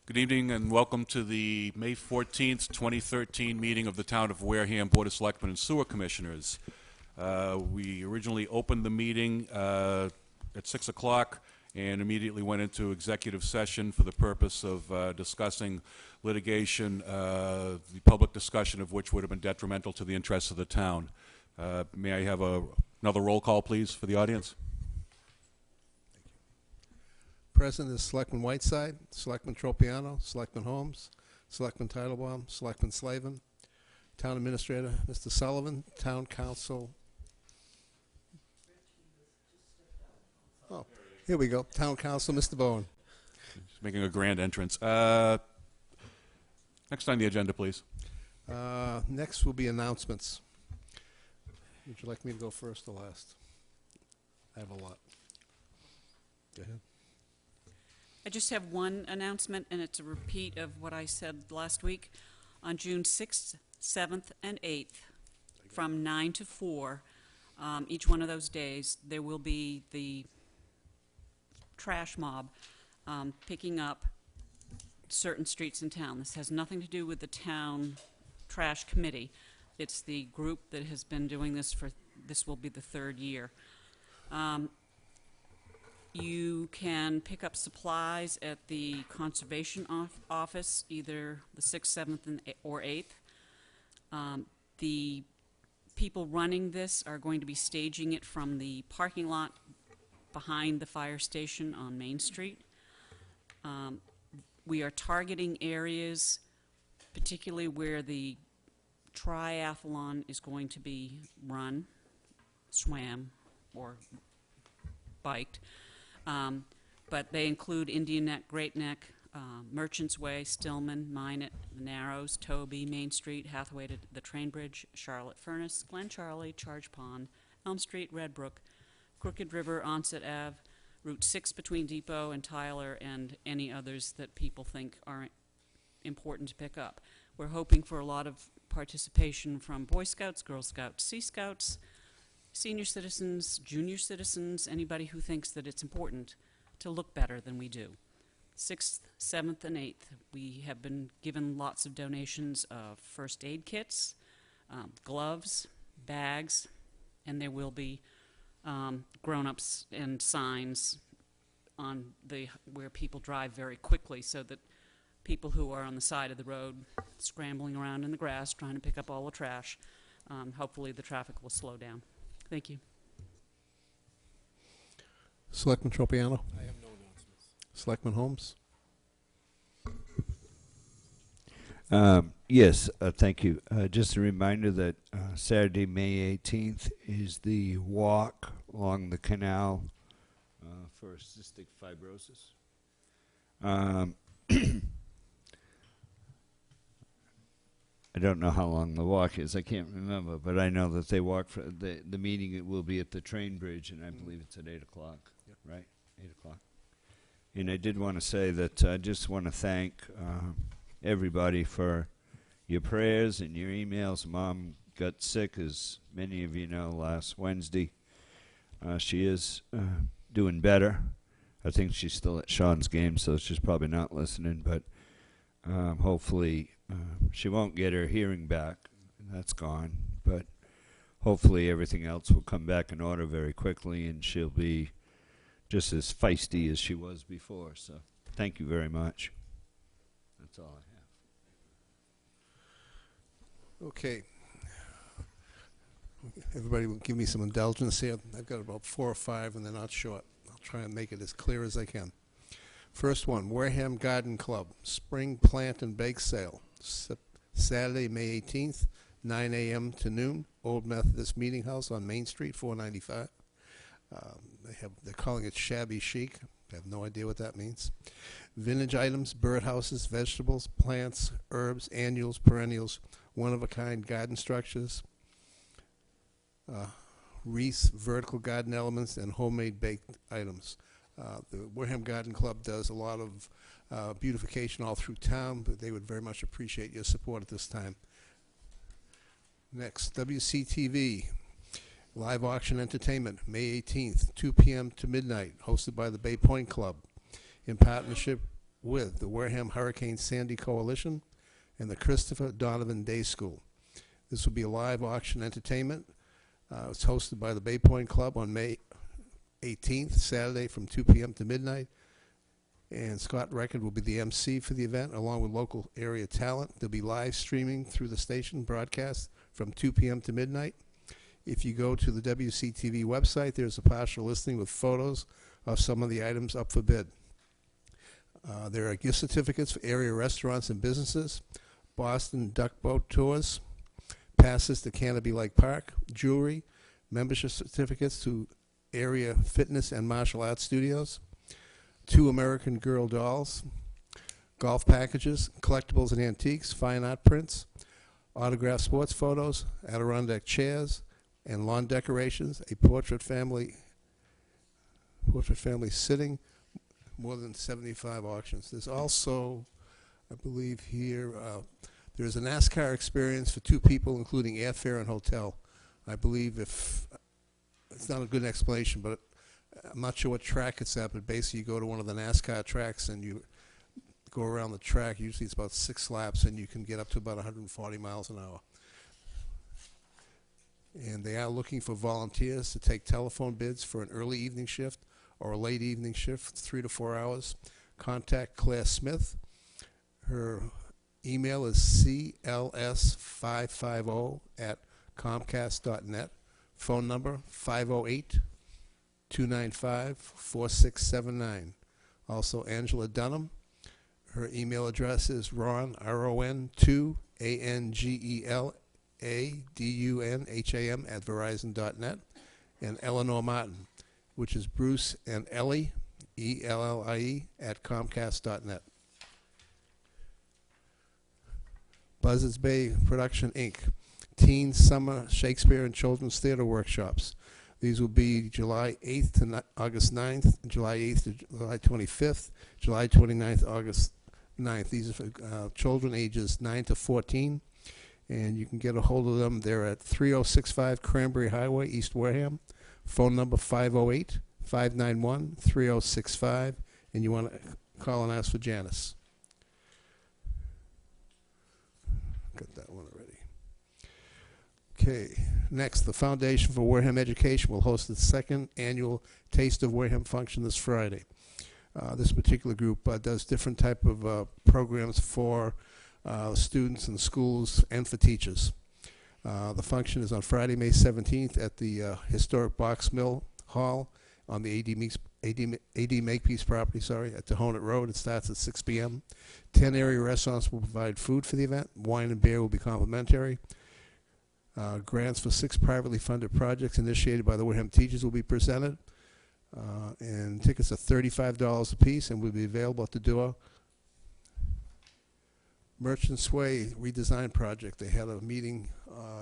Good evening and welcome to the May 14th, 2013 meeting of the Town of Wareham Board of Selectmen and Sewer Commissioners. We originally opened the meeting at 6 o'clock and immediately went into executive session for the purpose of discussing litigation, the public discussion of which would have been detrimental to the interests of the town. May I have another roll call, please, for the audience? Present is Selectman Whiteside, Selectman Tropiano, Selectman Holmes, Selectman Titlebaum, Selectman Slavin, Town Administrator Mr. Sullivan, Town Council. Oh, here we go. Town Council Mr. Bowen. Just making a grand entrance. Next on the agenda, please. Next will be announcements. Would you like me to go first or last? I have a lot. Go ahead. I just have one announcement, and it's a repeat of what I said last week. On June 6th, 7th, and 8th, from 9 to 4, each one of those days, there will be the trash mob picking up certain streets in town. This has nothing to do with the town trash committee. It's the group that has been doing this this will be the third year. You can pick up supplies at the conservation office, either the 6th, 7th, or 8th. The people running this are going to be staging it from the parking lot behind the fire station on Main Street. We are targeting areas, particularly where the triathlon is going to be run, swam, or biked. But they include Indian Neck, Great Neck, Merchants Way, Stillman, Minot, Narrows, Toby, Main Street, Hathaway to the Train Bridge, Charlotte Furnace, Glen Charlie, Charge Pond, Elm Street, Red Brook, Crooked River, Onset Ave, Route 6 between Depot and Tyler, and any others that people think are important to pick up. We're hoping for a lot of participation from Boy Scouts, Girl Scouts, Sea Scouts, senior citizens, junior citizens, anybody who thinks that it's important to look better than we do. 6th, 7th, and 8th, we have been given lots of donations of first aid kits, gloves, bags, and there will be grown-ups and signs on where people drive very quickly so that people who are on the side of the road scrambling around in the grass trying to pick up all the trash, hopefully the traffic will slow down. Thank you. Selectman Tropiano. I have no announcements. Selectman Holmes. Yes, thank you. Just a reminder that Saturday, May 18th is the walk along the canal for cystic fibrosis. I don't know how long the walk is. I can't remember, but I know that they walk for the meeting. It will be at the train bridge, and I believe it's at 8 o'clock, right? 8 o'clock. And I did want to say that I just want to thank everybody for your prayers and your emails. Mom got sick, as many of you know, last Wednesday. She is doing better. I think she's still at Sean's game, so she's probably not listening, but hopefully she won't get her hearing back. That's gone. But hopefully everything else will come back in order very quickly, and she'll be just as feisty as she was before. So thank you very much. That's all I have. Okay. Everybody will give me some indulgence here. I've got about 4 or 5, and they're not short. I'll try and make it as clear as I can. First one, Wareham Garden Club, Spring Plant and Bake Sale, Saturday, May 18th, 9 a.m. to noon, Old Methodist Meeting House on Main Street, 495. They're calling it shabby chic. I have no idea what that means. Vintage items, birdhouses, vegetables, plants, herbs, annuals, perennials, one-of-a-kind garden structures, wreaths, vertical garden elements, and homemade baked items. The Wareham Garden Club does a lot of beautification all through town, but they would very much appreciate your support at this time. Next, WCTV, live auction entertainment, May 18th, 2 p.m. to midnight, hosted by the Bay Point Club, in partnership with the Wareham Hurricane Sandy Coalition and the Christopher Donovan Day School. This will be a live auction entertainment. It's hosted by the Bay Point Club on May 18th, Saturday from 2 p.m. to midnight. And Scott Record will be the MC for the event, along with local area talent. There'll be live streaming through the station broadcast from 2 p.m. to midnight. If you go to the WCTV website, there's a partial listing with photos of some of the items up for bid. There are gift certificates for area restaurants and businesses, Boston Duck Boat Tours, passes to Canopy Lake Park, jewelry, membership certificates to area fitness and martial arts studios, 2 American Girl dolls, golf packages, collectibles and antiques, fine art prints, autographed sports photos, Adirondack chairs, and lawn decorations, a portrait family sitting, more than 75 auctions. There's also, I believe here, there's a NASCAR experience for 2 people, including airfare and hotel. I believe if, it's not a good explanation, but I'm not sure what track it's at, but basically you go to one of the NASCAR tracks and you go around the track. Usually it's about 6 laps, and you can get up to about 140 miles an hour. And they are looking for volunteers to take telephone bids for an early evening shift or a late evening shift, 3 to 4 hours. Contact Claire Smith. Her email is cls550@comcast.net. Phone number 508-295-4679. Also Angela Dunham. Her email address is ron, R-O-N, 2, ANGELADUNHAM @verizon.net. And Eleanor Martin, which is Bruce and Ellie, ELLIE, @comcast.net. Buzzards Bay Production, Inc., Teen Summer Shakespeare and Children's Theater Workshops. These will be July 8th to August 9th, July 8th to July 25th, July 29th, August 9th. These are for children ages 9 to 14, and you can get a hold of them. They're at 3065 Cranberry Highway, East Wareham. Phone number 508-591-3065, and you want to call and ask for Janice. Got that one already. Okay, next, the Foundation for Wareham Education will host its 2nd annual Taste of Wareham function this Friday. This particular group does different type of programs for students and schools and for teachers. The function is on Friday, May 17th at the historic Box Mill Hall on the A.D. Makepeace property, at Tohonet Road. It starts at 6 p.m. 10 area restaurants will provide food for the event. Wine and beer will be complimentary. Grants for 6 privately funded projects initiated by the Wareham teachers will be presented. And tickets are $35 a piece and will be available at the door. Merchants Way redesign project. They had a meeting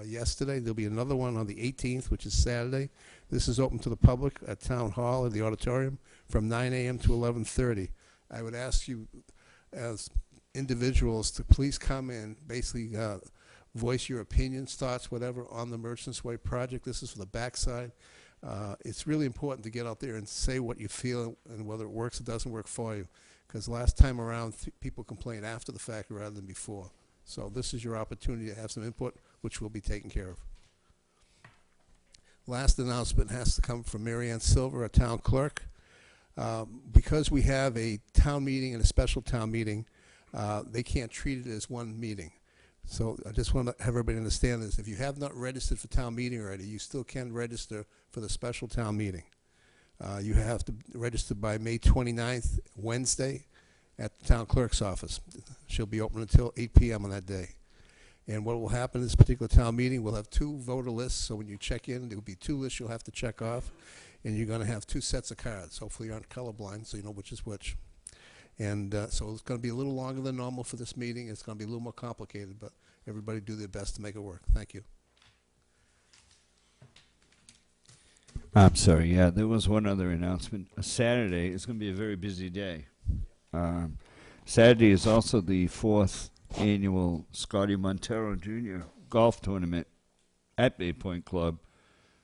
yesterday. There'll be another one on the 18th, which is Saturday. This is open to the public at Town Hall in the auditorium from 9 a.m. to 11:30. I would ask you as individuals to please come and basically voice your opinions, thoughts, whatever, on the Merchants Way project. This is for the backside. It's really important to get out there and say what you feel and whether it works or doesn't work for you. Because last time around, people complained after the fact rather than before. So this is your opportunity to have some input, which will be taken care of. Last announcement has to come from Mary Ann Silver, our town clerk. Because we have a town meeting and a special town meeting, they can't treat it as one meeting. So I just want to have everybody understand this. If you have not registered for town meeting already, you still can register for the special town meeting. You have to register by May 29th, Wednesday, at the town clerk's office. She'll be open until 8 p.m. on that day. And what will happen in this particular town meeting, we'll have 2 voter lists. So when you check in, there will be 2 lists you'll have to check off. And you're going to have 2 sets of cards. Hopefully you aren't colorblind, so you know which is which. And so it's going to be a little longer than normal for this meeting. It's going to be a little more complicated, but everybody do their best to make it work. Thank you. I'm sorry, yeah, there was one other announcement. Saturday is going to be a very busy day. Saturday is also the 4th annual Scotty Montero Jr. golf tournament at Bay Point Club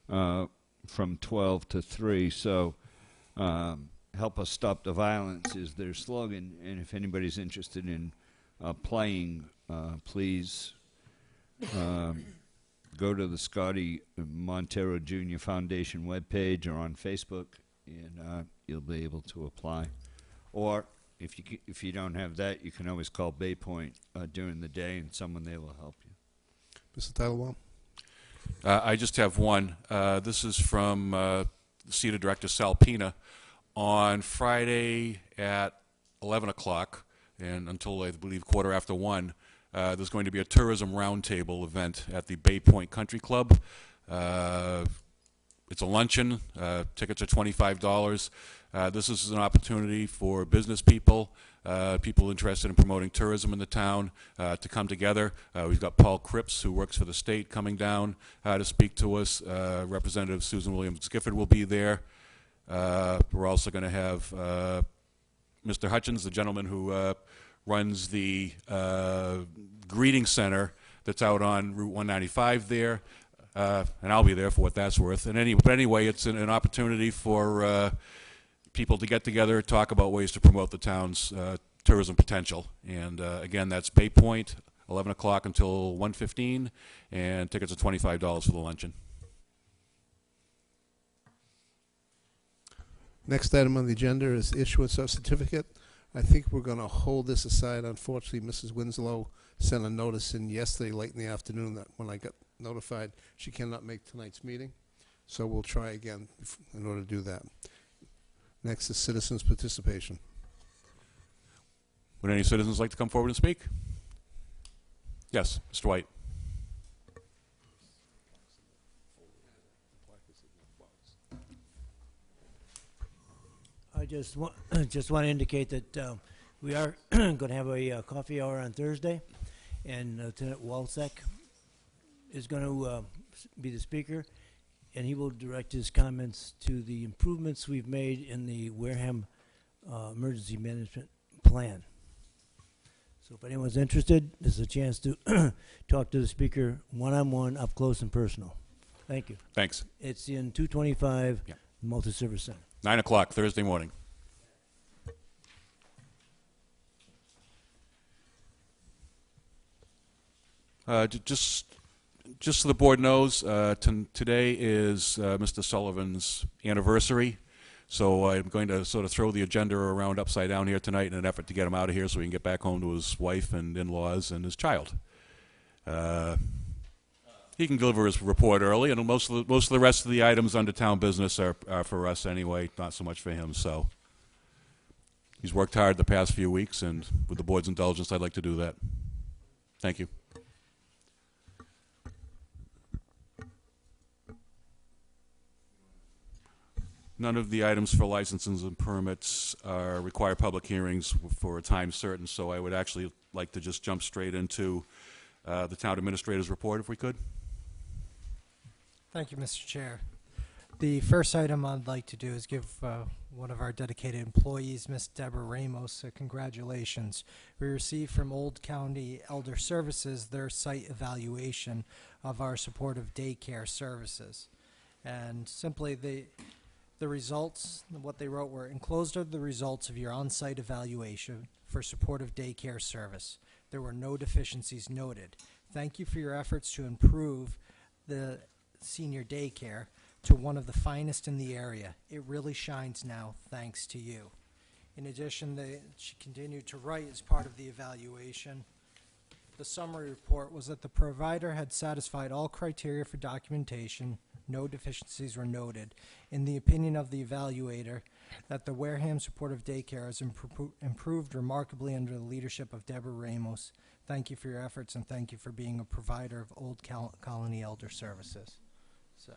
from 12 to 3. So Help Us Stop the Violence is their slogan, and if anybody's interested in playing, please go to the Scotty Montero Jr. Foundation webpage or on Facebook, and you'll be able to apply. Or if you don't have that, you can always call Bay Point during the day, and someone there will help you. Mr. Titlebaum? I just have one. This is from CETA Director Sal Pina. On Friday at 11 o'clock and until I believe 1:15, there's going to be a tourism roundtable event at the Bay Point Country Club. It's a luncheon. Tickets are $25. This is an opportunity for business people, people interested in promoting tourism in the town, to come together. We've got Paul Cripps, who works for the state, coming down to speak to us. Representative Susan Williams-Gifford will be there. We're also going to have Mr. Hutchins, the gentleman who runs the greeting center that's out on Route 195 there, and I'll be there for what that's worth. But anyway, it's an opportunity for people to get together, talk about ways to promote the town's tourism potential. And again, that's Bay Point, 11 o'clock until 1:15, and tickets are $25 for the luncheon. Next item on the agenda is issuance of certificate. I think we're going to hold this aside. Unfortunately, Mrs. Winslow sent a notice in yesterday late in the afternoon that when I got notified she cannot make tonight's meeting. So we'll try again in order to do that. Next is citizens' participation. Would any citizens like to come forward and speak? Yes, Mr. White. I just want to indicate that we are going to have a coffee hour on Thursday, and Lieutenant Walczak is going to be the speaker, and he will direct his comments to the improvements we've made in the Wareham emergency management plan. So if anyone's interested, this is a chance to talk to the speaker one-on-one, up close and personal. Thank you. Thanks. It's in 225 Yeah. Multi-Service Center. 9 o'clock Thursday morning. Just so the board knows, today is Mr. Sullivan's anniversary, so I'm going to sort of throw the agenda around upside down here tonight in an effort to get him out of here so he can get back home to his wife and in-laws and his child. He can deliver his report early, and most of the rest of the items under town business are for us anyway, not so much for him. So he's worked hard the past few weeks, and with the board's indulgence, I'd like to do that. Thank you. None of the items for licenses and permits require public hearings for a time certain, so I would actually like to just jump straight into the town administrator's report, if we could. Thank you, Mr. Chair. The first item I'd like to do is give one of our dedicated employees, Miss Deborah Ramos, congratulations. We received from Old County Elder Services their site evaluation of our supportive daycare services. And simply the results, what they wrote were, enclosed are the results of your on-site evaluation for supportive daycare service. There were no deficiencies noted. Thank you for your efforts to improve the senior daycare to one of the finest in the area. It really shines now, thanks to you. In addition, she continued to write as part of the evaluation. The summary report was that the provider had satisfied all criteria for documentation. No deficiencies were noted. In the opinion of the evaluator, that the Wareham supportive daycare has improved remarkably under the leadership of Deborah Ramos. Thank you for your efforts, and thank you for being a provider of Old Colony Elder Services. So,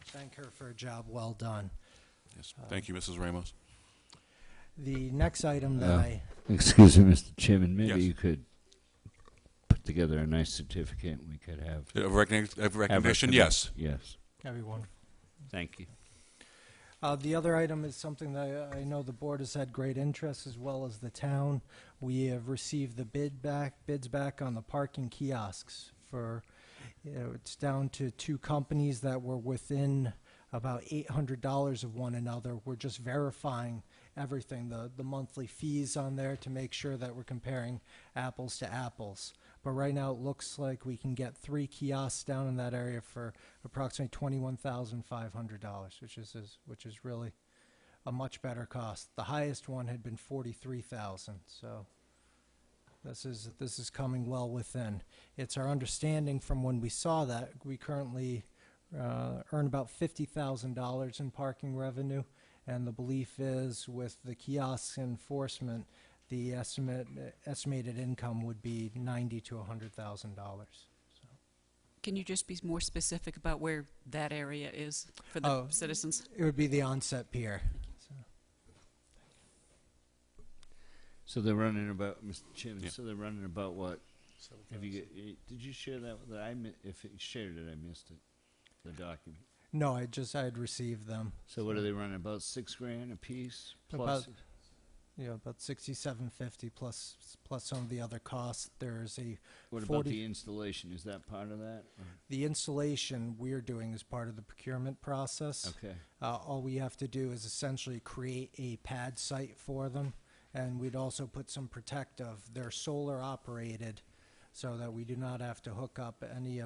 thank her for a job well done. Yes. Thank you, Mrs. Ramos. The next item that Excuse me, Mr. Chairman, maybe Yes. you could put together a nice certificate and we could have... Recognition, yes. Yes. That'd be wonderful. Thank you. The other item is something that I know the board has had great interest, as well as the town. We have received the bids back on the parking kiosks for, it's down to 2 companies that were within about $800 of one another. We're just verifying everything, the monthly fees on there to make sure that we're comparing apples to apples. But right now it looks like we can get 3 kiosks down in that area for approximately $21,500, which is really a much better cost. The highest one had been $43,000, so this is coming well within. It's our understanding from when we saw that we currently earn about $50,000 in parking revenue, and the belief is with the kiosk enforcement, the estimated income would be $90,000 to $100,000. Can you just be more specific about where that area is for the citizens? It would be the onset pier. So they're running about, Mr. Chairman, Yeah. so they're running about what? Have you, did you share that? If you shared it, I missed it, the document. No, I had received them. So what are they running, about $6,000 a piece? About $67.50 plus some of the other costs. There's a What about 40 the installation? Is that part of that? the installation we're doing as part of the procurement process. Okay. All we have to do is essentially create a pad site for them, and we'd also put some protective. They're solar operated, so that we do not have to hook up any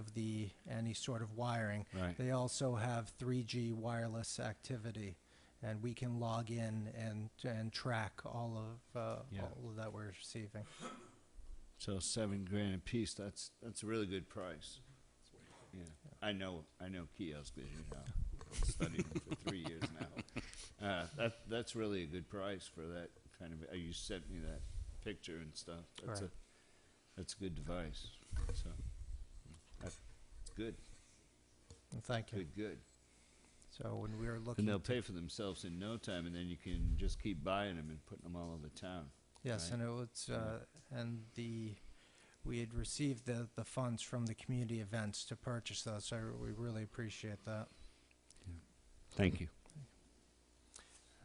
sort of wiring. Right. They also have 3G wireless activity, and we can log in and track all of that we're receiving. So $7,000 a piece. That's a really good price. Yeah, I know kiosks, as you know. I've studied them for 3 years now. That's really a good price for that kind of. You sent me that picture and stuff. That's a good device. So that's good. And thank you. Good. So when we were looking, And they'll pay for themselves in no time, and then you can just keep buying them and putting them all over town. yes, right. and it was we had received the funds from the community events to purchase those. So we really appreciate that. Thank you.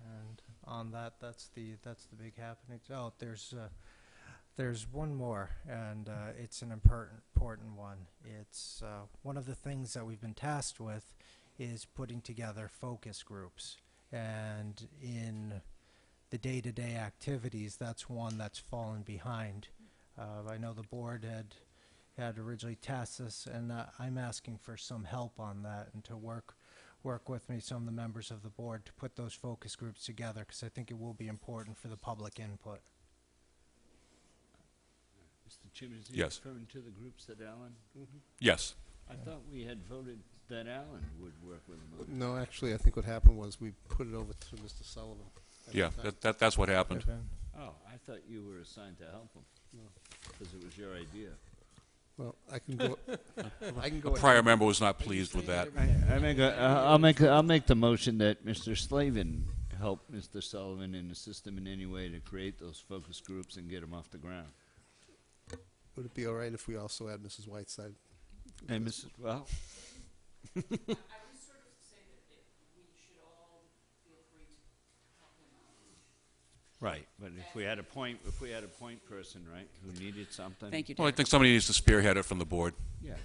And on that, that's the big happening. Oh, there's one more, and it's an important one. It's one of the things that we've been tasked with is putting together focus groups, and in the day-to-day activities, that's one that's fallen behind. I know the board had originally tasked us, and I'm asking for some help on that and to work with me, some of the members of the board, to put those focus groups together, because I think it will be important for the public input. Mr. Chairman, is he Yes. referring to the groups that Alan? Yes. I thought we had voted that Alan would work with them on it. No, actually, I think what happened was we put it over to Mr. Sullivan. at Yeah, the time. that's what happened. Oh, I thought you were assigned to help him. Because it was your idea. Well, I can go. I can go. A prior member was not pleased with that. I'll make the motion that Mr. Slavin help Mr. Sullivan and assist him in any way to create those focus groups and get them off the ground. Would it be all right if we also add Mrs. Whiteside? And Mrs. Well, I would sort of say that we should all feel free to help him out. right, but if we had a point person, right, who needed something. Thank you, Well, I Derek. think somebody needs to spearhead it from the board. Yeah.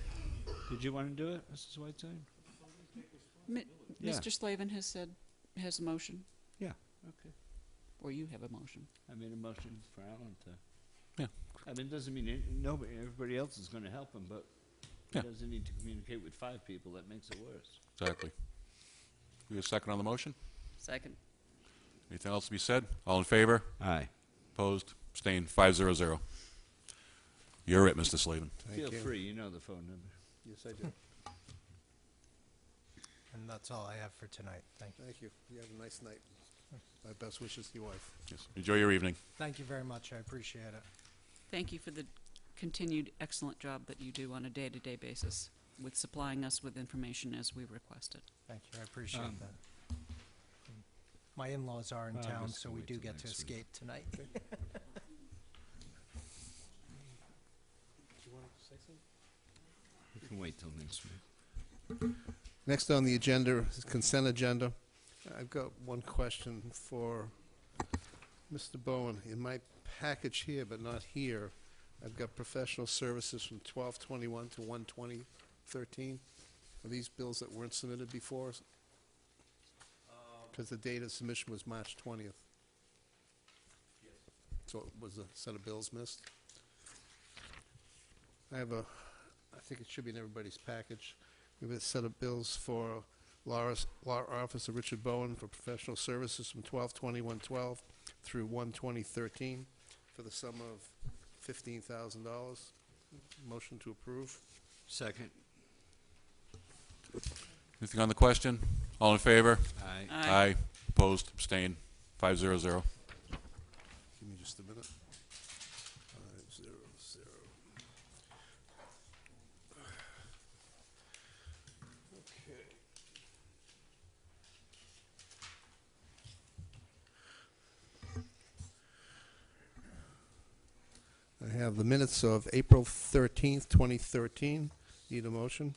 Did you want to do it, Mrs. Whiteside? Yeah. Mr. Slavin has a motion, Yeah. Okay. or you have a motion. I made a motion for Alan to. Yeah. I mean, it doesn't mean everybody else is going to help him, but Yeah. he doesn't need to communicate with 5 people. That makes it worse. Exactly. We have a second on the motion? Second. Anything else to be said? All in favor? Aye. Opposed? Abstained? 500. You're it, Mr. Slavin. Thank Feel you. free. You know the phone number. Yes, I do. And that's all I have for tonight. Thank you. Thank you. You have a nice night. My best wishes to your wife. Yes. Enjoy your evening. Thank you very much. I appreciate it. Thank you for the continued excellent job that you do on a day-to-day basis with supplying us with information as we requested. Thank you. I appreciate that. My in-laws are in I'll town, just so we wait do till get to next week. escape tonight. We can wait till next week. Next on the agenda is consent agenda. I've got one question for Mr. Bowen. In my package here, but not here, I've got professional services from 12/21 to 1/20/13. Are these bills that weren't submitted before? Because the date of submission was March 20th. So was a set of bills missed? I think it should be in everybody's package. We have a set of bills for Law Officer Richard Bowen for professional services from 12/21/12 through 1/20/13 for the sum of $15,000. Motion to approve. Second. Anything on the question? All in favor? Aye. Aye. Opposed? Abstained? 500. Give me just a minute. 500. Okay. I have the minutes of April 13th, 2013. Need a motion?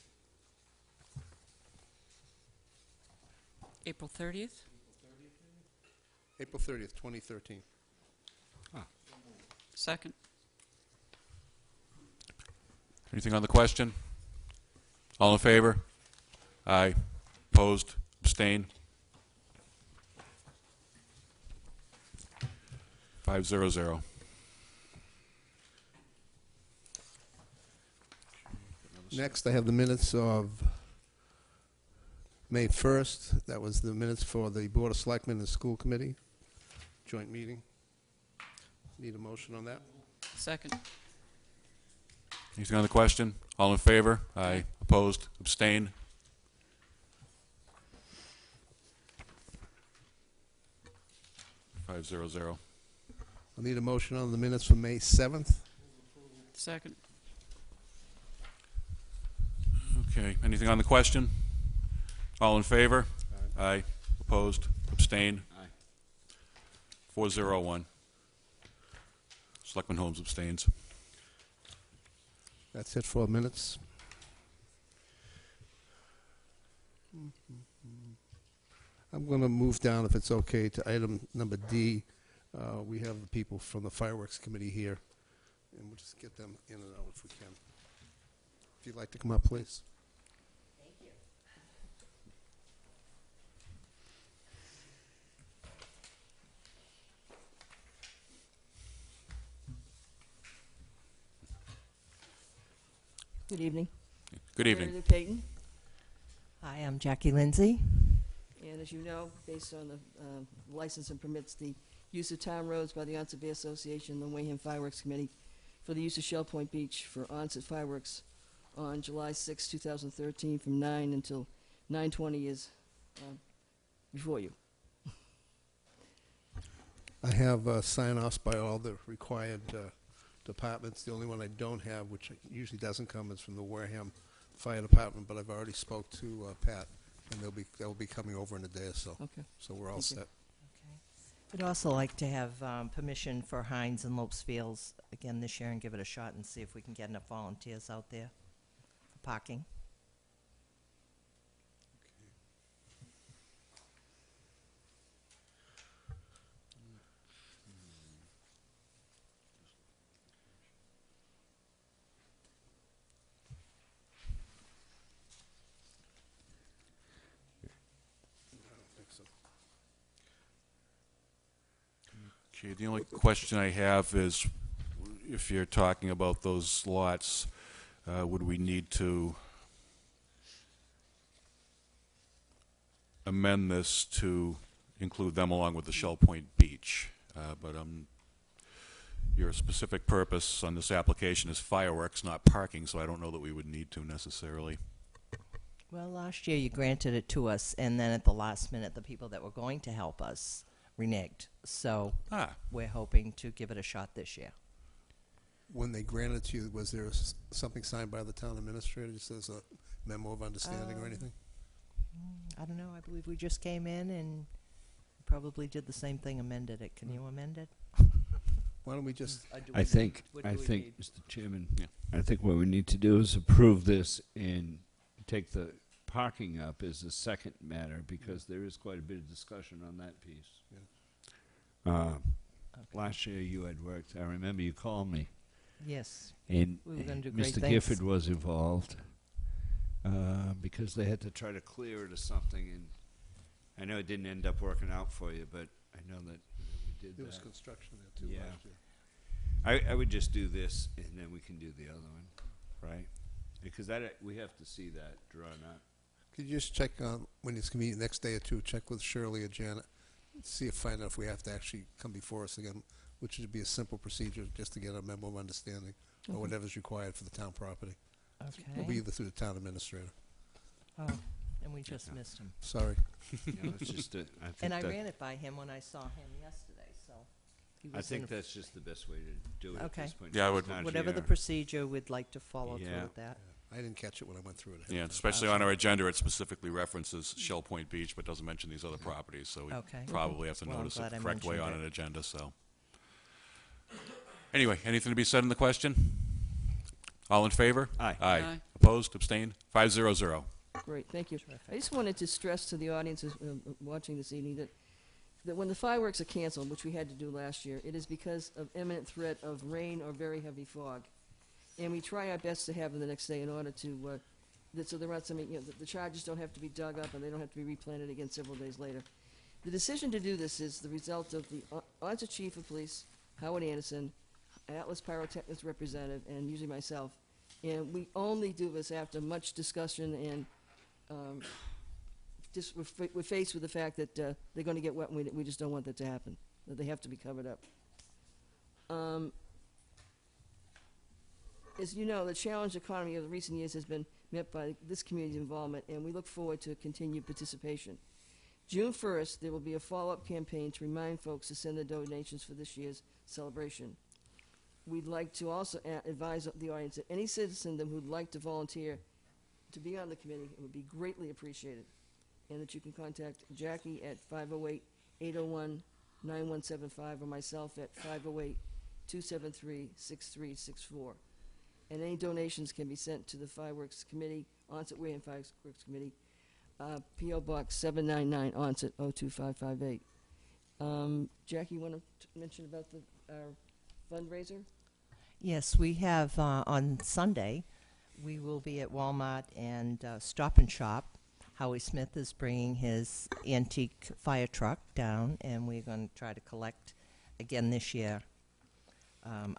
April 30th? April 30th, 2013. Second. Anything on the question? All in favor? Aye. Opposed? Abstained? 500. Next, I have the minutes of May 1st. That was the minutes for the Board of Selectmen and School Committee joint meeting. Need a motion on that? Second. Anything on the question? All in favor? Aye. Opposed? Abstained? Five zero zero. I'll need a motion on the minutes for May 7th. Second. Okay. Anything on the question? All in favor? Aye. Opposed? Abstained? Aye. 401. Selectman Holmes abstains. That's it for minutes. I'm going to move down, if it's okay, to item number D. We have the people from the Fireworks Committee here, and we'll just get them in and out if we can. If you'd like to come up, please. Good evening. Good evening. Meredith Payton. Hi, I'm Jackie Lindsay. And as you know, based on the license and permits, the use of town roads by the Onset Bay Association and the Wareham Fireworks Committee for the use of Shell Point Beach for onset fireworks on July 6, 2013, from 9 until 9:20 is before you. I have sign-offs by all the required departments. The only one I don't have, which usually doesn't come, is from the Wareham Fire Department, but I've already spoke to Pat, and they'll be coming over in a day or so. Okay. So we're all Thank you. set. We'd also like to have permission for Hines and Lopes Fields again this year and give it a shot and see if we can get enough volunteers out there for parking. Okay, the only question I have is, if you're talking about those lots, would we need to amend this to include them along with the Shell Point Beach? But your specific purpose on this application is fireworks, not parking, so I don't know that we would need to necessarily. Well, last year you granted it to us, and then at the last minute, the people that were going to help us reneged. So we're hoping to give it a shot this year. When they granted it to you, was there something signed by the town administrator, just as a memo of understanding or anything? I don't know. I believe we just came in and probably did the same thing, amended it. Can you amend it? Why don't we just, I think, Mr. Chairman, I think what we need to do is approve this and take the parking up as a second matter, because there is quite a bit of discussion on that piece. Last year you had worked, I remember you called me, Yes. and We were gonna do great Mr. things. Gifford was involved, because they had to try to clear it or something, and I know it didn't end up working out for you, but I know that we did There was that. construction there too Yeah. last year. I would just do this, and then we can do the other one, right? Because that, we have to see that drawn up. Could you just check on, when it's convenient, next day or two, check with Shirley or Janet, see if, find out if we have to actually come before us again, which would be a simple procedure, just to get a memo of understanding, or whatever's required for the town property. It'll be Okay. either through the town administrator. Oh, and we just missed him. Sorry. Yeah, it's just a, I think And I that- ran it by him when I saw him yesterday, so. he I was think in a- that's just the best way to do it at Okay. this point. Yeah, I It's would- not Whatever the here. procedure, we'd like to follow through Yeah. with that. I didn't catch it when I went through it. ahead Yeah, of time. especially on our agenda, it specifically references Shell Point Beach, but doesn't mention these other properties, so we Okay. probably have to Well, I'm notice it glad the I correct way on mentioned an agenda, so. Anyway, anything to be said in the question? All in favor? Aye. Aye. Aye. Opposed? Abstained? 500. Great, thank you. I just wanted to stress to the audience watching this evening that when the fireworks are canceled, which we had to do last year, it is because of imminent threat of rain or very heavy fog. And we try our best to have them the next day in order to, so there aren't some, the charges don't have to be dug up and they don't have to be replanted again several days later. The decision to do this is the result of the Onset Chief of Police, Howard Anderson, Atlas Pyrotechnics representative, and usually myself. And we only do this after much discussion and just we're faced with the fact that they're going to get wet, and we just don't want that to happen, that they have to be covered up. As you know, the challenged economy of the recent years has been met by this community's involvement, and we look forward to continued participation. June 1st, there will be a follow-up campaign to remind folks to send their donations for this year's celebration. We'd like to also advise the audience that any citizen that would like to volunteer to be on the committee, it would be greatly appreciated, and that you can contact Jackie at 508-801-9175 or myself at 508-273-6364. And any donations can be sent to the Fireworks Committee, Onset Wareham Fireworks Committee, P.O. Box 799, Onset 02558. Jackie, you want to mention about our fundraiser? Yes, we have on Sunday, we will be at Walmart and Stop and Shop. Howie Smith is bringing his antique fire truck down, and we're going to try to collect again this year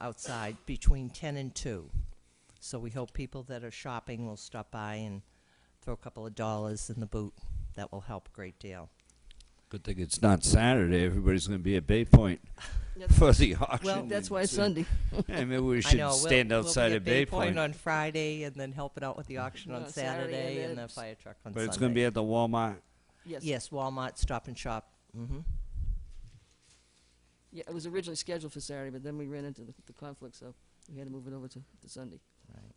outside between 10 and 2. So we hope people that are shopping will stop by and throw a couple of dollars in the boot. That will help a great deal. Good thing it's not Saturday. Everybody's going to be at Bay Point for the auction. Well, That's why and it's so- Sunday. Hey, maybe we I should know, stand outside we'll at be Bay at Bay Point Point. on Friday and then help it out with the auction on On Saturday, Saturday and and then the fire truck on But Sunday. it's going to be at the Walmart. Yes. Yes, Walmart, Stop and Shop. Mm-hmm. Yeah, it was originally scheduled for Saturday, but then we ran into the conflict, so we had to move it over to Sunday. Right.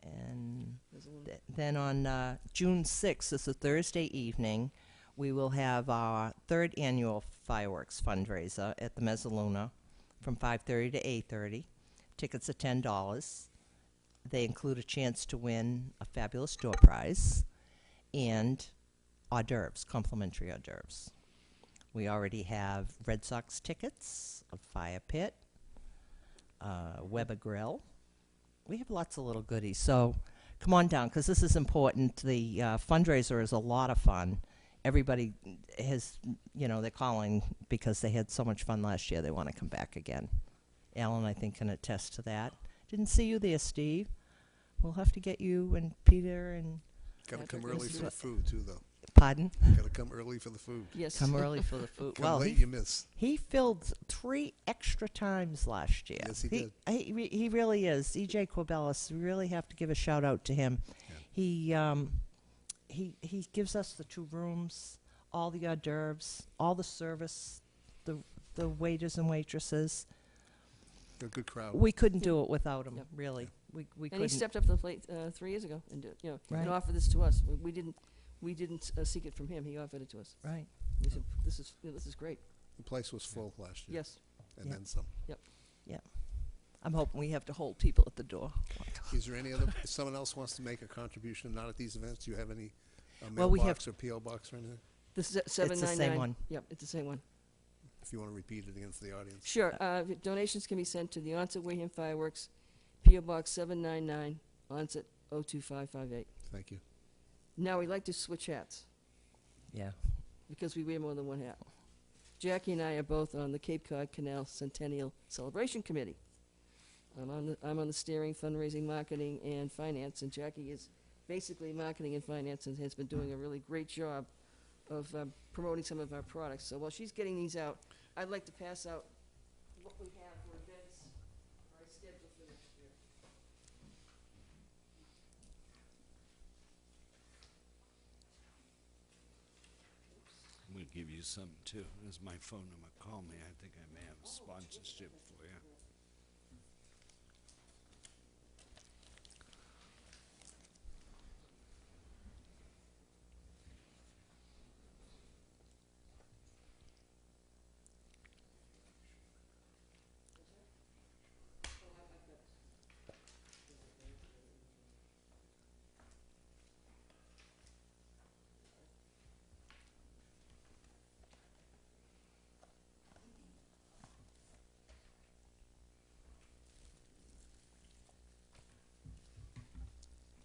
And There's a little- then on June 6th, it's a Thursday evening, we will have our third annual fireworks fundraiser at the Mezzaluna from 5:30 to 8:30. Tickets are $10. They include a chance to win a fabulous door prize and hors d'oeuvres, complimentary hors d'oeuvres. We already have Red Sox tickets, a fire pit, Weber Grill. We have lots of little goodies. So come on down, because this is important. The fundraiser is a lot of fun. Everybody has, they're calling because they had so much fun last year. They want to come back again. Alan, I think, can attest to that. Didn't see you there, Steve. We'll have to get you and Peter and, Got to come Patrick, early this for is the food, too, though. pardon? Got to come early for the food. Yes. Come early for the food. Come Well, late, you miss. he filled 3 extra times last year. Yes, he did. He really is. E.J. Corbellis, we really have to give a shout out to him. Yeah. He gives us the 2 rooms, all the hors d'oeuvres, all the service, the waiters and waitresses. Got a good crowd. We couldn't do it without him, Yep. really. We And couldn't. he stepped up to the plate 3 years ago and Right. and offered this to us. We didn't seek it from him. He offered it to us. Right. We said, this is great. The place was full last year. Yes. And Yeah. then some. I'm hoping we have to hold people at the door. Is there any other, if someone else wants to make a contribution, not at these events, do you have any Well, we have- mailbox or P.O. box or anything? This is at 799. same one. Yep, it's the same one. If you want to repeat it again for the audience. Sure. Donations can be sent to the Onset Wareham Fireworks, P.O. Box 799, Onset 02558. Thank you. Now, we'd like to switch hats. Yeah. because we wear more than one hat. Jackie and I are both on the Cape Cod Canal Centennial Celebration Committee. I'm on the steering, fundraising, marketing, and finance, and Jackie is basically marketing and finance and has been doing a really great job of promoting some of our products. So while she's getting these out, I'd like to pass out what we have for events are scheduled for next year. I'm going to give you something too. This is my phone number. Call me. I think I may have a sponsorship for you.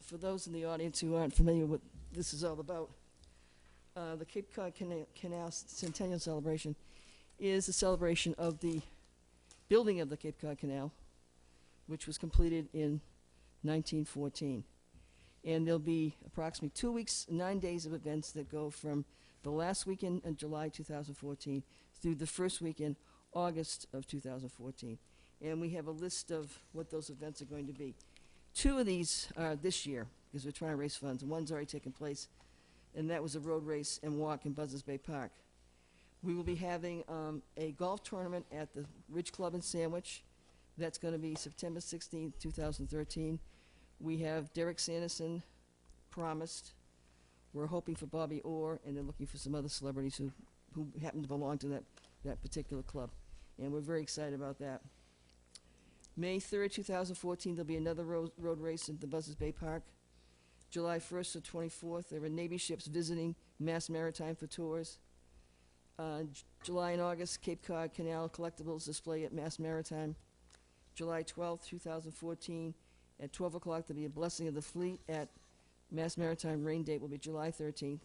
For those in the audience who aren't familiar with what this is all about, the Cape Cod Canal Centennial Celebration is a celebration of the building of the Cape Cod Canal, which was completed in 1914. And there'll be approximately 2 weeks, 9 days of events that go from the last weekend in July 2014 through the first weekend, August of 2014. And we have a list of what those events are going to be. 2 of these are this year, because we're trying to raise funds. One's already taken place, and that was a road race and walk in Buzzards Bay Park. We will be having a golf tournament at the Ridge Club in Sandwich. That's going to be September 16th, 2013. We have Derek Sanderson promised. We're hoping for Bobby Orr, and they're looking for some other celebrities who happen to belong to that particular club. And we're very excited about that. May 3rd, 2014, there'll be another road race at the Buzzards Bay Park. July 1st to 24th, there are Navy ships visiting Mass Maritime for tours. July and August, Cape Cod Canal Collectibles display at Mass Maritime. July 12th, 2014, at 12 o'clock, there'll be a Blessing of the Fleet at Mass Maritime. Rain date will be July 13th.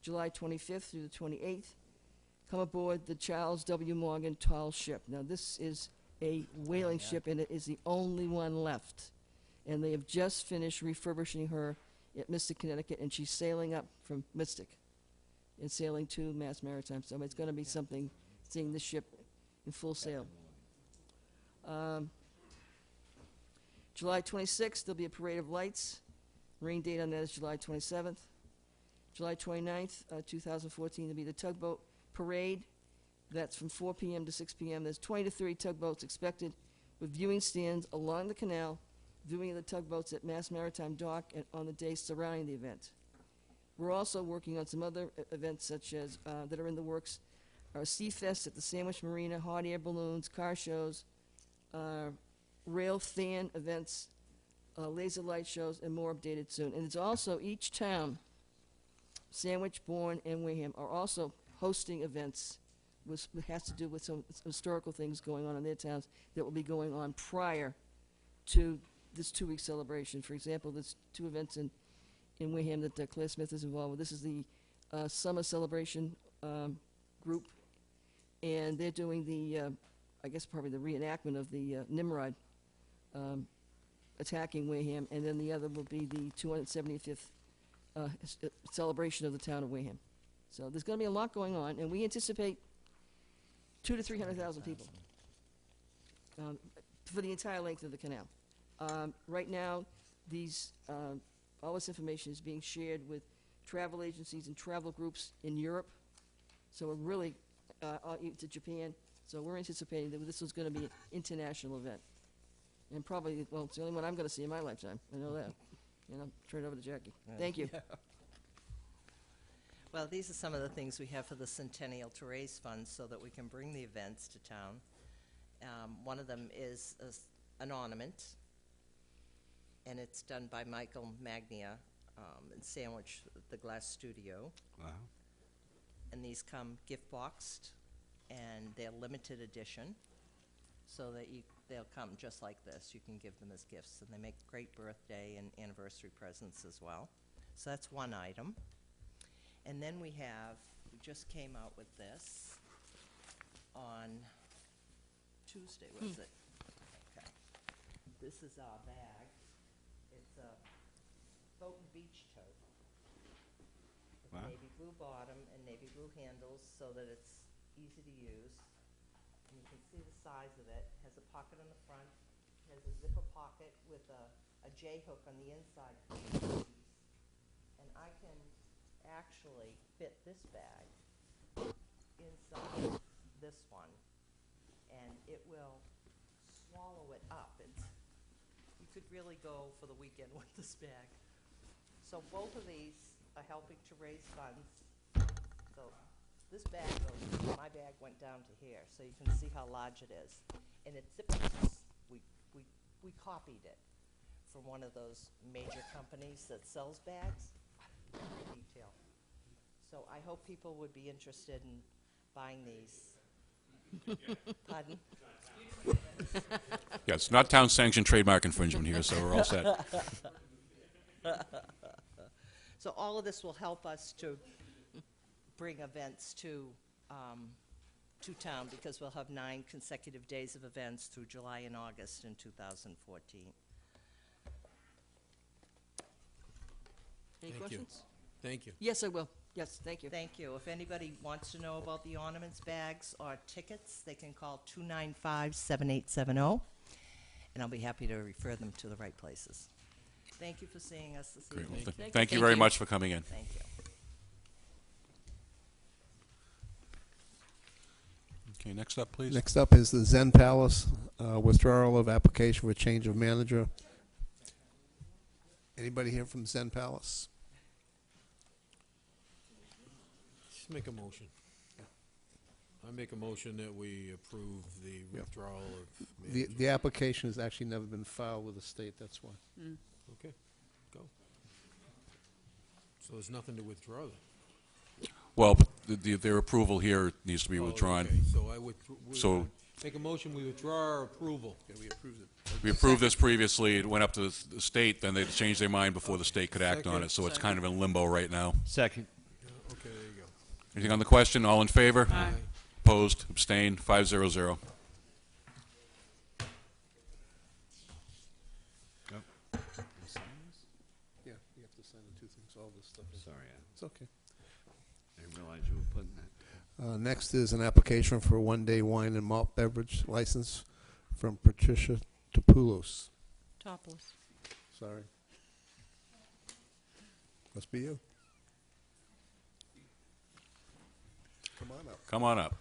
July 25th through the 28th, come aboard the Charles W. Morgan tall ship. Now, this is a whaling ship, and it is the only one left. And they have just finished refurbishing her at Mystic, Connecticut, and she's sailing up from Mystic and sailing to Mass Maritime. So it's going to be something, seeing this ship in full sail. July 26th, there'll be a parade of lights. Rain date on that is July 27th. July 29th, 2014, there'll be the tugboat parade. That's from 4 p.m. to 6 p.m. There's 20 to 30 tugboats expected with viewing stands along the canal, viewing the tugboats at Mass Maritime Dock and on the days surrounding the event. We're also working on some other events such as that are in the works. Our Sea Fest at the Sandwich Marina, hot air balloons, car shows, rail fan events, laser light shows, and more updated soon. And it's also each town, Sandwich, Bourne, and Wareham, are also hosting events which has to do with some historical things going on in their towns that will be going on prior to this 2-week celebration. For example, there's 2 events in Wareham that Claire Smith is involved with. This is the summer celebration group, and they're doing the, I guess probably the reenactment of the Nimrod attacking Wareham, and then the other will be the 275th celebration of the town of Wareham. So there's going to be a lot going on, and we anticipate 200,000 to 300,000 people for the entire length of the canal. Right now, all this information is being shared with travel agencies and travel groups in Europe. So we're really to Japan. So we're anticipating that this is going to be an international event, and probably, well, it's the only one I'm going to see in my lifetime. I know that. And I'll turn it over to Jackie. Thank you. Well, these are some of the things we have for the Centennial to raise funds so that we can bring the events to town. One of them is an ornament, and it's done by Michael Magnia in Sandwich, the Glass Studio. Wow. And these come gift boxed, and they're limited edition, so that they'll come just like this. You can give them as gifts, and they make great birthday and anniversary presents as well. So that's one item. And then we have We just came out with this on Tuesday, was it? Okay. This is our bag. It's a boat and beach tote. With Wow. navy blue bottom and navy blue handles so that it's easy to use. And you can see the size of it. Has a pocket on the front. Has a zipper pocket with a J-hook on the inside. And I can actually fit this bag inside this one, and it will swallow it up. You could really go for the weekend with this bag. So both of these are helping to raise funds. So this bag goes, my bag went down to here, so you can see how large it is. And it's zippers. We copied it from one of those major companies that sells bags. Detail. So I hope people would be interested in buying these. Pardon? Yeah, it's not town-sanctioned trademark infringement here, so we're all set. So all of this will help us to bring events to town, because we'll have 9 consecutive days of events through July and August in 2014. Any Thank you. questions? Thank you. Yes, I will. Yes, thank you. Thank you. If anybody wants to know about the ornaments, bags, or tickets, they can call 295-7870, and I'll be happy to refer them to the right places. Thank you for seeing us this Great. Well, evening. thank you very much for coming in. Thank you. Okay, next up, please. Next up is the Zen Palace, withdrawal of application for change of manager. Anybody here from Zen Palace? Just make a motion. I make a motion that we approve the withdrawal of manager. The application has actually never been filed with the state, that's why. Okay, go. So there's nothing to withdraw then? Well, but their approval here needs to be Oh, withdrawn. okay. So I So- make a motion, we withdraw our approval. Yeah, we approved it. We approved this previously, it went up to the state, then they changed their mind before the state could act on it, so it's kind of in limbo right now. Second. Yeah, okay, there you go. Anything on the question? All in favor? Aye. Opposed? Abstained? 500. Yeah, you have to sign the two things, all this stuff. Sorry, It's okay. I didn't realize you were putting that. Next is an application for a one-day wine and malt beverage license from Patricia Topoulos. Topless. Sorry. Must be you. Come on up. Come on up.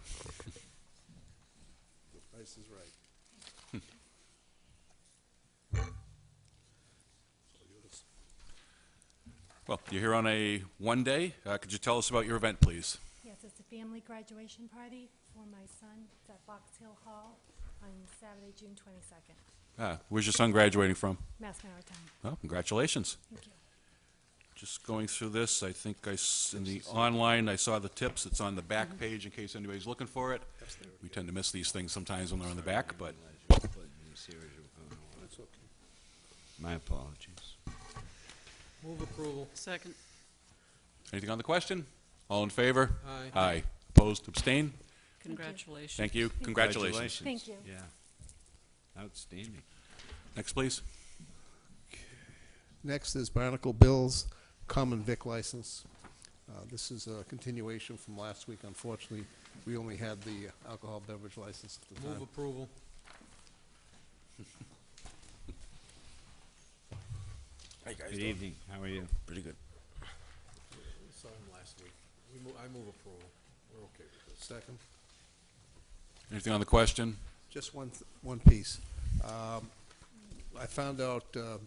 The price is right. Well, you're here on a one-day. Could you tell us about your event, please? Yes, it's a family graduation party for my son. It's at Box Hill Hall on Saturday, June 22nd. Where's your son graduating from? Mass Maritime. Oh, congratulations. Thank you. Just going through this, I think in the online, I saw the tips. It's on the back page in case anybody's looking for it. We tend to miss these things sometimes when they're on the back, but My apologies. Move approval. Second. anything on the question? All in favor? Aye. Aye. Opposed? Abstain? Congratulations. Thank you. Congratulations. Thank you. Yeah. Outstanding. Next, please. Next is Barnacle Bill's common vic license. This is a continuation from last week. Unfortunately, we only had the alcohol beverage license at the Move time. approval. Hey guys, Good evening. How are you? pretty good. We saw him last week. I move approval. We're okay with this. Second. Anything on the question? Just one piece. I found out, kind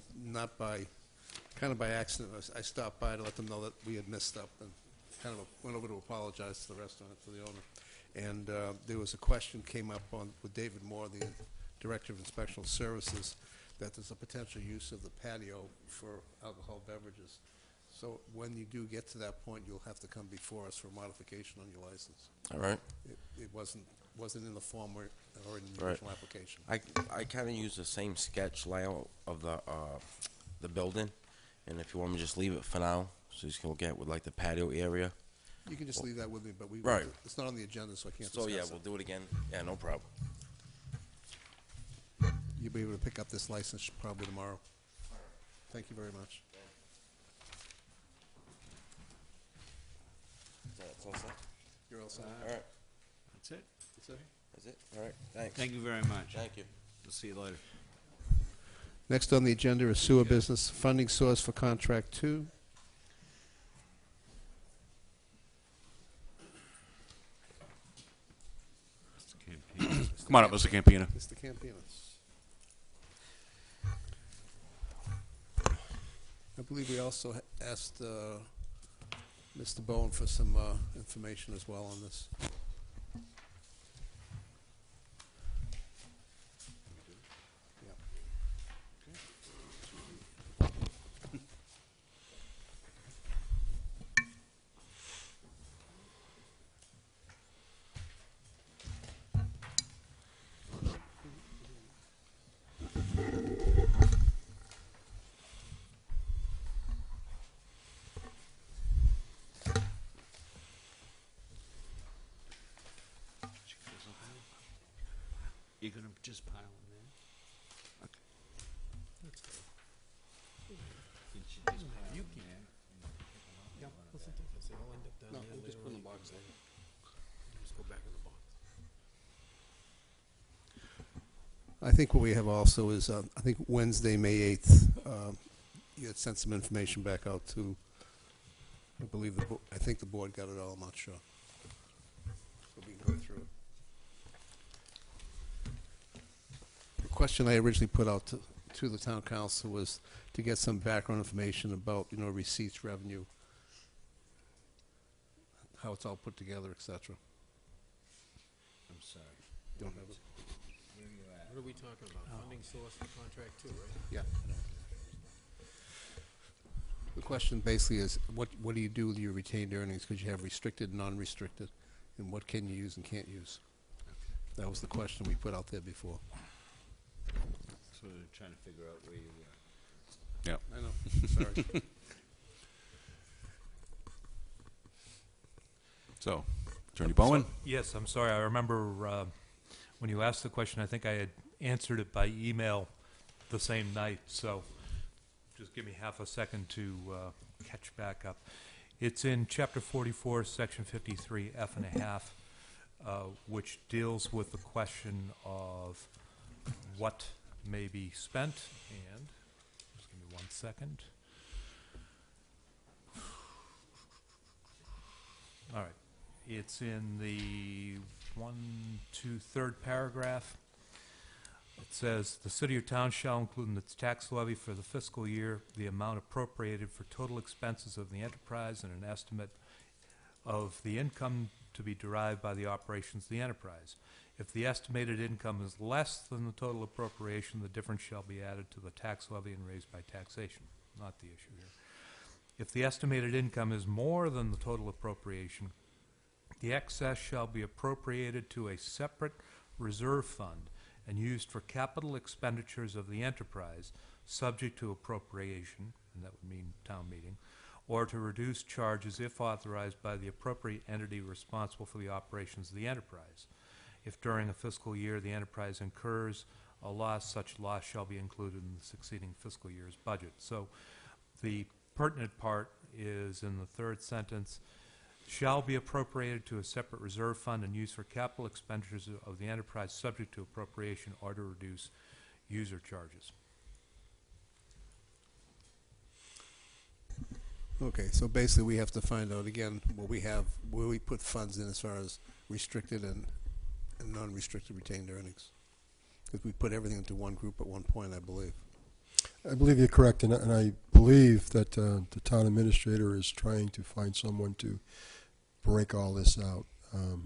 of by accident, I stopped by to let them know that we had messed up and kind of went over to apologize to the restaurant, to the owner. And there was a question came up with David Moore, the Director of Inspectional Services, that there's a potential use of the patio for alcohol beverages. So when you do get to that point, you'll have to come before us for modification on your license. All right. It wasn't in the form or in the Right. original application. I kind of use the same sketch layout of the building, and if you want me to just leave it for now, so you can get with like the patio area, You can just leave that with me, but Right. it's not on the agenda, so I can't So, yeah, discuss we'll it. do it again. Yeah, no problem. You'll be able to pick up this license probably tomorrow. Thank you very much. That's all set? You're all set. All right, That's it. That's it? that's it? All right, thanks. Thank you very much. Thank you. We'll see you later. Next on the agenda is sewer business funding source for contract 2. Come on up, Mr. Campina. Mr. Campinas. I believe we also asked Mr. Bowen for some information as well on this. Yeah. You're gonna just pile them in? You can. Yeah, what's the difference? They all end up down No, there we'll just later put in on. the box there. Just go back in the box. I think what we have also is, I think Wednesday, May 8th, you had sent some information back out to, I believe, I think the board got it all, I'm not sure. So we can go through it. The question I originally put out to the town council was to get some background information about, receipts, revenue, how it's all put together, et cetera. I'm sorry. Don't have it? Where are you at? What are we talking about? Funding source for contract 2, right? Yeah. The question basically is, what do you do with your retained earnings? Because you have restricted and non-restricted, and what can you use and can't use? That was the question we put out there before. So we're trying to figure out where you were. Yeah. I know, sorry. So, Attorney Bowen? Yes, I'm sorry. I remember when you asked the question, I think I had answered it by email the same night, so just give me half a second to catch back up. It's in Chapter 44, Section 53, F and a half, which deals with the question of what may be spent, and just give me 1 second. All right. It's in the third paragraph. It says, "The city or town shall include in its tax levy for the fiscal year the amount appropriated for total expenses of the enterprise and an estimate of the income to be derived by the operations of the enterprise. If the estimated income is less than the total appropriation, the difference shall be added to the tax levy and raised by taxation." Not the issue here. If the estimated income is more than the total appropriation, the excess shall be appropriated to a separate reserve fund and used for capital expenditures of the enterprise, subject to appropriation, and that would mean town meeting, or to reduce charges if authorized by the appropriate entity responsible for the operations of the enterprise. If during a fiscal year the enterprise incurs a loss, such loss shall be included in the succeeding fiscal year's budget. So the pertinent part is in the third sentence, shall be appropriated to a separate reserve fund and used for capital expenditures of the enterprise subject to appropriation or to reduce user charges. Okay, so basically we have to find out again what we have, where we put funds in as far as restricted and non-restricted retained earnings. Because we put everything into one group at one point, I believe. I believe you're correct, and I believe that the town administrator is trying to find someone to break all this out.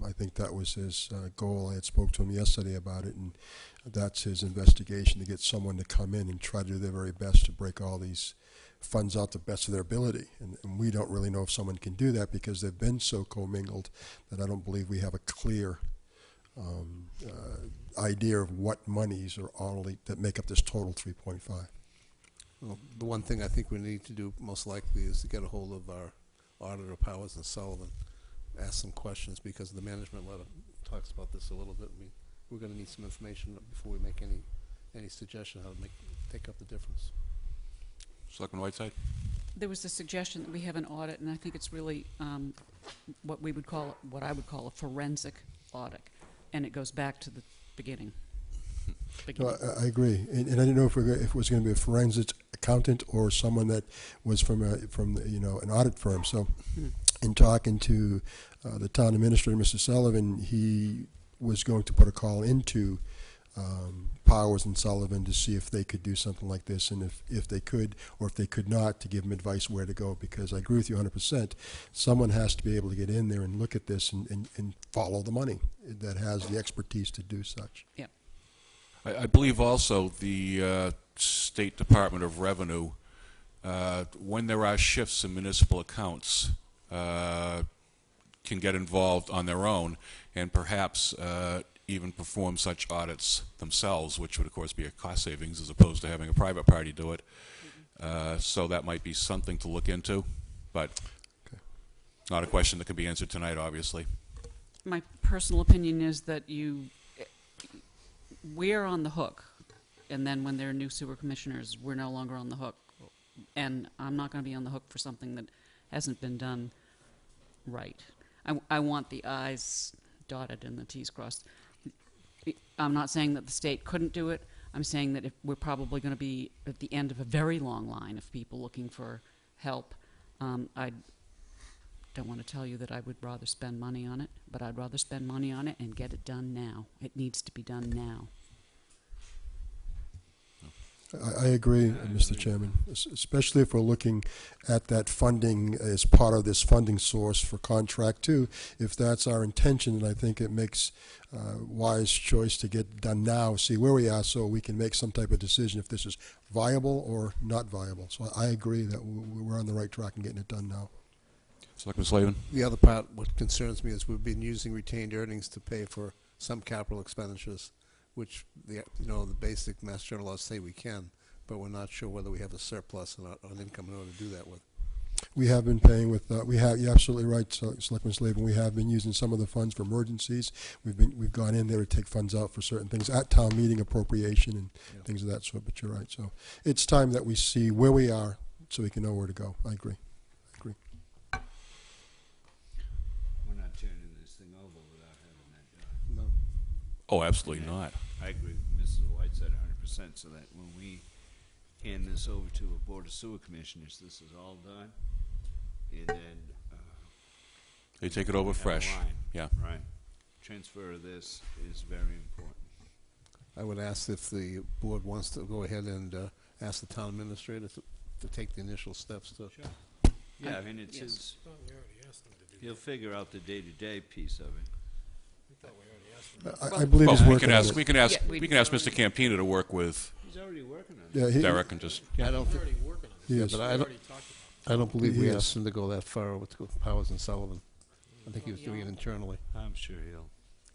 I think that was his goal. I had spoke to him yesterday about it, and that's his investigation, to get someone to come in and try to do their very best to break all these funds out the best of their ability. And we don't really know if someone can do that because they've been so commingled that I don't believe we have a clear idea of what monies are all that make up this total 3.5. Well, the one thing I think we need to do most likely is to get a hold of our auditor, Powers and Sullivan, ask some questions, because the management letter talks about this a little bit. We're gonna need some information before we make any suggestion how to take up the difference. Selectman Whiteside? There was a suggestion that we have an audit, and I think it's really what I would call a forensic audit, and it goes back to the beginning. No, I agree, and I didn't know if it was going to be a forensic accountant or someone that was from an audit firm. So, in talking to the town administrator, Mr. Sullivan, he was going to put a call into Powers and Sullivan to see if they could do something like this, and if they could, or if they could not, to give them advice where to go. Because I agree with you 100%. Someone has to be able to get in there and look at this and follow the money that has the expertise to do such. Yeah. I believe also the State Department of Revenue, when there are shifts in municipal accounts, can get involved on their own and perhaps even perform such audits themselves, which would of course be a cost savings as opposed to having a private party do it. So that might be something to look into, but not a question that can be answered tonight, obviously. My personal opinion is that we're on the hook, and then when there are new sewer commissioners, we're no longer on the hook. And I'm not going to be on the hook for something that hasn't been done right. I want the I's dotted and the T's crossed. I'm not saying that the state couldn't do it. I'm saying that if we're probably going to be at the end of a very long line of people looking for help. I don't want to tell you that I would rather spend money on it, but I'd rather spend money on it and get it done now. It needs to be done now. I agree, Mr. Chairman, especially if we're looking at that funding as part of this funding source for contract 2. If that's our intention, then I think it makes wise choice to get done now, see where we are, so we can make some type of decision if this is viable or not viable. So I agree that we're on the right track in getting it done now. Selectman Slavin? The other part, what concerns me, is we've been using retained earnings to pay for some capital expenditures, which the basic Mass General laws say we can, but we're not sure whether we have a surplus on income in order to do that with. We have been paying with. You're absolutely right, Selectman Slavin. We have been using some of the funds for emergencies. We've gone in there to take funds out for certain things at town meeting appropriation and things of that sort. But you're right. So it's time that we see where we are, so we can know where to go. I agree. We're not turning this thing over without having that done. No. Oh, absolutely not. I agree with Mrs. Whiteside 100%, so that when we hand this over to a Board of Sewer Commissioners, this is all done, and then They take it over have a fresh. line. Yeah. Right. Transfer of this is very important. I would ask if the board wants to go ahead and ask the town administrator to take the initial steps to. Sure. Yeah, I mean, it's his, Thought we already asked them to do he'll figure out the day-to-day piece of it. We thought we already asked them. I believe he's Well, we working can on ask. it. We can ask. Yeah, We can ask Mr. Campina to work with He's already working on it. Yeah, Derek and just. I don't We're think. already working on He it. is. But We I don't. already talked about I don't believe we Yes. asked him to go that far with Powers and Sullivan. I think he was doing it internally. I'm sure he'll.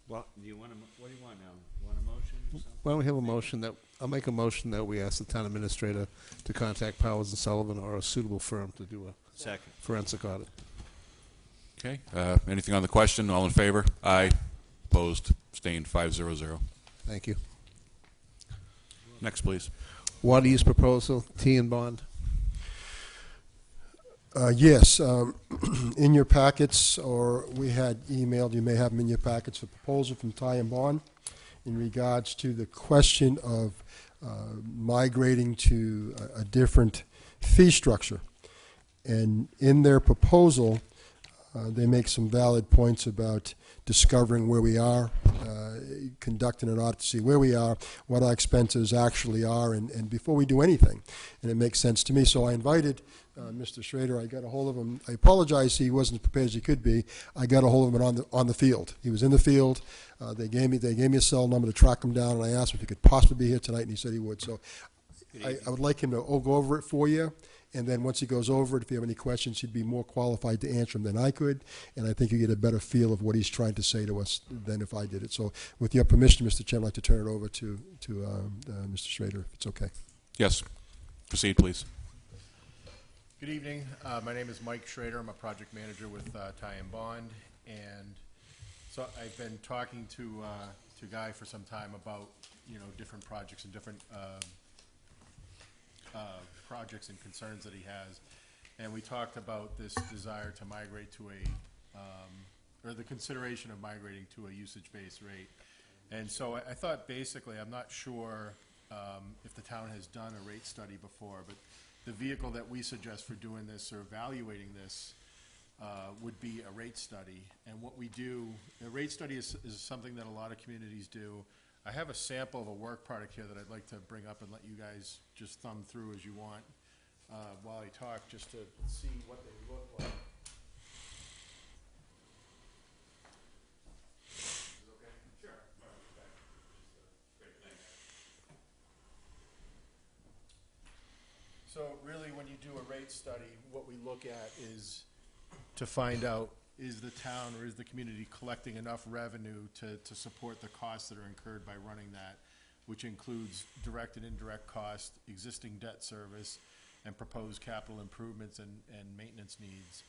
Well, do you want what do you want now? You want a motion or something? Why don't we have a motion that, I'll make a motion that we ask the town administrator to contact Powers and Sullivan or a suitable firm to do a Second. forensic audit. Okay. Anything on the question? All in favor? Aye. Opposed? Abstained? 5-0-0. Thank you. Next, please. Water use proposal, T and bond. Yes, in your packets, or we had emailed, you may have them in your packets, a proposal from Ty and Bond in regards to the question of migrating to a different fee structure. And in their proposal, they make some valid points about discovering where we are, conducting an audit to see where we are, what our expenses actually are, and before we do anything. And it makes sense to me. So I invited Mr. Schrader. I got a hold of him. I apologize he wasn't as prepared as he could be. I got a hold of him on the field. He was in the field. They gave me a cell number to track him down, and I asked him if he could possibly be here tonight, and he said he would. So I would like him to go over it for you. And then once he goes over it, if you have any questions, he'd be more qualified to answer them than I could. And I think you get a better feel of what he's trying to say to us than if I did it. So with your permission, Mr. Chairman, I'd like to turn it over to Mr. Schrader, if it's okay. Yes. Proceed, please. Good evening. My name is Mike Schrader. I'm a project manager with Ty and Bond. And so I've been talking to Guy for some time about, different projects and different projects and concerns that he has. And we talked about this desire to migrate to or the consideration of migrating to a usage-based rate. And so I thought basically, I'm not sure if the town has done a rate study before, but the vehicle that we suggest for doing this or evaluating this would be a rate study. And what we do, a rate study is something that a lot of communities do. I have a sample of a work product here that I'd like to bring up and let you guys just thumb through as you want while I talk, just to see what they look like. So really, when you do a rate study, what we look at is to find out, is the town or is the community collecting enough revenue to support the costs that are incurred by running that, which includes direct and indirect costs, existing debt service, and proposed capital improvements and maintenance needs.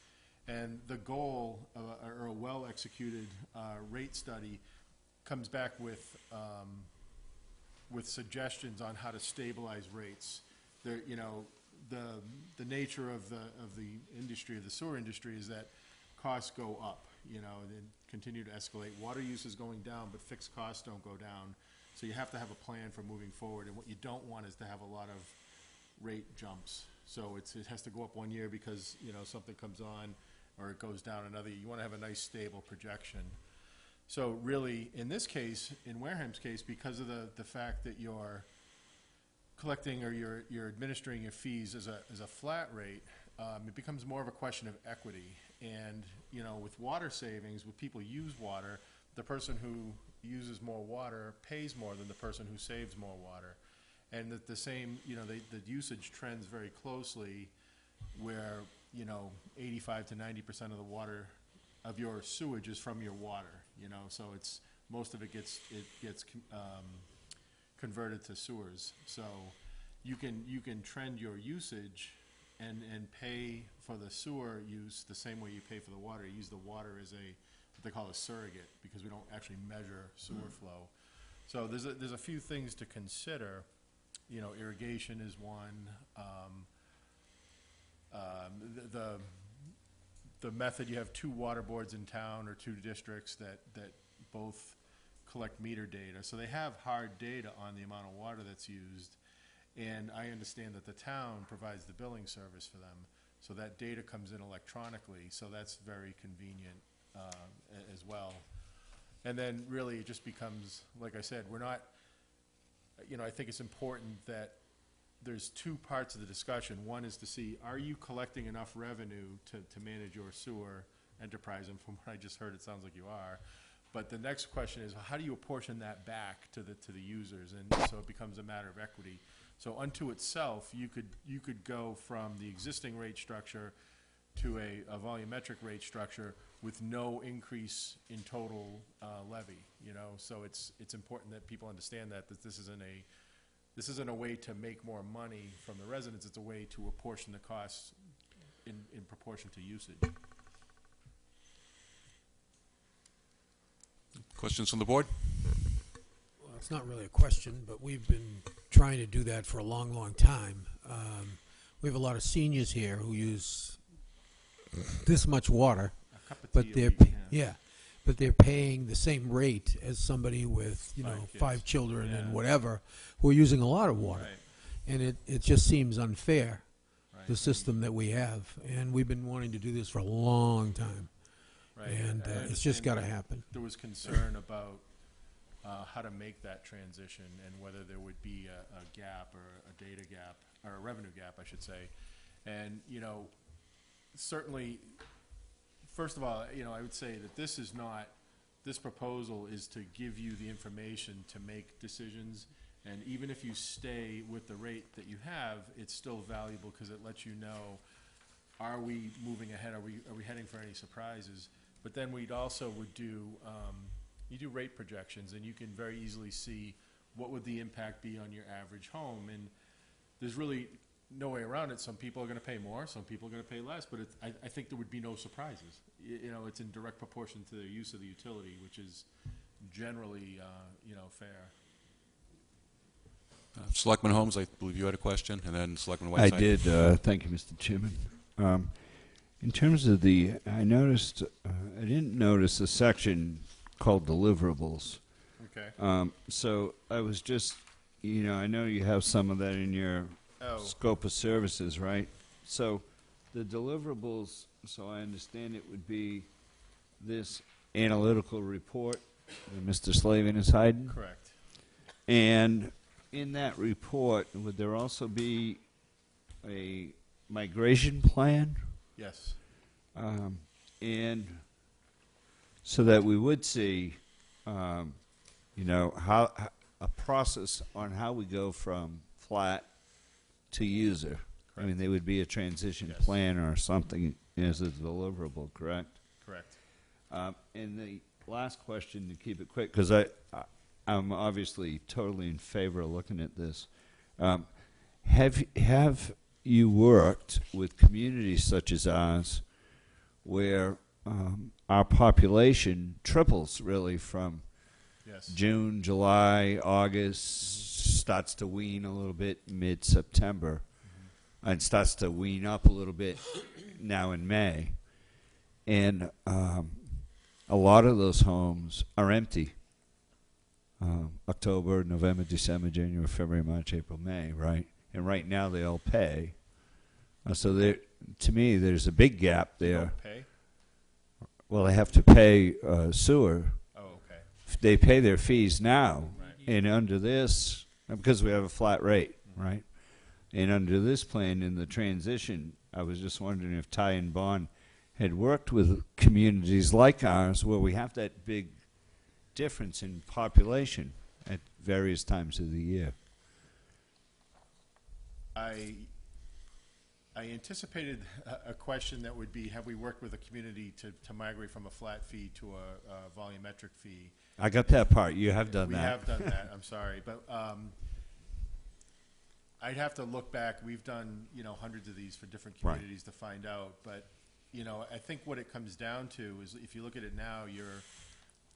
And the goal of a well-executed rate study comes back with suggestions on how to stabilize rates. The nature of the industry, of the sewer industry, is that costs go up, and continue to escalate. Water use is going down, but fixed costs don't go down. So you have to have a plan for moving forward. And what you don't want is to have a lot of rate jumps. So it has to go up one year because, something comes on, or it goes down another. You want to have a nice stable projection. So really, in this case, in Wareham's case, because of the fact that you're collecting or you're administering your fees as a flat rate, it becomes more of a question of equity. And with water savings, when people use water, the person who uses more water pays more than the person who saves more water. And the same, the usage trends very closely, where 85 to 90% of the water of your sewage is from your water. So it's most of it gets converted to sewers. So you can trend your usage and pay for the sewer use the same way you pay for the water. You use the water as what they call a surrogate, because we don't actually measure sewer flow. So there's a few things to consider. Irrigation is one. The method, you have 2 water boards in town or 2 districts that both collect meter data. So they have hard data on the amount of water that's used. And I understand that the town provides the billing service for them. So that data comes in electronically. So that's very convenient as well. And then really it just becomes, like I said, we're not, I think it's important that there's 2 parts of the discussion. One is to see, are you collecting enough revenue to manage your sewer enterprise? And from what I just heard, it sounds like you are. But the next question is, how do you apportion that back to the users? And so it becomes a matter of equity. So unto itself, you could go from the existing rate structure to a volumetric rate structure with no increase in total levy. So it's important that people understand that this isn't a way to make more money from the residents. It's a way to apportion the costs in proportion to usage. Questions from the board? Well, it's not really a question, but we've been trying to do that for a long, long time. We have a lot of seniors here who use this much water, but but they're paying the same rate as somebody with 5 children and whatever, who are using a lot of water. Right. And it just seems unfair, the system that we have. And we've been wanting to do this for a long time. Right. And it's just got to happen. There was concern about how to make that transition and whether there would be a gap or a data gap, or a revenue gap, I should say. And, certainly, first of all, I would say that this proposal is to give you the information to make decisions. And even if you stay with the rate that you have, it's still valuable because it lets you know, are we moving ahead? Are we heading for any surprises? But then we'd also do, you do rate projections, and you can very easily see what would the impact be on your average home. And there's really no way around it. Some people are going to pay more, some people are going to pay less, but I think there would be no surprises. You know, it's in direct proportion to their use of the utility, which is generally, you know, fair. Selectman Holmes, I believe you had a question, and then Selectman Whiteside. I did. Thank you, Mr. Chairman. In terms of I noticed, I didn't notice a section called deliverables. Okay. So I was just, you know, I know you have some of that in your scope of services, right? So the deliverables, so I understand it would be this analytical report that Mr. Slavin is hiding? Correct. And in that report, would there also be a migration plan? Yes. And so that we would see, you know, how a process on how we go from flat to user. I mean, there would be a transition plan or something as a deliverable, correct? Correct. And the last question, to keep it quick, because I'm obviously totally in favor of looking at this. Have you worked with communities such as ours where our population triples really from June, July, August, starts to wean a little bit mid-September, and starts to wean up a little bit now in May. And a lot of those homes are empty. October, November, December, January, February, March, April, May, right? And right now they all pay. So there, to me, there's a big gap there. Don't pay? Well, they have to pay sewer. Oh, okay. They pay their fees now. Right. And under this, because we have a flat rate, right? And under this plan in the transition, I was just wondering if Ty and Bond had worked with communities like ours where we have that big difference in population at various times of the year. I anticipated a question that would be, have we worked with a community to migrate from a flat fee to a volumetric fee? I got that part. You have done that. We have done that. I'm sorry. But I'd have to look back. We've done, you know, hundreds of these for different communities to find out. But, you know, I think what it comes down to is if you look at it now,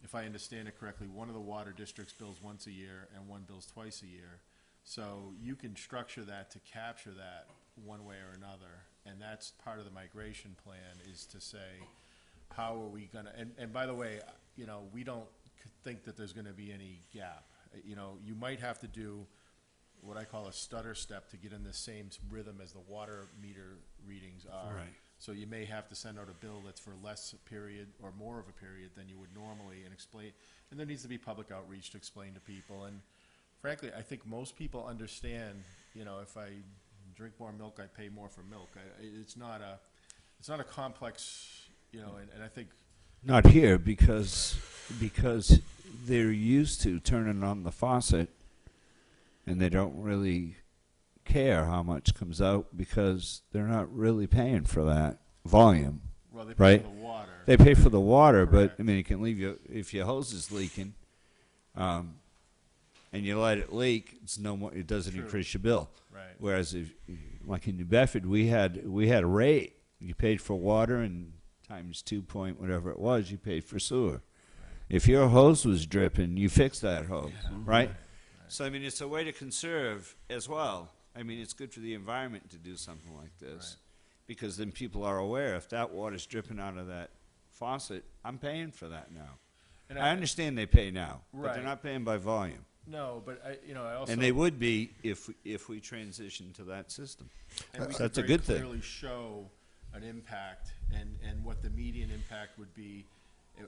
if I understand it correctly, one of the water districts bills once a year and one bills twice a year. So you can structure that to capture that one way or another. And that's part of the migration plan, is to say, how are we going to, and by the way, you know, we don't think that there's going to be any gap. You know, you might have to do what I call a stutter step to get in the same rhythm as the water meter readings are. Right. So you may have to send out a bill that's for less period or more of a period than you would normally, and explain, and there needs to be public outreach to explain to people. And frankly, I think most people understand, you know, if I drink more milk, I pay more for milk. It's not a complex, you know, and I think. Not here, because they're used to turning on the faucet and they don't really care how much comes out because they're not really paying for that volume. Well, they pay right? for the water. They pay for the water, Correct. but I mean, it can leave you if your hose is leaking, and you let it leak. It's no more. It doesn't True. increase your bill. Right. Whereas if, like in New Bedford, we had a rate. You paid for water and times 2 point whatever it was, you paid for sewer. Right. If your hose was dripping, you fixed that hose, right? So I mean, it's a way to conserve as well. I mean, it's good for the environment to do something like this, because then people are aware if that water's dripping out of that faucet, I'm paying for that now. And I understand they pay now, but Right. they're not paying by volume. No, but I also. And they would be if we transition to that system. And we So could that's a very good thing. clearly show an impact and what the median impact would be.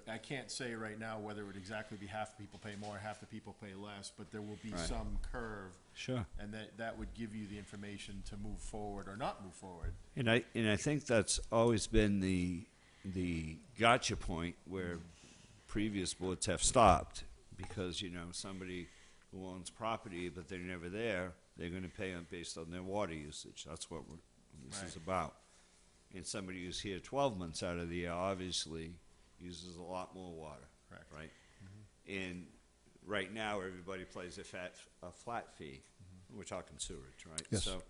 I can't say right now whether it would exactly be half the people pay more, half the people pay less, but there will be Right. some curve. Sure. And that would give you the information to move forward or not move forward. And I think that's always been the gotcha point where previous boards have stopped, because somebody who owns property but they're never there, they're going to pay based on their water usage. That's what this is about. And somebody who's here 12 months out of the year obviously uses a lot more water. Correct. Right. And right now everybody pays a flat fee. We're talking sewage, right? Yes. So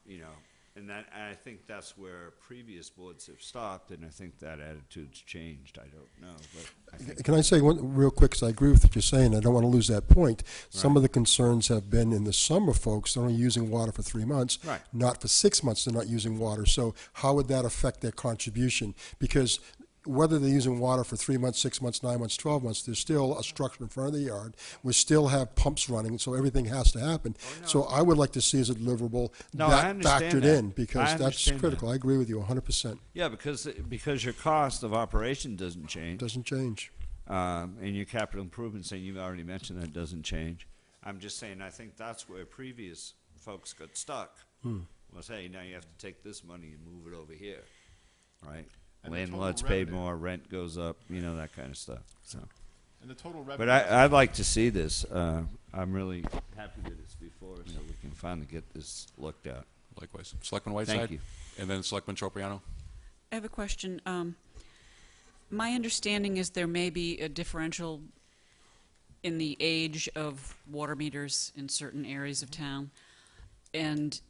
You know, and I think that's where previous boards have stopped, and I think that attitude's changed. I don't know, but I think Can I say one real quick, because I agree with what you're saying, I don't want to lose that point. Some of the concerns have been in the summer, folks, they're only using water for 3 months. Right. Not for 6 months, they're not using water. So how would that affect their contribution? Because whether they're using water for 3 months, 6 months, 9 months, 12 months, there's still a structure in front of the yard. We still have pumps running, so everything has to happen. So I would like to see as a deliverable No, I that understand factored that. in, because I that's understand critical. that. I agree with you 100%. yeah, because your cost of operation doesn't change. Doesn't change. And your capital improvements, and you've already mentioned that doesn't change. I'm just saying, I think that's where previous folks got stuck. Was, hey, now you have to take this money and move it over here, right? And the total Landlords pay revenue- more, rent goes up, you know, that kind of stuff. So, And the total revenue. but I'd like to see this. I'm really happy that it's before us, so we can finally get this looked at. Likewise. Selectman Whiteside? Thank you. And then Selectman Tropiano? I have a question. My understanding is there may be a differential in the age of water meters in certain areas of town. And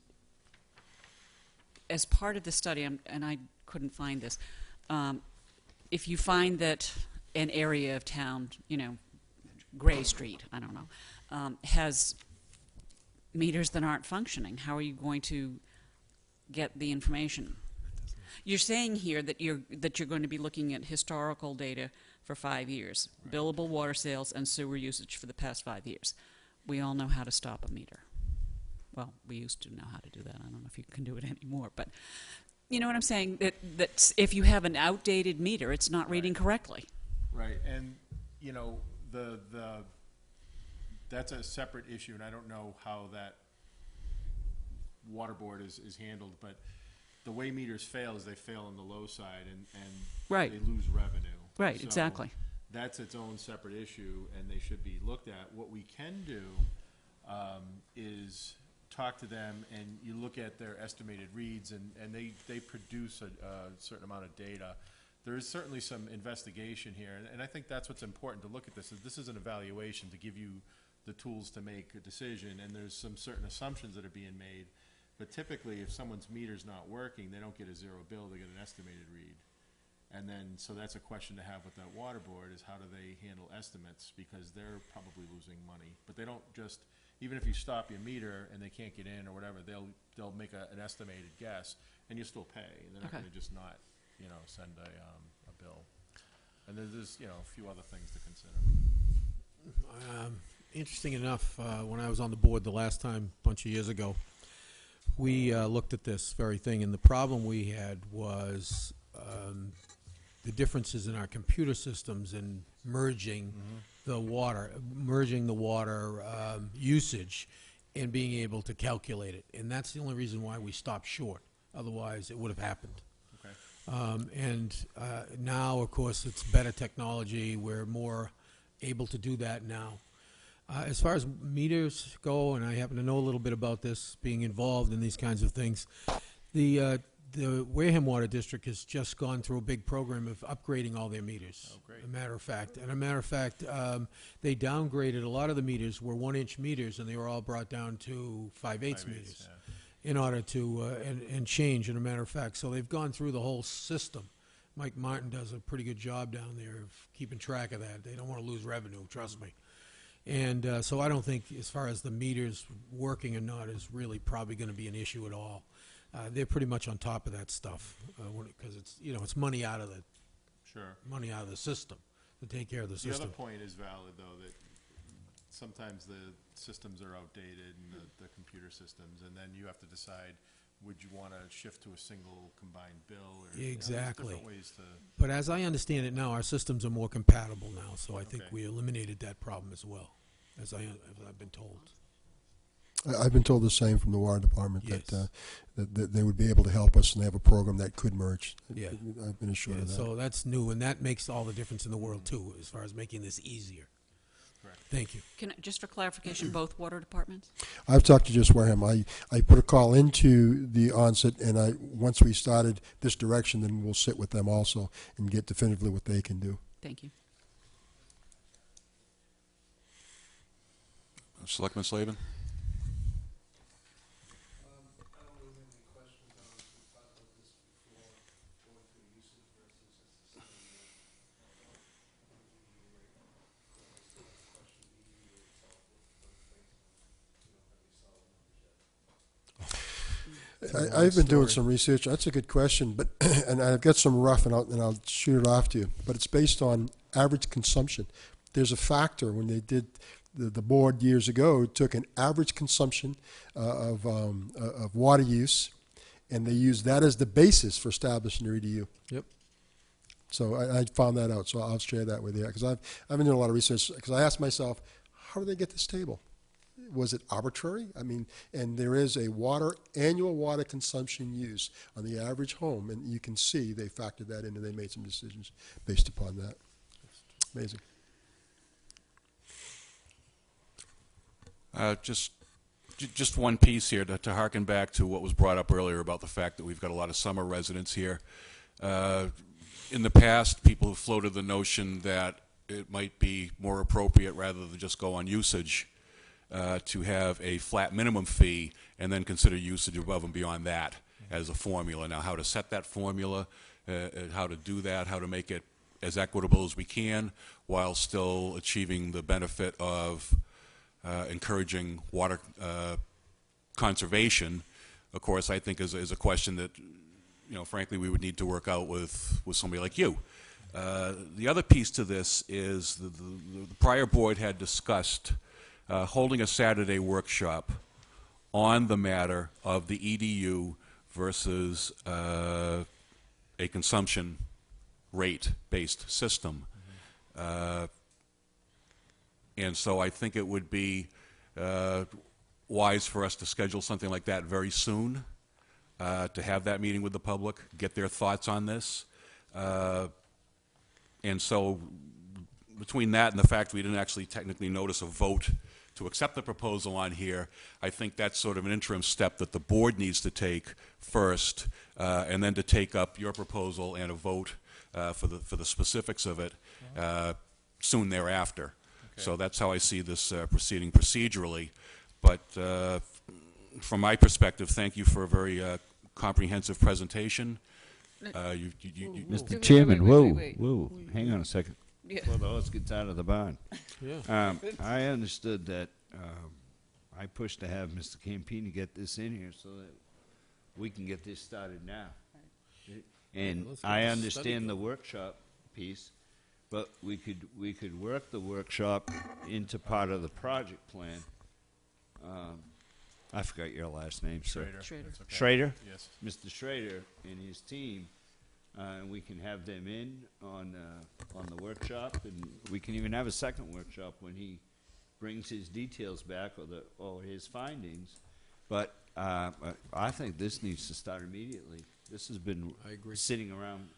as part of the study, and I couldn't find this, if you find that an area of town, you know, Gray Street, I don't know, has meters that aren't functioning, how are you going to get the information? You're saying here that you're going to be looking at historical data for 5 years, billable water sales and sewer usage for the past 5 years. We all know how to stop a meter. Well, we used to know how to do that. I don't know if you can do it anymore, but you know what I'm saying? That if you have an outdated meter, it's not reading correctly. Right, and, you know, that's a separate issue, and I don't know how that water board is handled, but the way meters fail is they fail on the low side, and Right. they lose revenue. Right, So exactly. that's its own separate issue, and they should be looked at. What we can do is talk to them, and you look at their estimated reads, and they produce a certain amount of data. There is certainly some investigation here, and I think that's what's important to look at this. Is this is an evaluation to give you the tools to make a decision, and there's some certain assumptions that are being made. But typically, if someone's meter's not working, they don't get a zero bill, they get an estimated read. And then, so that's a question to have with that water board, is how do they handle estimates? Because they're probably losing money. But they don't just, even if you stop your meter and they can't get in or whatever, they'll make an estimated guess, and you still pay. And they're not Okay. gonna just not, you know, send a bill. And there's, you know, a few other things to consider. Interesting enough, when I was on the board the last time, a bunch of years ago, we looked at this very thing, and the problem we had was the differences in our computer systems and merging the water usage and being able to calculate it. And that's the only reason why we stopped short. Otherwise, it would have happened. Okay. Now, of course, it's better technology. We're more able to do that now. As far as meters go, and I happen to know a little bit about this, being involved in these kinds of things, the Wareham Water District has just gone through a big program of upgrading all their meters. Oh, great. As a matter of fact, they downgraded a lot of the meters were 1-inch meters, and they were all brought down to 5/8 meters in order to and change. As a matter of fact, so they've gone through the whole system. Mike Martin does a pretty good job down there of keeping track of that. They don't want to lose revenue, trust me. And so I don't think, as far as the meters working or not, is really probably going to be an issue at all. They're pretty much on top of that stuff because it's, you know, it's money out of the system to take care of the system. The other point is valid, though, that sometimes the systems are outdated and the computer systems, and then you have to decide, would you want to shift to a single combined bill? Or, Exactly. You know, different ways to. But as I understand it now, our systems are more compatible now, so I think Okay. we eliminated that problem as well, as I've been told. I've been told the same from the water department, Yes. that they would be able to help us, and they have a program that could merge. Yeah. I've been assured of that. So that's new, and that makes all the difference in the world, too, as far as making this easier. Correct. Thank you. Just for clarification, both water departments? I've talked to just Wareham. I put a call into the onset, and once we started this direction, then we'll sit with them also and get definitively what they can do. Thank you. Selectman Slavin? I've been doing some research. That's a good question, but and I've got some rough, and I'll shoot it off to you. But it's based on average consumption. There's a factor when they did the board years ago took an average consumption of water use, and they used that as the basis for establishing their EDU. Yep. So I found that out. So I'll share that with you because I've been doing a lot of research. Because I asked myself, how do they get this table? Was it arbitrary? I mean, and there is a annual water consumption use on the average home, and you can see they factored that in and they made some decisions based upon that. Amazing. Just one piece here to harken back to what was brought up earlier about the fact that we've got a lot of summer residents here. In the past, people have floated the notion that it might be more appropriate rather than just go on usage to have a flat minimum fee and then consider usage above and beyond that as a formula. Now, how to set that formula, how to do that, how to make it as equitable as we can while still achieving the benefit of encouraging water conservation, of course, I think is a question that, frankly, we would need to work out with somebody like you. The other piece to this is the prior board had discussed holding a Saturday workshop on the matter of the EDU versus a consumption rate-based system. And so I think it would be wise for us to schedule something like that very soon, to have that meeting with the public, get their thoughts on this. And so between that and the fact we didn't actually technically notice a vote to accept the proposal on here, I think that's sort of an interim step that the board needs to take first, and then to take up your proposal and a vote for the specifics of it soon thereafter. Okay. So that's how I see this proceeding procedurally. But from my perspective, thank you for a very comprehensive presentation. Mr. Chairman, wait. whoa, hang on a second. Yeah. Before the horse gets out of the barn. Yeah. I understood that I pushed to have Mr. Campini get this in here so that we can get this started now. And let's get I this understand study the workshop piece, but we could work the workshop into part of the project plan. I forgot your last name, sir. Schrader. That's okay. Schrader? Yes. Mr. Schrader and his team, and we can have them in on the workshop, and we can even have a second workshop when he brings his details back or his findings. But I think this needs to start immediately. This has been sitting around.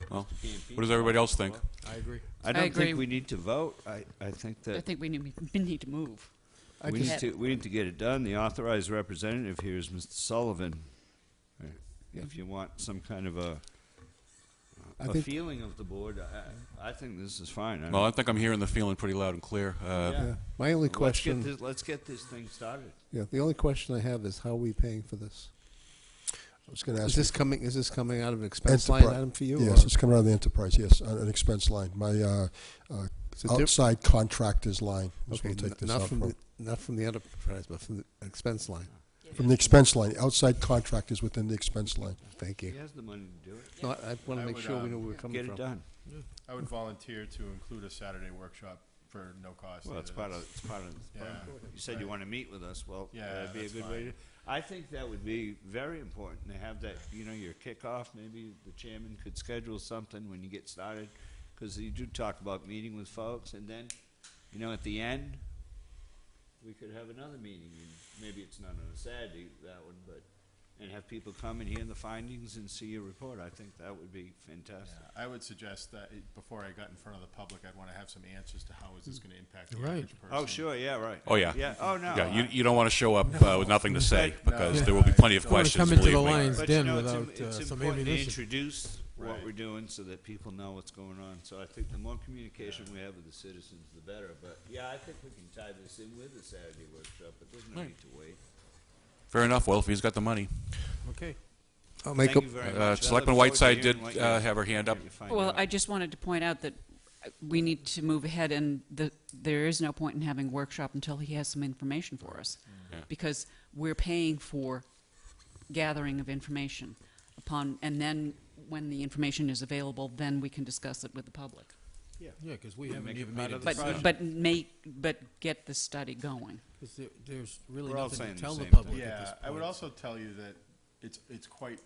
Well, Mr. Campini what does everybody else think? I agree. I don't agree. think we need to vote. I think that I think we need to move. we need to get it done. The authorized representative here is Mr. Sullivan. If you want some kind of a feeling of the board, I think this is fine. Well, I think I'm hearing the feeling pretty loud and clear. Yeah. My only question. Let's get this thing started. Yeah. The only question I have is how are we paying for this? I was going to ask. Is this coming out of an expense line item for you? Yes, or? it's coming out of the enterprise. Yes, on an expense line. My Is it outside contractors line is Okay, what we'll take this not out from from. not from the enterprise, but from the expense line. From the expense line, outside contractors within the expense line. Thank you. He has the money to do it. No, I want to make would, sure we know where we're coming Get from. it done. I would volunteer to include a Saturday workshop for no cost. Well, it's part of. Yeah. You said you want to meet with us. Well, Yeah, that'd be a that's good way to. I think that would be very important to have that. Your kickoff. Maybe the chairman could schedule something when you get started, because you do talk about meeting with folks, and then, at the end, we could have another meeting. And maybe it's not on a Saturday, that one, but. And have people come and hear the findings and see your report. I think that would be fantastic. Yeah, I would suggest that before I got in front of the public, I'd want to have some answers to how is this going to impact the Right. average person. Oh, sure, yeah, right. Oh, yeah. Yeah, oh, no. Yeah, you don't want to show up with nothing to say because there will be plenty of Don't wanna questions. come into the believe me. lines But den it's, without it's some important to ammunition. introduce what Right. we're doing so that people know what's going on. So I think the more communication we have with the citizens, the better. But, yeah, I think we can tie this in with the Saturday workshop, but there's no need to wait. Fair enough. Well, if he's got the money. Okay. I'll make Thank a, you very much. I look Selectman forward to Whiteside hearing did what you- have her hand up. what you find Well, out. I just wanted to point out that we need to move ahead, and there is no point in having a workshop until he has some information for us. Yeah. Because we're paying for gathering of information and then when the information is available, then we can discuss it with the public. Yeah, because we haven't Make it even part made a of the decision. But get the study going. Because there's really We're all nothing saying to the tell the same public thing. at this Yeah, point. I would also tell you that it's quite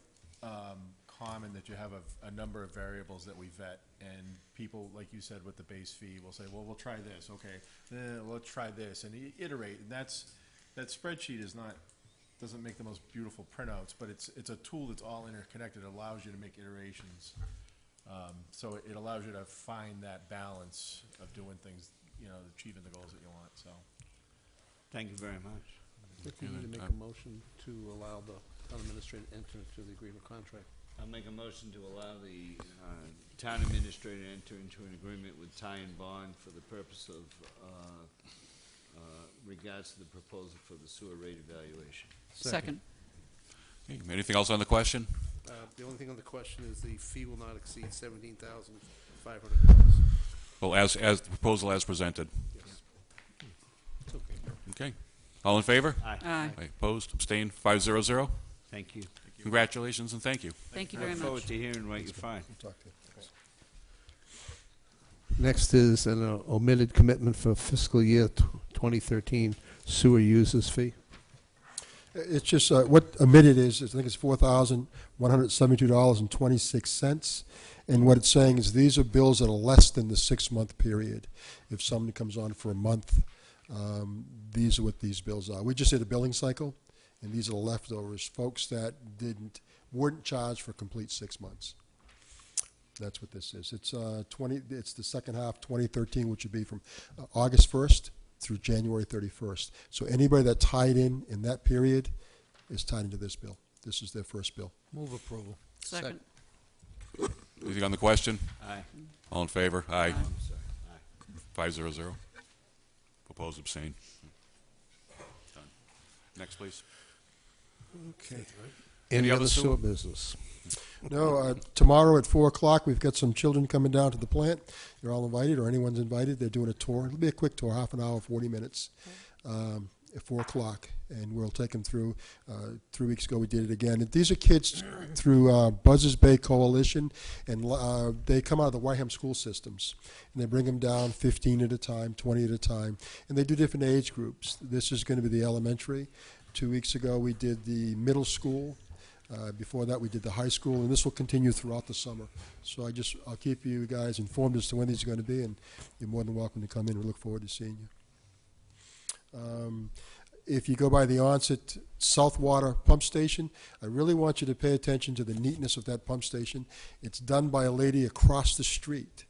common that you have a number of variables that we vet, and people, like you said, with the base fee, will say, well, we'll try this, okay, let's try this, and iterate, and that spreadsheet doesn't make the most beautiful printouts, but it's a tool that's all interconnected. It allows you to make iterations. So it allows you to find that balance of doing things, achieving the goals that you want, so. Thank you very much. I think we need to make a motion to allow the town administrator to enter into the agreement contract. I'll make a motion to allow the town administrator to enter into an agreement with Ty and Bond for the purpose of regards to the proposal for the sewer rate evaluation. Second. Okay, anything else on the question? The only thing on the question is the fee will not exceed $17,500. Well, as the proposal as presented. Yes. It's okay. Okay. All in favor? Aye. Aye. Aye. Opposed? Abstained? 500. Thank you. Congratulations and thank you. Thank you I very look forward much. to hearing what you find. We'll talk to you. Next is an omitted commitment for fiscal year 2013 sewer users fee. It's just, what omitted is, I think it's $4,172.26. And what it's saying is these are bills that are less than the 6-month period. If somebody comes on for a month, these are what these bills are. We just did a billing cycle, and these are the leftovers, folks that weren't charged for a complete 6 months. That's what this is. It's it's the second half, 2013, which would be from August 1st through January 31st. So anybody that tied in that period is tied into this bill. This is their first bill. Move approval. Second. Anything on the question? Aye. All in favor? Aye. I'm sorry. Aye. 500. Opposed? Abstained. Done. Next, please. Okay. Any Any other other sewer? sewer business? No, tomorrow at 4 o'clock, we've got some children coming down to the plant. You're all invited, or anyone's invited. They're doing a tour. It'll be a quick tour, half an hour, 40 minutes, at 4 o'clock. And we'll take them through. 3 weeks ago, we did it again. And these are kids through Buzzards Bay Coalition, and they come out of the Wareham school systems. And they bring them down 15 at a time, 20 at a time. And they do different age groups. This is going to be the elementary. 2 weeks ago, we did the middle school. Before that, we did the high school, and this will continue throughout the summer. So I'll keep you guys informed as to when these are going to be, and you're more than welcome to come in. We look forward to seeing you. If you go by the Onset Southwater Pump Station, I really want you to pay attention to the neatness of that pump station. It's done by a lady across the street.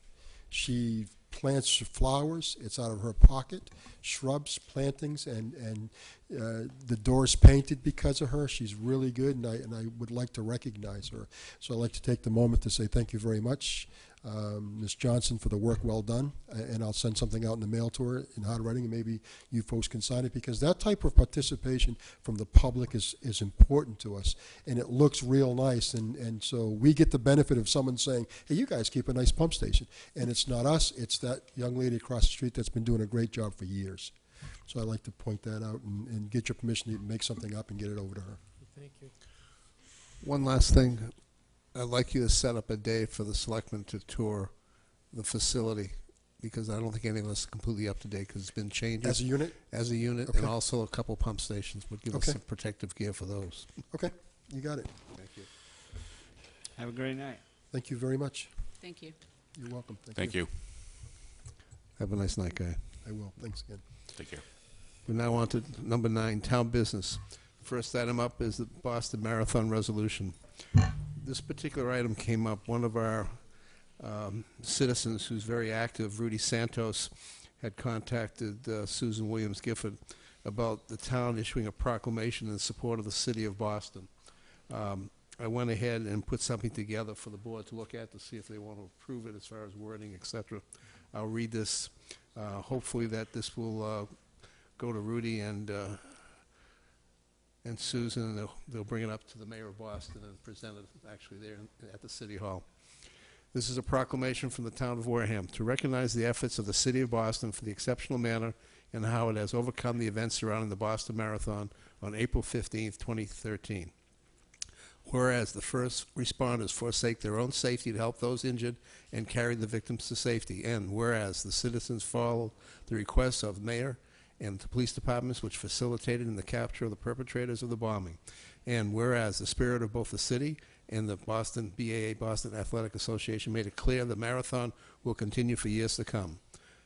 She plants flowers. It's out of her pocket, shrubs, plantings, and the door's painted because of her. She's really good, and I would like to recognize her. So I'd like to take the moment to say thank you very much, Ms. Johnson, for the work well done, and I'll send something out in the mail to her in handwriting, and maybe you folks can sign it, because that type of participation from the public is important to us, and it looks real nice, and so we get the benefit of someone saying, hey, you guys keep a nice pump station, and it's not us, it's that young lady across the street that's been doing a great job for years. So I'd like to point that out and get your permission to make something up and get it over to her. Thank you. One last thing. I'd like you to set up a day for the selectmen to tour the facility, because I don't think any of us are completely up to date, because it's been changing. As a unit? As a unit, Okay. and also a couple pump stations would give us Okay. some protective gear for those. Okay, you got it. Thank you. Have a great night. Thank you very much. Thank you. You're welcome. Thank you. Have a nice night, guy. I will. Thanks again. Take care. We're now on to number 9, town business. First item up is the Boston Marathon resolution. This particular item came up. One of our citizens who's very active, Rudy Santos, had contacted Susan Williams Gifford about the town issuing a proclamation in support of the city of Boston. I went ahead and put something together for the board to look at to see if they want to approve it as far as wording, etc. I'll read this. Hopefully that this will go to Rudy and Susan, and they'll bring it up to the mayor of Boston and present it actually there at the City Hall. This is a proclamation from the town of Wareham to recognize the efforts of the city of Boston for the exceptional manner and how it has overcome the events surrounding the Boston Marathon on April 15th, 2013. whereas the first responders forsake their own safety to help those injured and carry the victims to safety, and whereas the citizens follow the requests of mayor and the police departments which facilitated in the capture of the perpetrators of the bombing, and whereas the spirit of both the city and the Boston BAA Boston Athletic Association made it clear the marathon will continue for years to come.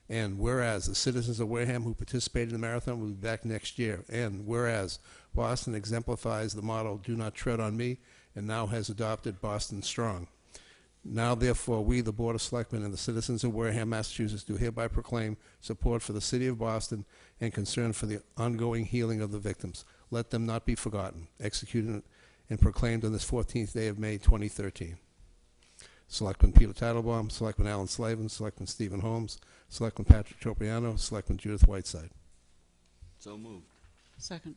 And whereas the citizens of Wareham who participated in the marathon will be back next year. And whereas Boston exemplifies the motto, "Do not tread on me," and now has adopted Boston Strong. Now, therefore, we, the Board of Selectmen, and the citizens of Wareham, Massachusetts, do hereby proclaim support for the City of Boston and concern for the ongoing healing of the victims. Let them not be forgotten. Executed and proclaimed on this 14th day of May, 2013. Selectman Peter Titlebaum, Selectman Alan Slavin, Selectman Stephen Holmes, Selectman Patrick Tropiano, Selectman Judith Whiteside. So moved. Second.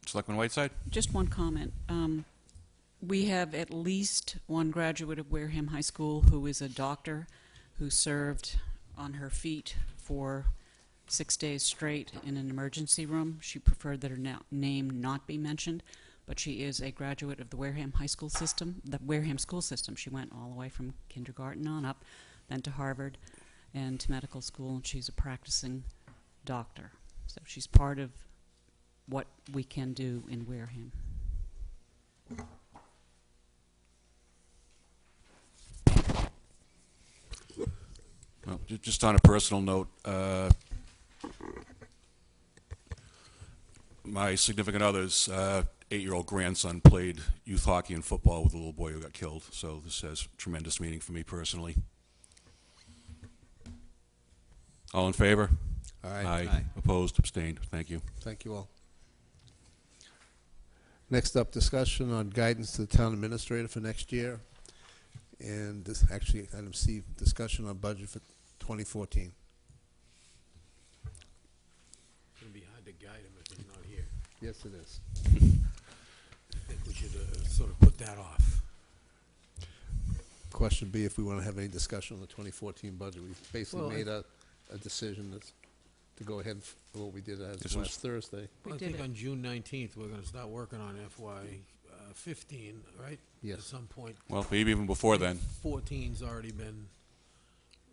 Selectman Whiteside? Just one comment. We have at least one graduate of Wareham High School who is a doctor who served on her feet for 6 days straight in an emergency room. She preferred that her name not be mentioned, but she is a graduate of the Wareham High School system, the Wareham school system. She went all the way from kindergarten on up, then to Harvard and to medical school, and she's a practicing doctor. So she's part of what we can do in Wareham. Well, just on a personal note, my significant other's 8-year-old grandson played youth hockey and football with a little boy who got killed, so this has tremendous meaning for me personally. All in favor? Aye. Aye. Opposed? Abstained? Thank you. Thank you all. Next up, discussion on guidance to the town administrator for next year. And this, actually, item C, discussion on budget for 2014. It's going to be hard to guide him if he's not here. Yes, it is. I think we should sort of put that off. Question B, if we want to have any discussion on the 2014 budget. We've basically Well, made a decision to go ahead for what we did as This was- last Thursday. Well, I think on June 19th, we're going to start working on FY 15, right? Yes. At some point. Well, maybe even before then. 14's already been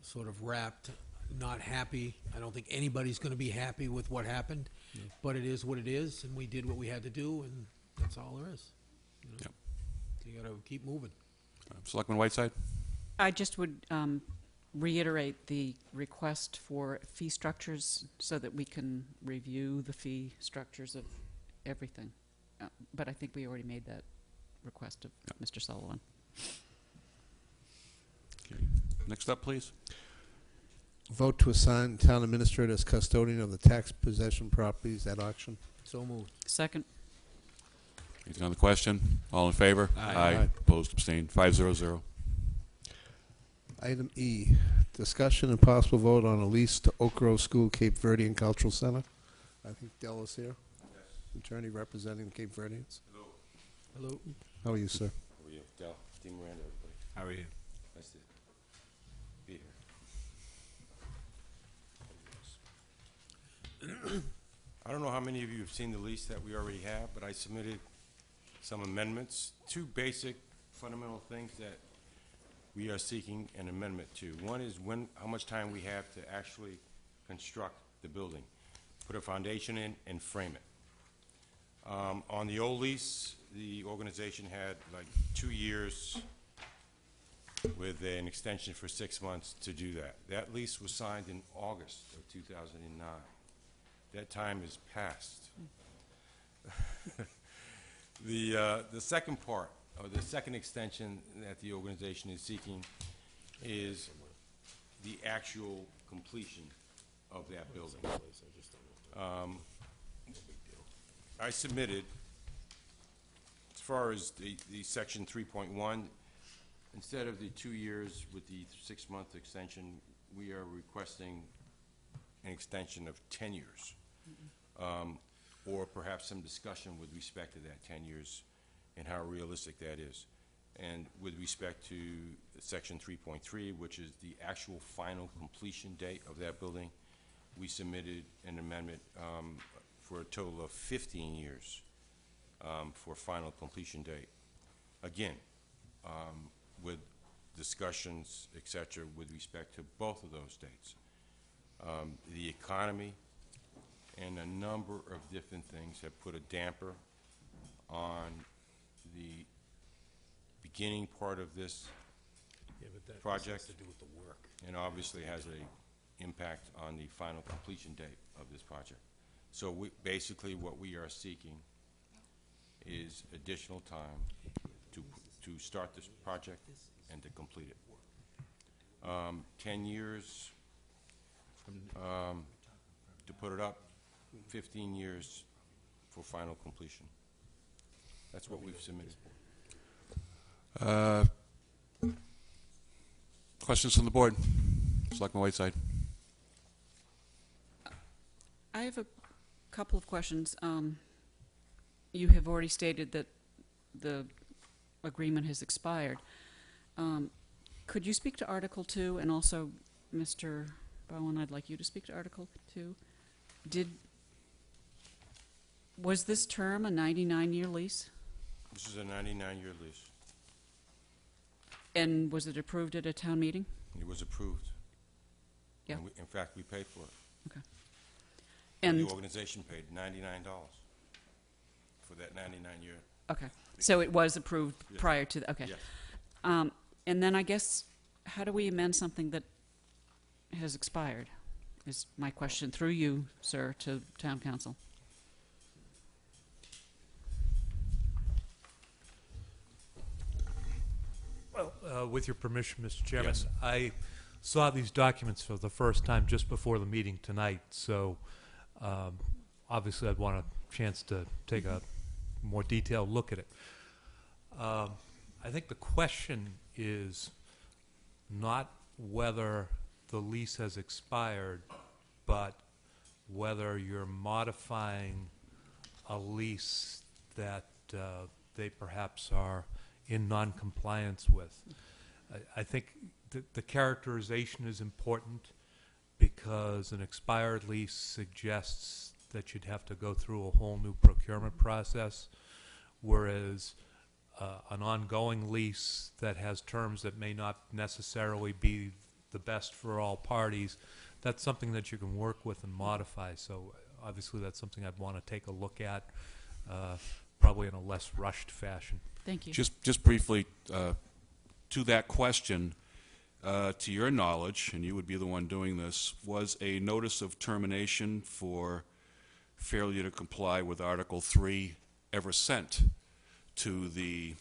sort of wrapped, not happy. I don't think anybody's going to be happy with what happened, but it is what it is, and we did what we had to do, and that's all there is. You know? Yep. So you got to keep moving. Selectman Whiteside? I just would reiterate the request for fee structures so that we can review the fee structures of everything. But I think we already made that request of Mr. Sullivan. Okay. Next up, please. Vote to assign town administrator as custodian of the tax possession properties at auction. So moved. Second. Anything on the question? All in favor? Aye. Aye. Opposed? Abstained? 500. Item E, discussion and possible vote on a lease to Oak Grove School, Cape Verdean Cultural Center. I think Dell is here. Attorney representing the Cape Verdeans. Hello. How are you, sir? How are you? Del, Dean Miranda, everybody. How are you? Nice to be here. I don't know how many of you have seen the lease that we already have, but I submitted some amendments. Two basic fundamental things that we are seeking an amendment to. One is how much time we have to actually construct the building, put a foundation in and frame it. On the old lease, the organization had like 2 years with an extension for 6 months to do that. That lease was signed in August of 2009. That time is past. The second part, or the second extension that the organization is seeking is the actual completion of that building. I submitted, as far as the section 3.1, instead of the 2 years with the 6-month extension, we are requesting an extension of 10 years. Or perhaps some discussion with respect to that 10 years and how realistic that is. And with respect to section 3.3, which is the actual final completion date of that building, we submitted an amendment for a total of 15 years for final completion date. Again, with discussions, et cetera, with respect to both of those dates. The economy and a number of different things have put a damper on the beginning part of this project, has to do with the work. and obviously has a impact on the final completion date of this project. So basically what we are seeking is additional time to start this project and to complete it. 10 years to put it up, 15 years for final completion. That's what we've submitted. Questions from the board? Selectman Whiteside. I have a couple of questions. You have already stated that the agreement has expired. Could you speak to Article 2, and also, Mr. Bowen, I'd like you to speak to Article 2. Was this term a 99-year lease? This is a 99-year lease. And was it approved at a town meeting? It was approved. Yeah. And in fact, we paid for it. Okay. And And the organization paid $99 for that 99-year. okay, so it was approved Yes. prior to the, okay. Yes. And then I guess, how do we amend something that has expired? Is my question through you, sir, to town council. Well, with your permission, Mr. Chairman, Yes. I saw these documents for the first time just before the meeting tonight, so obviously I'd want a chance to take a more detailed look at it. I think the question is not whether the lease has expired, but whether you're modifying a lease that they perhaps are in non-compliance with. I think the characterization is important because an expired lease suggests that you'd have to go through a whole new procurement process, whereas an ongoing lease that has terms that may not necessarily be the best for all parties, that's something that you can work with and modify. So obviously that's something I'd want to take a look at, probably in a less rushed fashion. Thank you. Just briefly, to that question, to your knowledge, and you would be the one doing this, was a notice of termination for failure to comply with Article 3 ever sent to the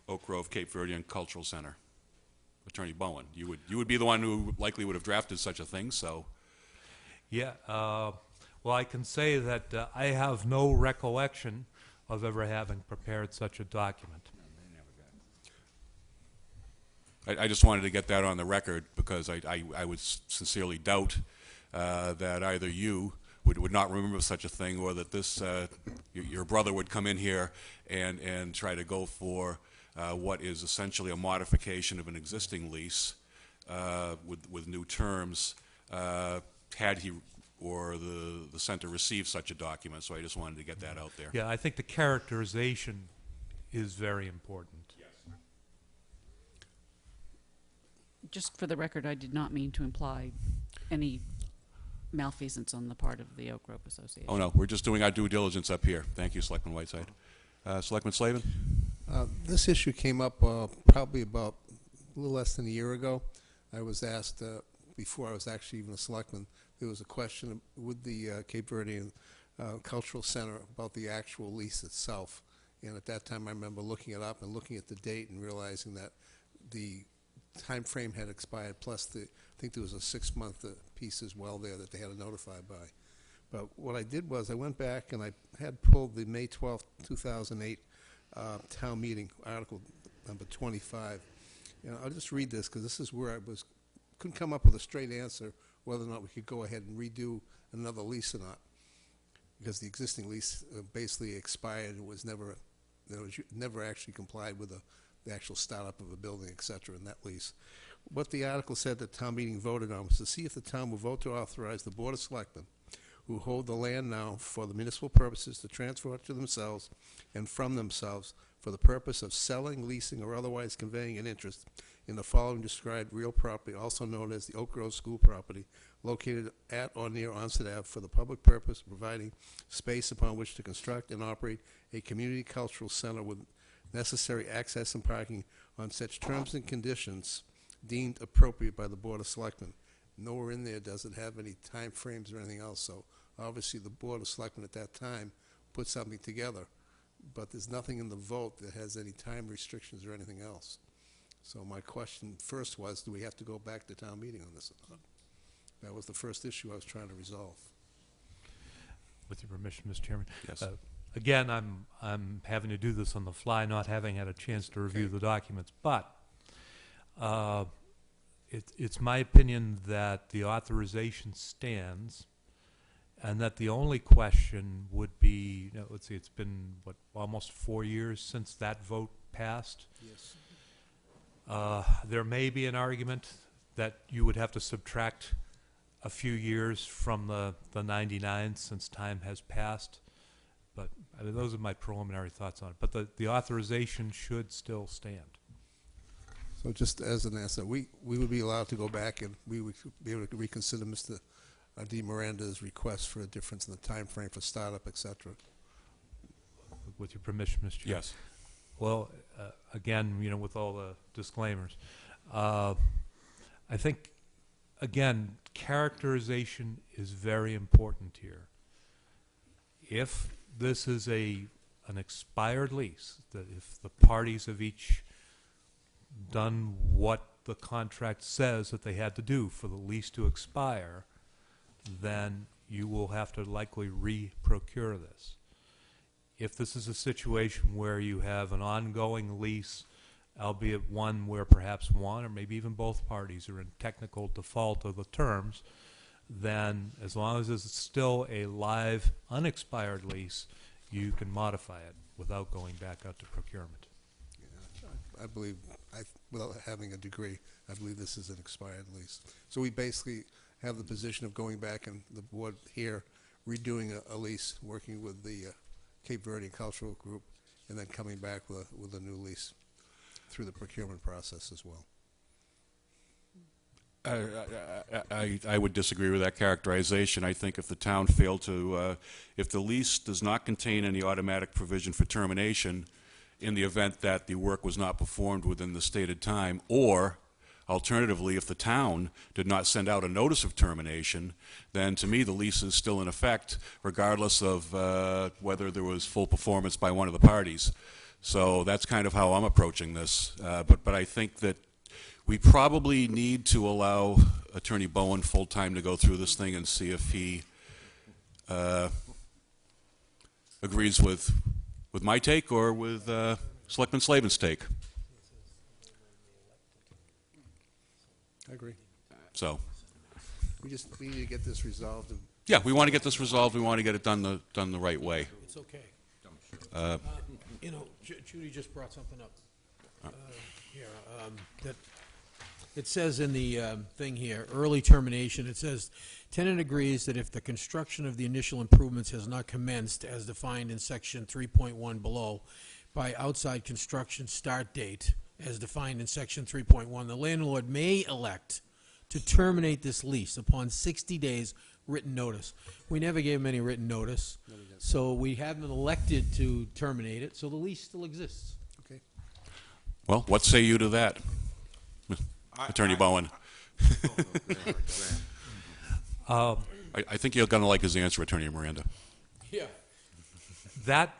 Oak Grove Cape Verdean Cultural Center? Attorney Bowen, you would be the one who likely would have drafted such a thing, so. Yeah, well, I can say that I have no recollection of ever having prepared such a document. I just wanted to get that on the record because I would sincerely doubt that either you would not remember such a thing, or that this your brother would come in here and try to go for what is essentially a modification of an existing lease with new terms, had he or the center received such a document. So I just wanted to get that out there. Yeah, I think the characterization is very important. Just for the record, I did not mean to imply any malfeasance on the part of the Oak Grove Association. Oh, no, we're just doing our due diligence up here. Thank you, Selectman Whiteside. Selectman Slavin? This issue came up probably about a little less than a year ago. I was asked, before I was actually even a selectman, there was a question with the Cape Verdean Cultural Center about the actual lease itself. And at that time, I remember looking it up and looking at the date and realizing that the time frame had expired, plus I think there was a 6-month piece as well there that they had to notify by. But what I did was I went back and I had pulled the May 12th, 2008 town meeting, article number 25. And I'll just read this because this is where couldn't come up with a straight answer whether or not we could go ahead and redo another lease or not, because the existing lease basically expired and was never actually complied with the actual startup of a building, et cetera, in that lease. What the article said that town meeting voted on was to see if the town will vote to authorize the Board of Selectmen who hold the land now for the municipal purposes to transfer it to themselves and from themselves for the purpose of selling, leasing, or otherwise conveying an interest in the following described real property, also known as the Oak Grove School property, located at or near Onset Ave for the public purpose of providing space upon which to construct and operate a community cultural center with necessary access and parking on such terms and conditions deemed appropriate by the Board of Selectmen. Nowhere in there does it have any time frames or anything else, so obviously the Board of Selectmen at that time put something together, but there's nothing in the vote that has any time restrictions or anything else. So my question first was, do we have to go back to town meeting on this or not? That was the first issue I was trying to resolve. With your permission, Mr. Chairman. Yes. Again, I'm having to do this on the fly, not having had a chance to review the documents, but it's my opinion that the authorization stands, and that the only question would be, let's see, it's been, what, almost 4 years since that vote passed? Yes. There may be an argument that you would have to subtract a few years from the 99 since time has passed, but I mean, those are my preliminary thoughts on it. But the authorization should still stand. So just as an answer, we would be allowed to go back and we would be able to reconsider Mr. D. Miranda's request for a difference in the time frame for startup, et cetera. With your permission, Mr. Chairman. Yes. Well, again, with all the disclaimers, I think, again, characterization is very important here. If this is an expired lease, that if the parties have each done what the contract says that they had to do for the lease to expire, then you will have to likely re-procure this. If this is a situation where you have an ongoing lease, albeit one where perhaps one or maybe even both parties are in technical default of the terms, then as long as it's still a live, unexpired lease, you can modify it without going back out to procurement. I believe, without having a degree, I believe this is an expired lease. So we basically have the position of going back and the board here redoing a lease, working with the Cape Verde Cultural Group, and then coming back with a new lease through the procurement process as well. I would disagree with that characterization. I think if the town failed to, if the lease does not contain any automatic provision for termination in the event that the work was not performed within the stated time, or alternatively, if the town did not send out a notice of termination, then to me the lease is still in effect regardless of whether there was full performance by one of the parties. So that's kind of how I'm approaching this. But I think that we probably need to allow Attorney Bowen full time to go through this thing and see if he agrees with my take or with Selectman Slavin's take. I agree. So, we need to get this resolved. And yeah, we want to get this resolved. We want to get it done the right way. It's okay. Judy just brought something up here. That it says in the thing here, early termination. It says, tenant agrees that if the construction of the initial improvements has not commenced as defined in section 3.1 below, by outside construction start date as defined in section 3.1, the landlord may elect to terminate this lease upon 60 days written notice. We never gave him any written notice, so we haven't elected to terminate it, so the lease still exists. okay. Well, what say you to that, Attorney Bowen? I think you're going to like his answer, Attorney Miranda. Yeah. That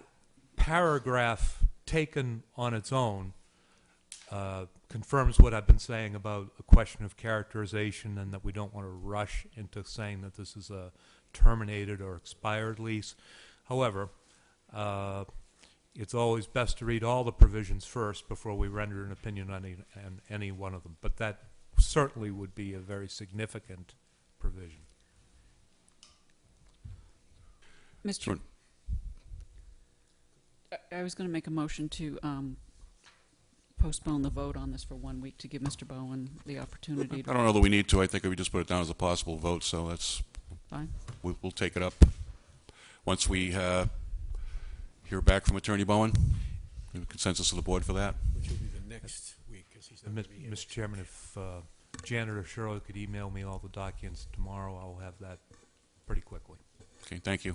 paragraph taken on its own confirms what I've been saying about a question of characterization, and that we don't want to rush into saying that this is a terminated or expired lease. However, it's always best to read all the provisions first before we render an opinion on any one of them. But that certainly would be a very significant provision. Mr. I was going to make a motion to postpone the vote on this for 1 week to give Mr. Bowen the opportunity to... I don't know that we need to. I think we just put it down as a possible vote, so that's Fine. We'll take it up once we hear back from Attorney Bowen. We have a consensus of the board for that. Which will be the next week, because he's not going to be here. Mr. Chairman, if Janitor Shirley could email me all the documents tomorrow, I'll have that pretty quickly. Okay, thank you.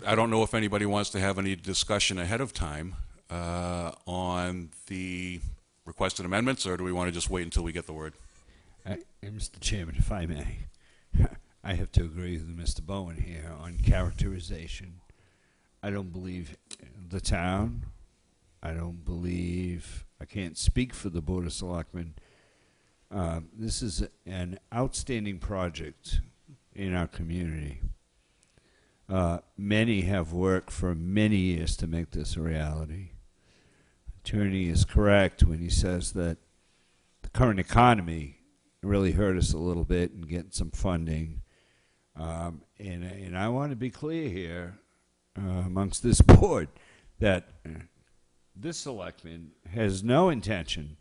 I don't know if anybody wants to have any discussion ahead of time on the requested amendments, or do we want to just wait until we get the word? Mr. Chairman, if I may, I have to agree with Mr. Bowen here on characterization. I don't believe the town. I don't believe, I can't speak for the Board of Selectmen. This is an outstanding project in our community. Many have worked for many years to make this a reality. Attorney is correct when he says that the current economy really hurt us a little bit in getting some funding. And I want to be clear here amongst this board that this selectman has no intention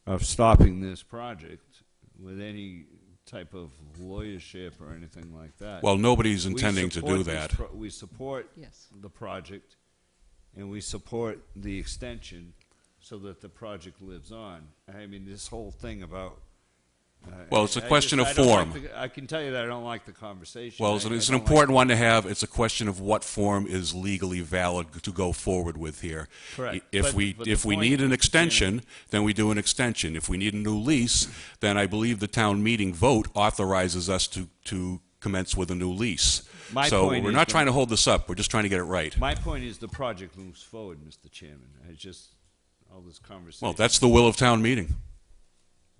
of stopping this project with any type of lawyership or anything like that. Well, nobody's intending to do that. We support Yes. the project, and we support the extension so that the project lives on. I mean, this whole thing about... Well, it's a question of form. I can tell you that I don't like the conversation. Well, it's an important one to have. It's a question of what form is legally valid to go forward with here. Correct. If we need an extension, then we do an extension. If we need a new lease, then I believe the town meeting vote authorizes us to commence with a new lease. So we're not trying to hold this up. We're just trying to get it right. My point is the project moves forward, Mr. Chairman. It's just all this conversation. Well, that's the will of town meeting.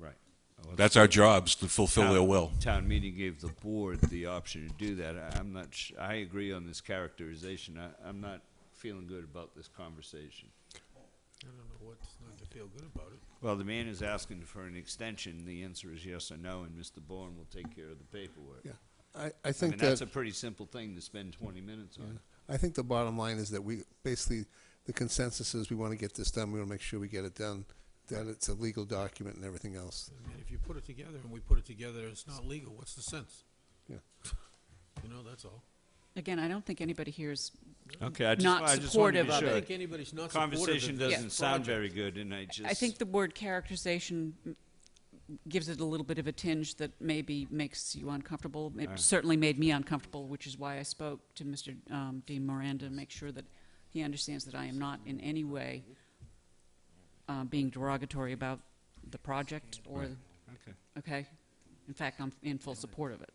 Right. Well, That's our jobs, to fulfill their will. Town meeting gave the board the option to do that. I'm not. I agree on this characterization. I'm not feeling good about this conversation. I don't know what's not to feel good about it. Well, the man is asking for an extension. The answer is yes or no, and Mr. Bourne will take care of the paperwork. Yeah, I think that's that a pretty simple thing to spend 20 minutes on. I think the bottom line is that we basically, the consensus is we want to get this done. We want to make sure we get it done, that it's a legal document and everything else. I mean, if you put it together and we put it together, it's not legal. What's the sense? Yeah. You know, that's all. Again, I don't think anybody here is Okay, I not just wanted to supportive be of sure. I it. think anybody's not supportive Conversation of this doesn't sound project. very good, and I just... I think the word characterization gives it a little bit of a tinge that maybe makes you uncomfortable. It certainly made me uncomfortable, which is why I spoke to Mr. Dean Miranda to make sure that he understands that I am not in any way being derogatory about the project or... Okay. Okay? In fact, I'm in full support of it,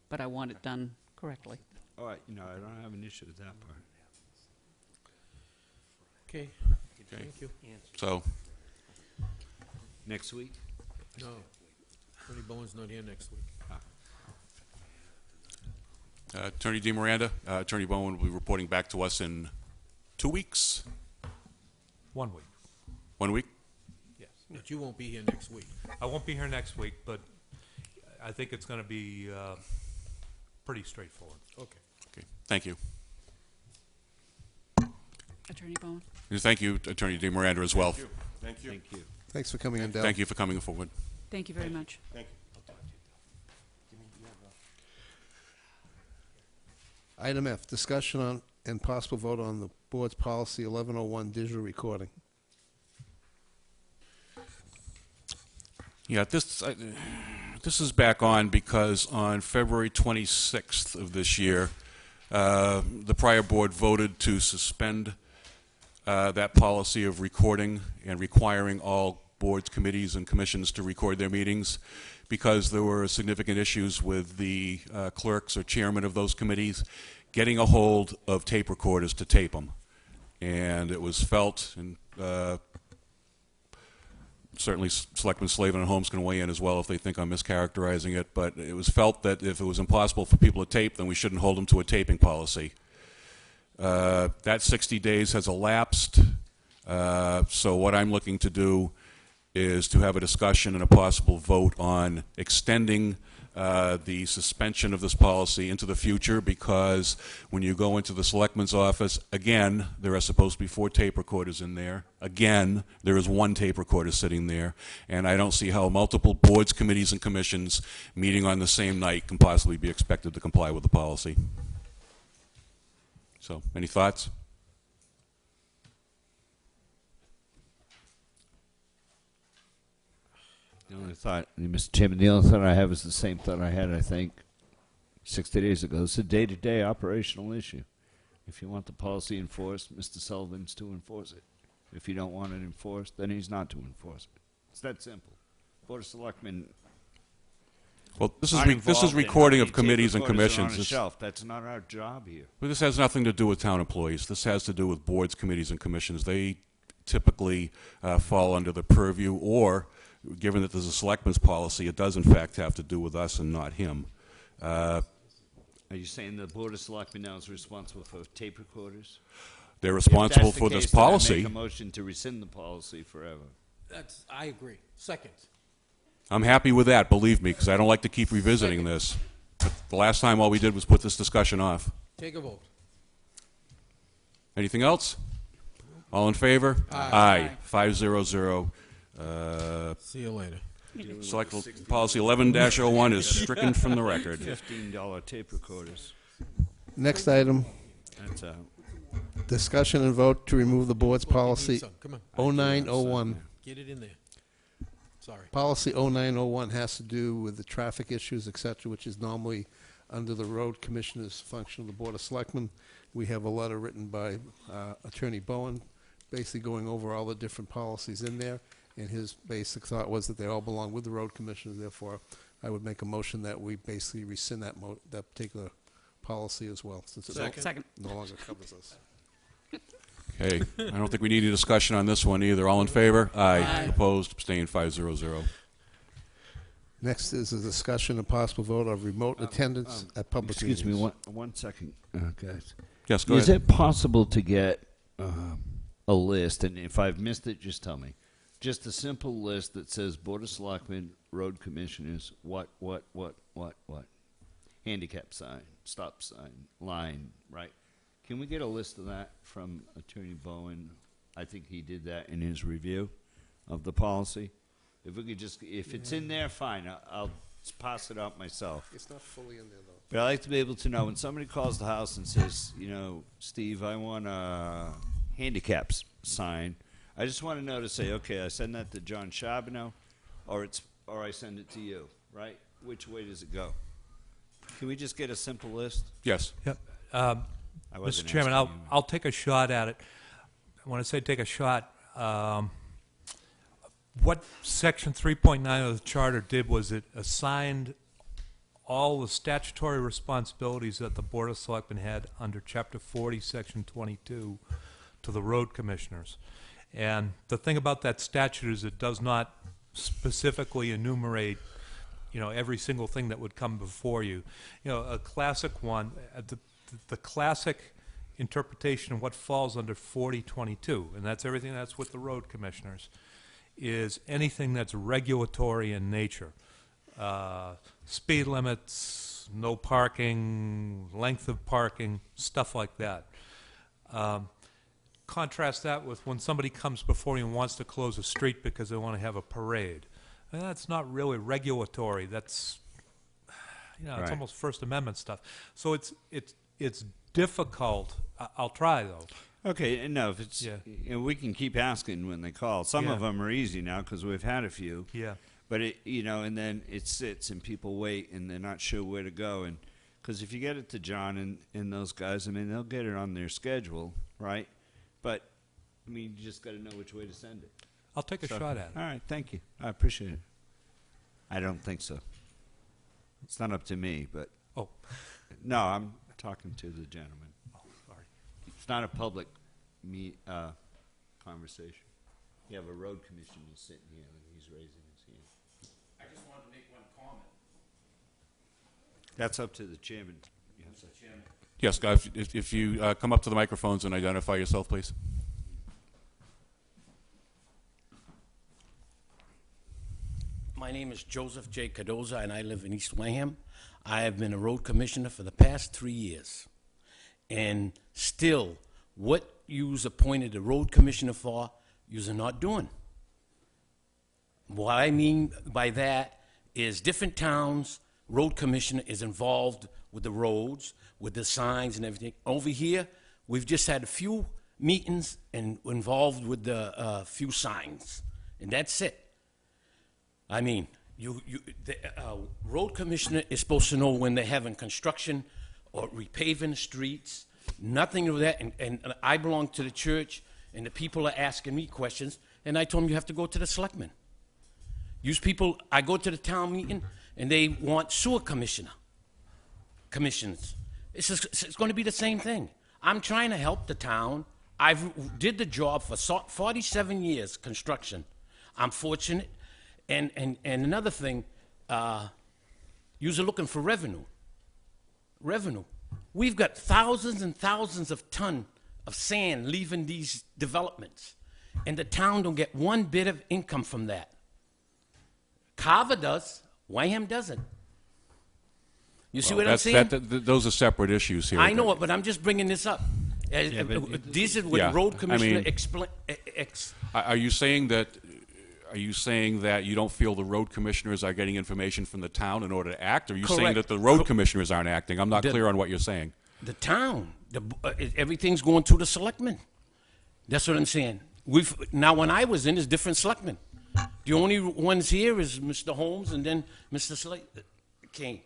but I want it done correctly. All right, I don't have an issue with that part. Okay, Okay. thank you. So, Next week? No, Attorney Bowen's not here next week. Attorney DeMiranda, Attorney Bowen will be reporting back to us in 2 weeks? 1 week. 1 week? Yes. But you won't be here next week. I won't be here next week, but I think it's going to be pretty straightforward. Okay. Okay, thank you. Attorney Bowen? Thank you, Attorney DeMiranda, as well. Thank you. Thank you. Thanks for coming in, Dell. Thank you for coming forward. Thank you very much. Thank you. Item F, discussion on and possible vote on the board's policy 1101 digital recording. Yeah, this is back on because on February 26th of this year, the prior board voted to suspend that policy of recording and requiring all boards, committees, and commissions to record their meetings because there were significant issues with the clerks or chairman of those committees getting a hold of tape recorders to tape them. And it was felt, and certainly Selectman Slavin and Holmes can weigh in as well if they think I'm mischaracterizing it, but it was felt that if it was impossible for people to tape, then we shouldn't hold them to a taping policy. That 60 days has elapsed, so what I'm looking to do is to have a discussion and a possible vote on extending the suspension of this policy into the future, because when you go into the selectman's office, again, there are supposed to be 4 tape recorders in there. Again, there is 1 tape recorder sitting there, and I don't see how multiple boards, committees, and commissions meeting on the same night can possibly be expected to comply with the policy. So, any thoughts? The only thought, Mr. Chairman, the only thought I have is the same thought I had, I think, 60 days ago. It's a day-to-day operational issue. If you want the policy enforced, Mr. Sullivan's to enforce it. If you don't want it enforced, then he's not to enforce it. It's that simple. Board of Selectmen. Well, this is recording of committees and commissions. On a shelf. That's not our job here. Well, this has nothing to do with town employees. This has to do with boards, committees, and commissions. They typically fall under the purview, or given that there's a selectman's policy, it does in fact have to do with us and not him. Are you saying the Board of Selectmen now is responsible for tape recorders? They're responsible for this policy. I make a motion to rescind the policy forever. I agree. Second. I'm happy with that, believe me, because I don't like to keep revisiting this. But the last time all we did was put this discussion off. Take a vote. Anything else? All in favor? Aye. 5-0-0. See you later. Select policy 11-01 is stricken from the record. $15 tape recorders. Next item, That's out. discussion and vote to remove the board's Look, you need policy some. Come on. 0901. Get it in there. Sorry. Policy 0901 has to do with the traffic issues, et cetera, which is normally under the road commissioner's function of the Board of Selectmen. We have a letter written by Attorney Bowen, basically going over all the different policies in there, and his basic thought was that they all belong with the road commissioner. Therefore, I would make a motion that we basically rescind that particular policy as well, since it no longer covers us. Okay, I don't think we need any discussion on this one either. All in favor? Aye. Opposed? Abstained? 5-0-0. Next is a discussion and possible vote of remote attendance at public meetings. Excuse me, one second, guys. Yes, go Is ahead. it possible to get a list, and if I've missed it, just tell me, just a simple list that says Board of Selectmen, Road Commissioners, what? Handicap sign, stop sign, line, right? Can we get a list of that from Attorney Bowen? I think he did that in his review of the policy. If we could just, if it's in there, fine, I'll pass it out myself. It's not fully in there, though. But I like to be able to know when somebody calls the house and says, you know, Steve, I want a handicap sign. I just want to know to say, okay, I send that to John Charbonneau, or I send it to you, right? Which way does it go? Can we just get a simple list? Yes. Yep. I Mr. wasn't Chairman, asking you. I'll take a shot at it. When I say take a shot, what Section 3.9 of the Charter did was it assigned all the statutory responsibilities that the Board of Selectmen had under Chapter 40, Section 22, to the road commissioners. And the thing about that statute is it does not specifically enumerate, you know, every single thing that would come before you. You know, a classic one, the classic interpretation of what falls under 4022, and that's everything that's with the road commissioners, is anything that's regulatory in nature. Speed limits, no parking, length of parking, stuff like that. Contrast that with when somebody comes before you and wants to close a street because they want to have a parade. And that's not really regulatory. That's, you know, it's Right. almost First Amendment stuff. So it's difficult. I'll try though. Okay, and no, if it's, Yeah. you know, we can keep asking when they call. Some Yeah. of them are easy now because we've had a few. Yeah. But it, you know, and then it sits and people wait and they're not sure where to go. And because if you get it to John and those guys, I mean, they'll get it on their schedule, right? But I mean, you just got to know which way to send it. I'll take a shot at it. All right, thank you. I appreciate it. I don't think so. It's not up to me, but Oh, no, I'm talking to the gentleman. sorry. It's not a public conversation. You have a road commissioner sitting here and he's raising his hand. I just wanted to make one comment. That's up to the chairman. Yes, Yes, guys, if you come up to the microphones and identify yourself, please. My name is Joseph J. Cardoza, and I live in East Wareham. I have been a road commissioner for the past 3 years. And still, what you's appointed a road commissioner for, you's not doing. What I mean by that is different towns, road commissioner is involved with the roads, with the signs and everything. Over here, we've just had a few meetings and involved with the few signs, and that's it. I mean, the road commissioner is supposed to know when they're having construction or repaving streets, nothing of that. And I belong to the church, and the people are asking me questions, and I told them you have to go to the selectmen. Use people, I go to the town meeting, and they want sewer commissions. It's going to be the same thing. I'm trying to help the town. I've did the job for 47 years, construction. I'm fortunate. And another thing, you're looking for revenue. Revenue. We've got thousands and thousands of tons of sand leaving these developments, and the town don't get one bit of income from that. Carver does. Wareham doesn't. You see what I'm saying? Those are separate issues here. I know it, but I'm just bringing this up. These are what road commissioner Are you saying that? Are you saying that you don't feel the road commissioners are getting information from the town in order to act? Or are you saying that the road commissioners aren't acting? I'm not clear on what you're saying. The town, everything's going through the selectmen. That's what I'm saying. Now, when I was in, there's different selectmen. The only ones here is Mr. Holmes and then Mr. Kane.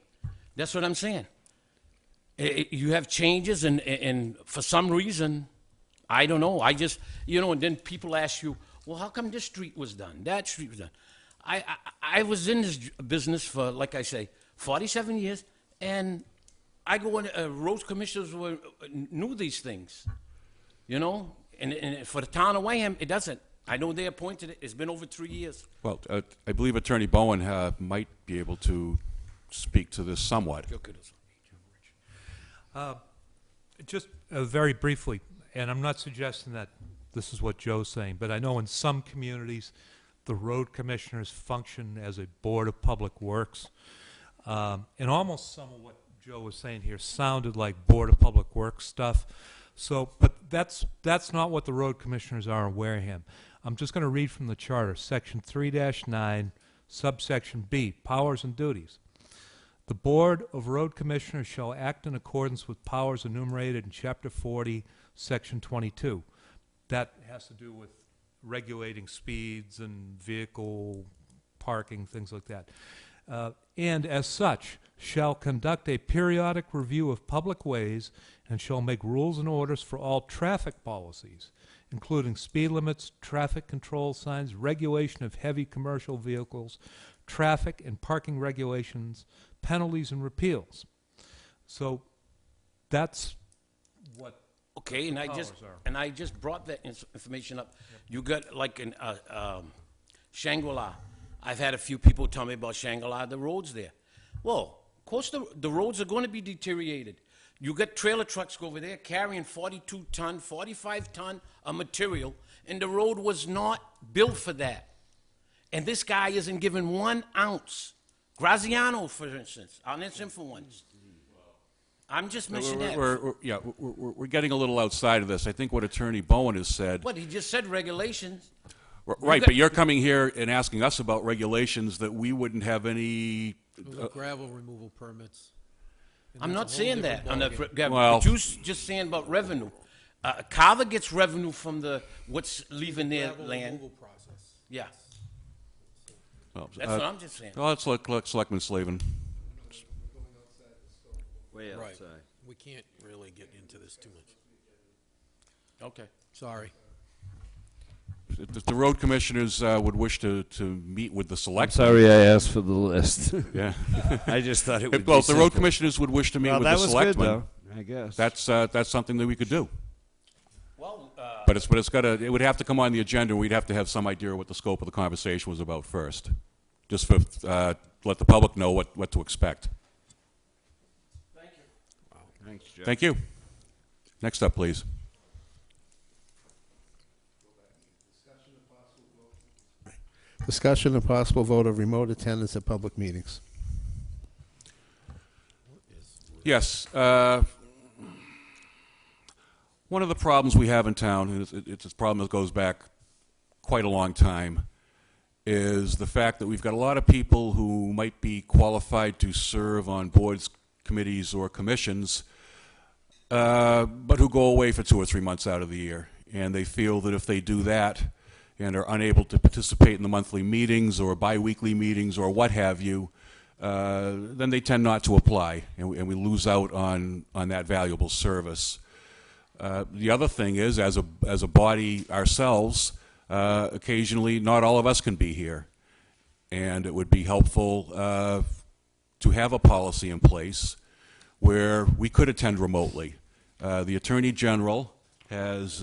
That's what I'm saying. You have changes, and for some reason, I don't know. I just, and then people ask you, well, how come this street was done? That street was done. I was in this business for, like I say, 47 years, and I go in, road commissioners knew these things, and for the town of Wareham, it doesn't. I know they appointed it. It's been over 3 years. Well, I believe Attorney Bowen might be able to speak to this somewhat. Just very briefly, and I'm not suggesting that this is what Joe's saying, but I know in some communities the road commissioners function as a board of public works. And almost some of what Joe was saying here sounded like board of public works stuff. So, but that's not what the road commissioners are in Wareham. I'm just going to read from the charter, section 3-9, subsection B, powers and duties. The Board of Road Commissioners shall act in accordance with powers enumerated in Chapter 40, Section 22. That has to do with regulating speeds and vehicle parking, things like that. And as such, shall conduct a periodic review of public ways and shall make rules and orders for all traffic policies, including speed limits, traffic control signs, regulation of heavy commercial vehicles, traffic and parking regulations, penalties and repeals. So that's what okay, and I just brought that information up. Yep. You got like in Shangri-La. I've had a few people tell me about Shangri-La, the roads there. Well, of course the roads are going to be deteriorated. You got trailer trucks over there carrying 42 ton, 45 ton of material, and the road was not built for that. And this guy isn't given 1 ounce. Graziano, for instance, I'll mention him for once. I'm just mentioning that. We're getting a little outside of this. I think what Attorney Bowen has said. What, he just said regulations. Right, but you're coming here and asking us about regulations that we wouldn't have any. Gravel removal permits. I'm not saying that. Well, but you're just saying about revenue. Carver gets revenue from what's leaving their land. Process. Yeah. Well, that's what I'm just saying. Well, let's let Selectman Slavin. Way outside. Right. We can't really get into this too much. Okay. Sorry. If the road commissioners would wish to meet with the selectmen. Sorry, I asked for the list. Yeah. I just thought it would well, be if the road commissioners would wish to meet with the selectmen, good, though, I guess. That's something that we could do. Well, but it would have to come on the agenda. We'd have to have some idea what the scope of the conversation was about first, just for let the public know what to expect. Thank you. Wow. Thanks, Jeff. Thank you. Next up, please. Discussion and possible vote of remote attendance at public meetings. Yes. One of the problems we have in town, and it's a problem that goes back quite a long time, is the fact that we've got a lot of people who might be qualified to serve on boards, committees, or commissions, but who go away for 2 or 3 months out of the year. And they feel that if they do that and are unable to participate in the monthly meetings or bi-weekly meetings or what have you, then they tend not to apply, and we lose out on that valuable service. The other thing is, as a body ourselves, occasionally not all of us can be here, and it would be helpful to have a policy in place where we could attend remotely. The Attorney General has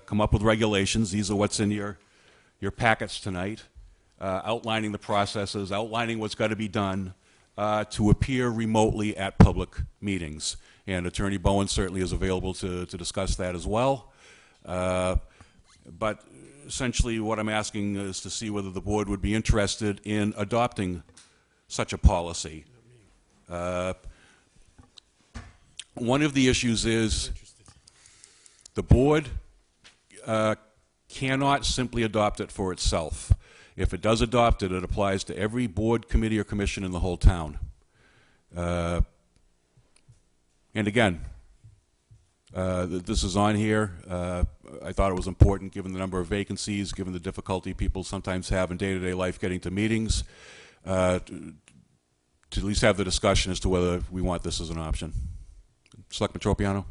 come up with regulations. These are what's in your packets tonight, outlining the processes, outlining what's got to be done to appear remotely at public meetings. And Attorney Bowen certainly is available to discuss that as well. But essentially what I'm asking is to see whether the board would be interested in adopting such a policy. One of the issues is the board cannot simply adopt it for itself. If it does adopt it, it applies to every board, committee, or commission in the whole town. And again, this is on here. I thought it was important, given the number of vacancies, given the difficulty people sometimes have in day-to-day life getting to meetings, to at least have the discussion as to whether we want this as an option. Selectman Tropiano?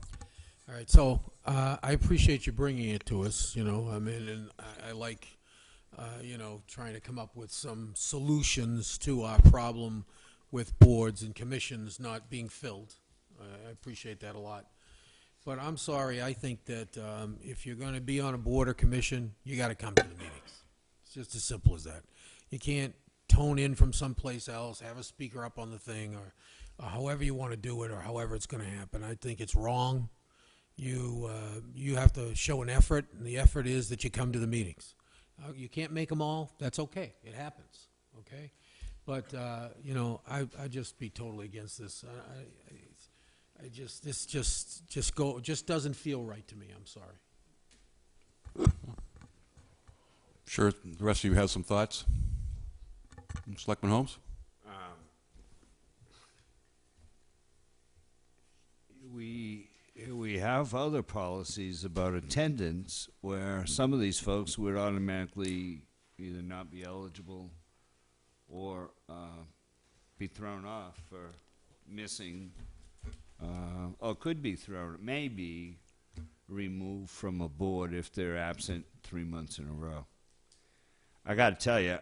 All right, so I appreciate you bringing it to us, you know, I mean, and I like, you know, trying to come up with some solutions to our problem with boards and commissions not being filled. I appreciate that a lot. But I'm sorry, I think that if you're going to be on a board or commission, you got to come to the meetings. It's just as simple as that. You can't tone in from someplace else, have a speaker up on the thing, or however you want to do it, or however it's going to happen. I think it's wrong. You have to show an effort, and the effort is that you come to the meetings. You can't make them all. That's okay. It happens. Okay, but you know, I just be totally against this. This just doesn't feel right to me. I'm sorry. Sure, the rest of you have some thoughts. Selectman Holmes? We have other policies about attendance where some of these folks would automatically either not be eligible or be thrown off for missing, or could be thrown, may be removed from a board if they're absent 3 months in a row. I got to tell you,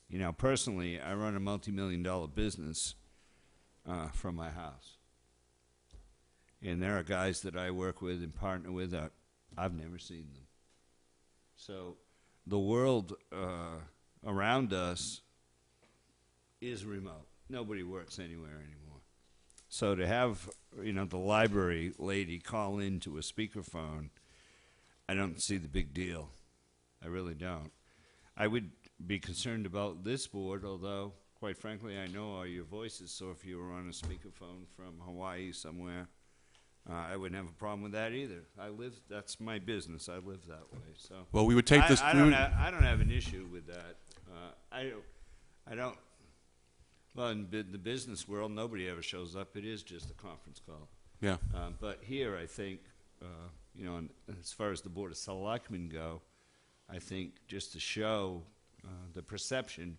you know, personally, I run a multi-million-dollar business from my house. And there are guys that I work with and partner with that I've never seen them. So the world around us is remote. Nobody works anywhere anymore. So to have, you know, the library lady call into a speakerphone, I don't see the big deal. I really don't. I would be concerned about this board, although, quite frankly, I know all your voices, so if you were on a speakerphone from Hawaii somewhere, I wouldn't have a problem with that either. That's my business. I live that way. So Well, we would take this. I don't have an issue with that. I don't. Well, in the business world, nobody ever shows up. It is just a conference call. Yeah. But here, I think, you know, as far as the Board of Selectmen go, I think just to show the perception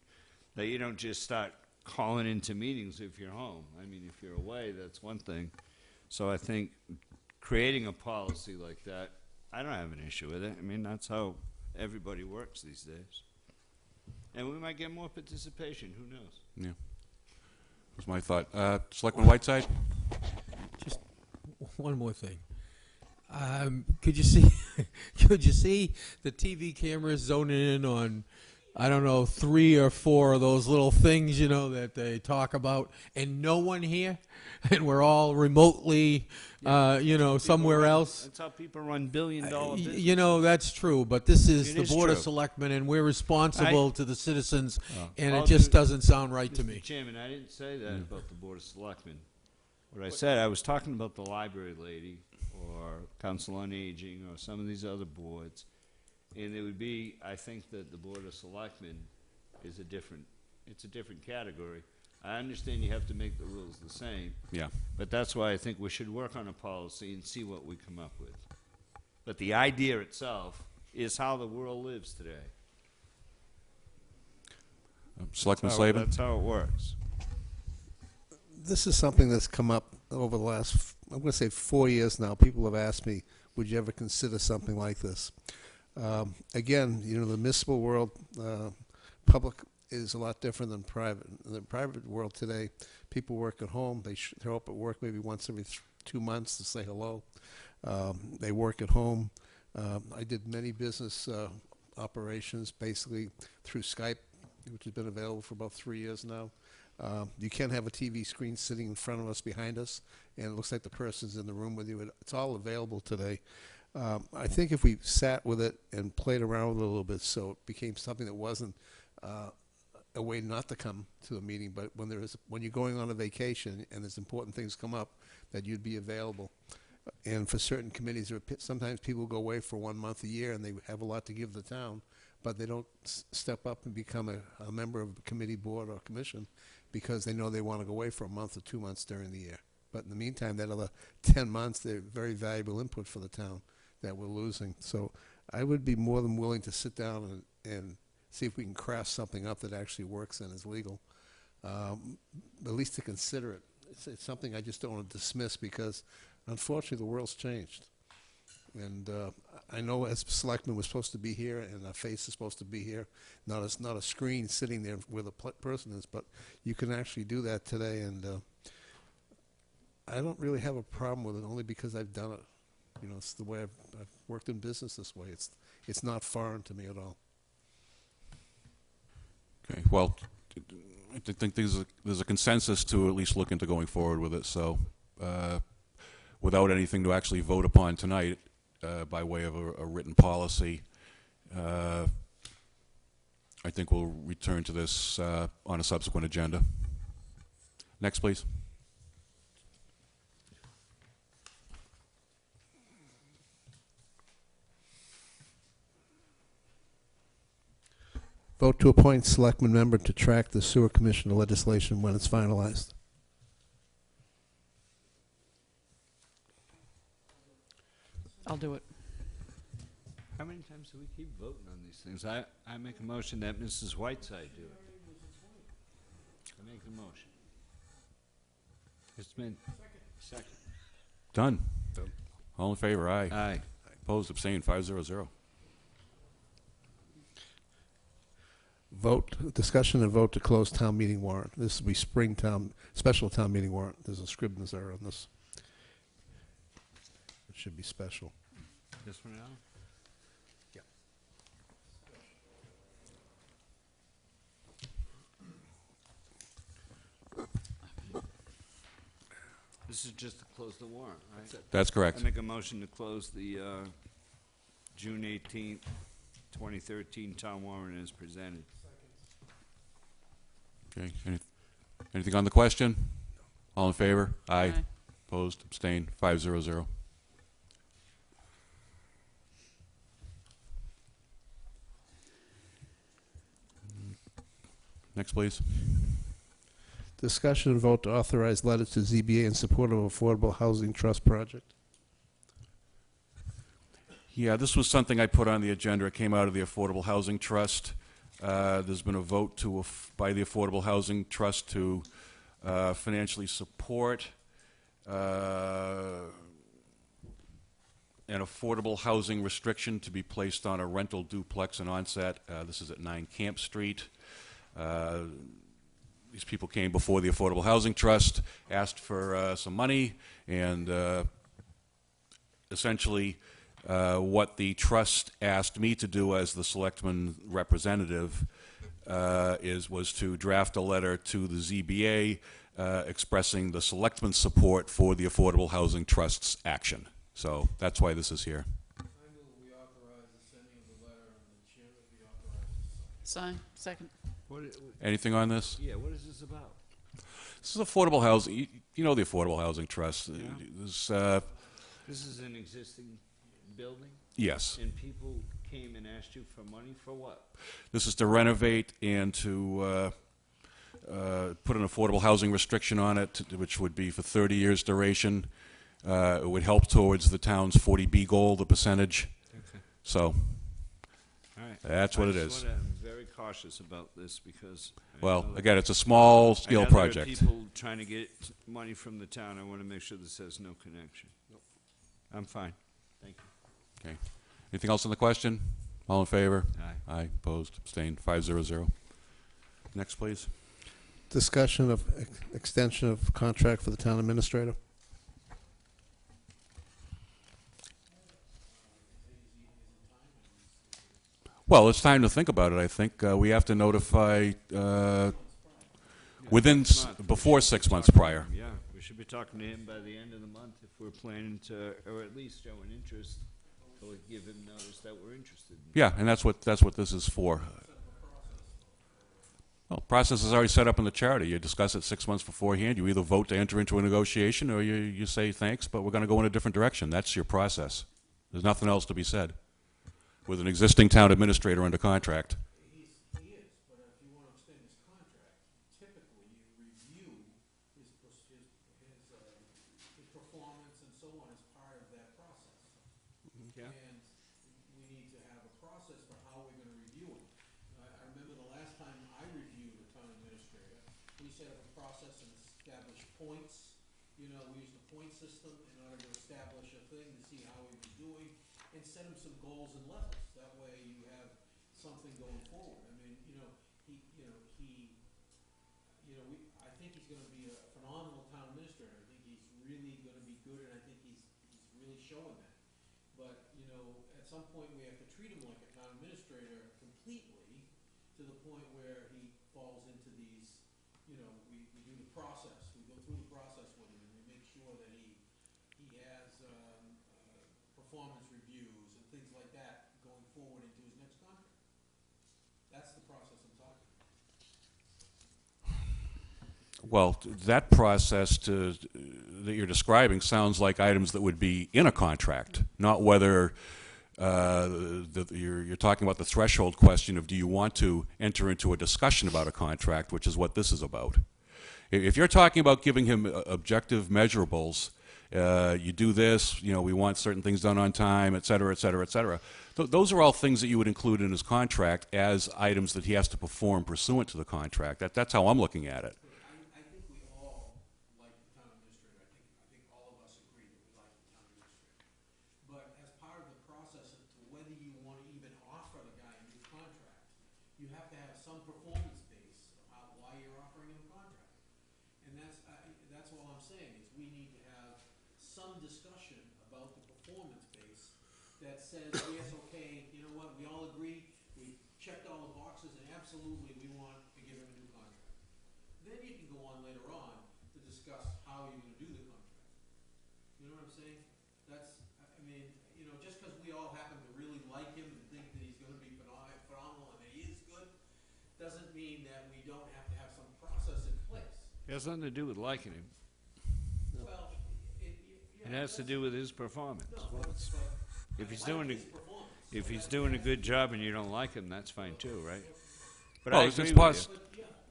that you don't just start calling into meetings if you're home. I mean, if you're away, that's one thing. So I think creating a policy like that, I don't have an issue with it. I mean, that's how everybody works these days. And we might get more participation. Who knows? Yeah. That's my thought. Selectman Whiteside? Just one more thing. Could you see the TV cameras zoning in on I don't know, 3 or 4 of those little things, you know, that they talk about, and no one here, and we're all remotely, you know, somewhere else. That's how people run billion-dollar businesses. You know, that's true, but this is It the is Board of true. Selectmen, and we're responsible to the citizens, and I'll it just do- doesn't sound right to Mr. me. Chairman, I didn't say that about the Board of Selectmen. What I said, I was talking about the library lady, or Council on Aging, or some of these other boards. And it would be, I think that the Board of Selectmen is it's a different category. I understand you have to make the rules the same. Yeah. But that's why I think we should work on a policy and see what we come up with. But the idea itself is how the world lives today. Selectman That's Slavin? how it works. This is something that's come up over the last, I'm going to say 4 years now. People have asked me, would you ever consider something like this? Again, you know, the municipal world, public is a lot different than private. In the private world today, people work at home. They show up at work maybe once every 2 months to say hello. They work at home. I did many business operations basically through Skype, which has been available for about 3 years now. You can't have a TV screen sitting in front of us, behind us, and it looks like the person's in the room with you. It's all available today. I think if we sat with it and played around with it a little bit, so it became something that wasn't a way not to come to a meeting, but when you're going on a vacation and there's important things come up, that you'd be available. And for certain committees, sometimes people go away for 1 month a year and they have a lot to give the town, but they don't step up and become a member of a committee, board, or commission because they know they want to go away for a month or 2 months during the year. But in the meantime, that other 10 months, they're very valuable input for the town that we're losing. So I would be more than willing to sit down and see if we can craft something up that actually works and is legal, at least to consider it. It's something I just don't want to dismiss because, unfortunately, the world's changed. And I know as selectmen we're supposed to be here and our face is supposed to be here, not a screen sitting there where the person is, but you can actually do that today. And I don't really have a problem with it only because I've done it. You know, it's the way I've worked in business this way. It's not foreign to me at all. Okay, well, I think there's a consensus to at least look into going forward with it. So without anything to actually vote upon tonight by way of a written policy, I think we'll return to this on a subsequent agenda. Next, please. Vote to appoint selectman member to track the sewer commission legislation when it's finalized. I'll do it. How many times do we keep voting on these things? I make a motion that Mrs. Whiteside do it. I make the motion. It's been second. Done. All in favor? Aye. Aye. Opposed? Abstained? 5-0-0. Vote, discussion and vote to close town meeting warrant. This will be special town meeting warrant. There's a Scribner's error on this. It should be special. This one now? Yeah. This is just to close the warrant, right? That's correct. I make a motion to close the June 18th, 2013 town warrant as presented. Okay. Anything on the question? All in favor? Aye. Aye. Opposed? Abstained? 5-0-0. Next, please. Discussion and vote to authorize letters to ZBA in support of Affordable Housing Trust project. Yeah, this was something I put on the agenda. It came out of the Affordable Housing Trust. There's been a vote by the Affordable Housing Trust to financially support an affordable housing restriction to be placed on a rental duplex in Onset. This is at 9 Camp Street. These people came before the Affordable Housing Trust, asked for some money, and essentially what the trust asked me to do as the selectman representative was to draft a letter to the ZBA expressing the selectmen's support for the Affordable Housing Trust's action. So that's why this is here. Sign, second. Anything on this? Yeah, what is this about? This is affordable housing. You know the Affordable Housing Trust. This is an existing building? Yes. And people came and asked you for money for what? This is to renovate and to put an affordable housing restriction on it, which would be for 30 years duration. It would help towards the town's 40B goal, the percentage. Okay. So All right. that's what it is. I'm very cautious about this because... Well, again, it's a small-scale project. There are people trying to get money from the town. I want to make sure this has no connection. I'm fine. Thank you. Okay. Anything else on the question? All in favor? Aye. Aye. Opposed? Abstained? 500. Next, please. Discussion of extension of contract for the town administrator. Well, it's time to think about it, I think. We have to notify before 6 months prior. Yeah, we should be talking to him by the end of the month if we're planning to, or at least show an interest, or give him notice that we're interested in. Yeah, and that's what this is for. Well, process is already set up in the charter. You discuss it 6 months beforehand. You either vote to enter into a negotiation or you say thanks, but we're going to go in a different direction. That's your process. There's nothing else to be said with an existing town administrator under contract. He is, but if you want to extend his contract, typically you review his performance and so on as part of that process. Yeah. And we need to have a process for how we're going to review him. I remember the last time I reviewed a town administrator, we set up a process and established points. You know, we used a point system in order to establish a thing to see how he was doing and set him some goals and levels. That way you have something going forward. I mean, I think he's going to be a phenomenal town administrator. I think he's really going to be good, and I think he's really showing that. But, at some point we have to treat him like a town administrator completely to the point where he falls into these, we do the process. We go through the process with him, and we make sure that he has performance reviews and things like that going forward into his next contract. That's the process I'm talking about. Well, that process that you're describing sounds like items that would be in a contract, not whether you're talking about the threshold question of do you want to enter into a discussion about a contract, which is what this is about. If you're talking about giving him objective measurables, you do this, we want certain things done on time, et cetera, et cetera, et cetera. Those are all things that you would include in his contract as items that he has to perform pursuant to the contract. That's how I'm looking at it. I think we all like the town administrator. I think all of us agree that we like the town administrator. But as part of the process as to whether you want to even offer the guy a new contract, you have to have some performance base about why you're offering him a contract. And that's all I'm saying is we need to have some discussion about the performance base that says, yes, okay, you know what, we all agree, we checked all the boxes, and absolutely we want to give him a new contract. Then you can go on later on to discuss how you're going to do the contract. You know what I'm saying? Just because we all happen to really like him and think that he's going to be phenomenal and that he is good, doesn't mean that we don't have to have some process in place. It has nothing to do with liking him. Well, It has to do with his performance. If he's I like doing his performance. if he's doing a good job and you don't like him, that's fine too, right? But Well, I it's agree poss- with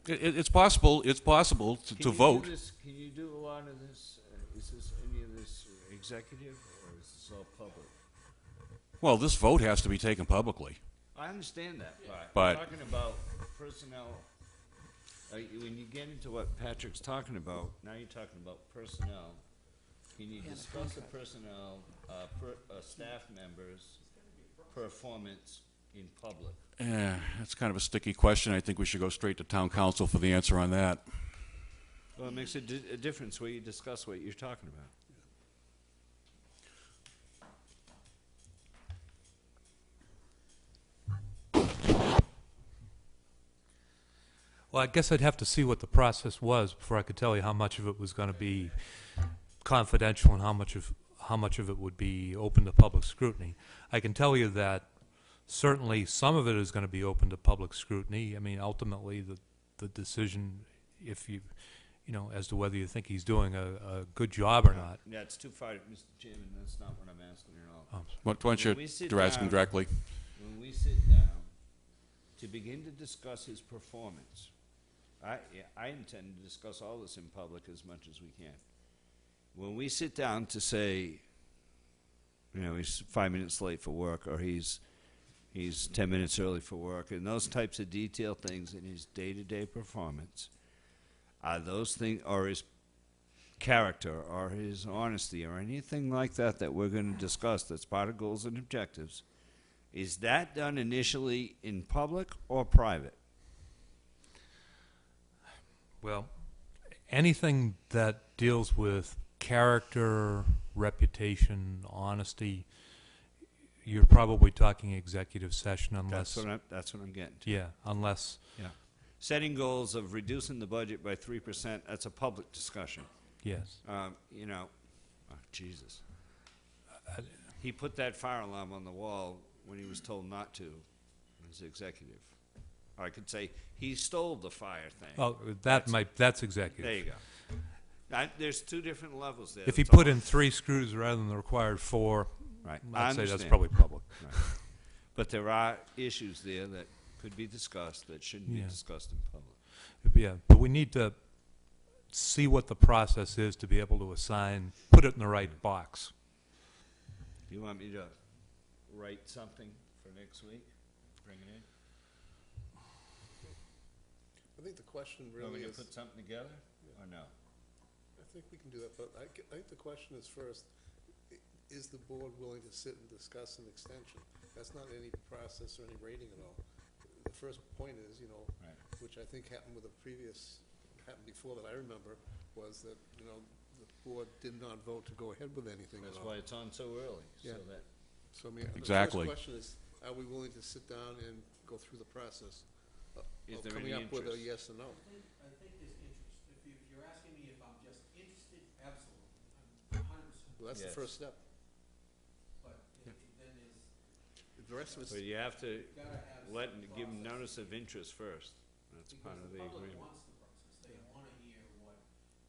you. It's possible to Can you vote. do this, can you do a lot of this? Is this any of this executive or is this all public? Well, this vote has to be taken publicly. I understand that, But- I'm talking about personnel. When you get into what Patrick's talking about, now you're talking about personnel. Can you discuss the personnel, staff members' performance in public? That's kind of a sticky question. I think we should go straight to town council for the answer on that. Well, it makes a difference where you discuss what you're talking about. Well, I guess I'd have to see what the process was before I could tell you how much of it was going to be confidential and how much of it would be open to public scrutiny. I can tell you that certainly some of it is going to be open to public scrutiny. I mean, ultimately, the decision, if you know, as to whether you think he's doing a good job or not. Yeah, it's too far, Mr. Chairman, that's not what I'm asking at all. Why don't you ask him directly? When we sit down to begin to discuss his performance, I intend to discuss all this in public as much as we can. When we sit down to say, you know, he's 5 minutes late for work, or he's 10 minutes early for work, and those types of detailed things in his day-to-day performance, are those things, or his character, or his honesty, or anything like that that we're going to discuss that's part of goals and objectives, is that done initially in public or private? Well, anything that deals with character, reputation, honesty, you're probably talking executive session unless... That's what I'm getting to. Yeah, unless... Yeah. Setting goals of reducing the budget by 3%, that's a public discussion. Yes. You know, oh, Jesus. He put that fire alarm on the wall when he was told not to as executive. Or I could say he stole the fire thing. Oh, that's executive. There you go. There's two different levels there. If he put in 3 screws rather than the required 4, right. I'd say that's probably public. Right. But there are issues there that could be discussed that shouldn't be discussed in public. Yeah, but we need to see what the process is to be able to put it in the right box. Do you want me to write something for next week? Bring it in? I think the question Want really me to is... put something together, or no? I think we can do that, but I think the question is first, is the board willing to sit and discuss an extension? That's not any process or any rating at all. The first point is, you know, Right. which I think happened happened before that I remember, was that, you know, the board did not vote to go ahead with anything at That's all. why it's on so early, Yeah. so that... So, I mean, Exactly. the first question is, are we willing to sit down and go through the process Is of there coming any up with a interest? yes or no? I think there's interest. If you're asking me if I'm just interested, absolutely. I'm 100%. Well, that's the Yes. first step. But then there's, The rest of it's, But you have to gotta have give them notice of interest first. That's part of the public agreement. wants the process. They want to hear what,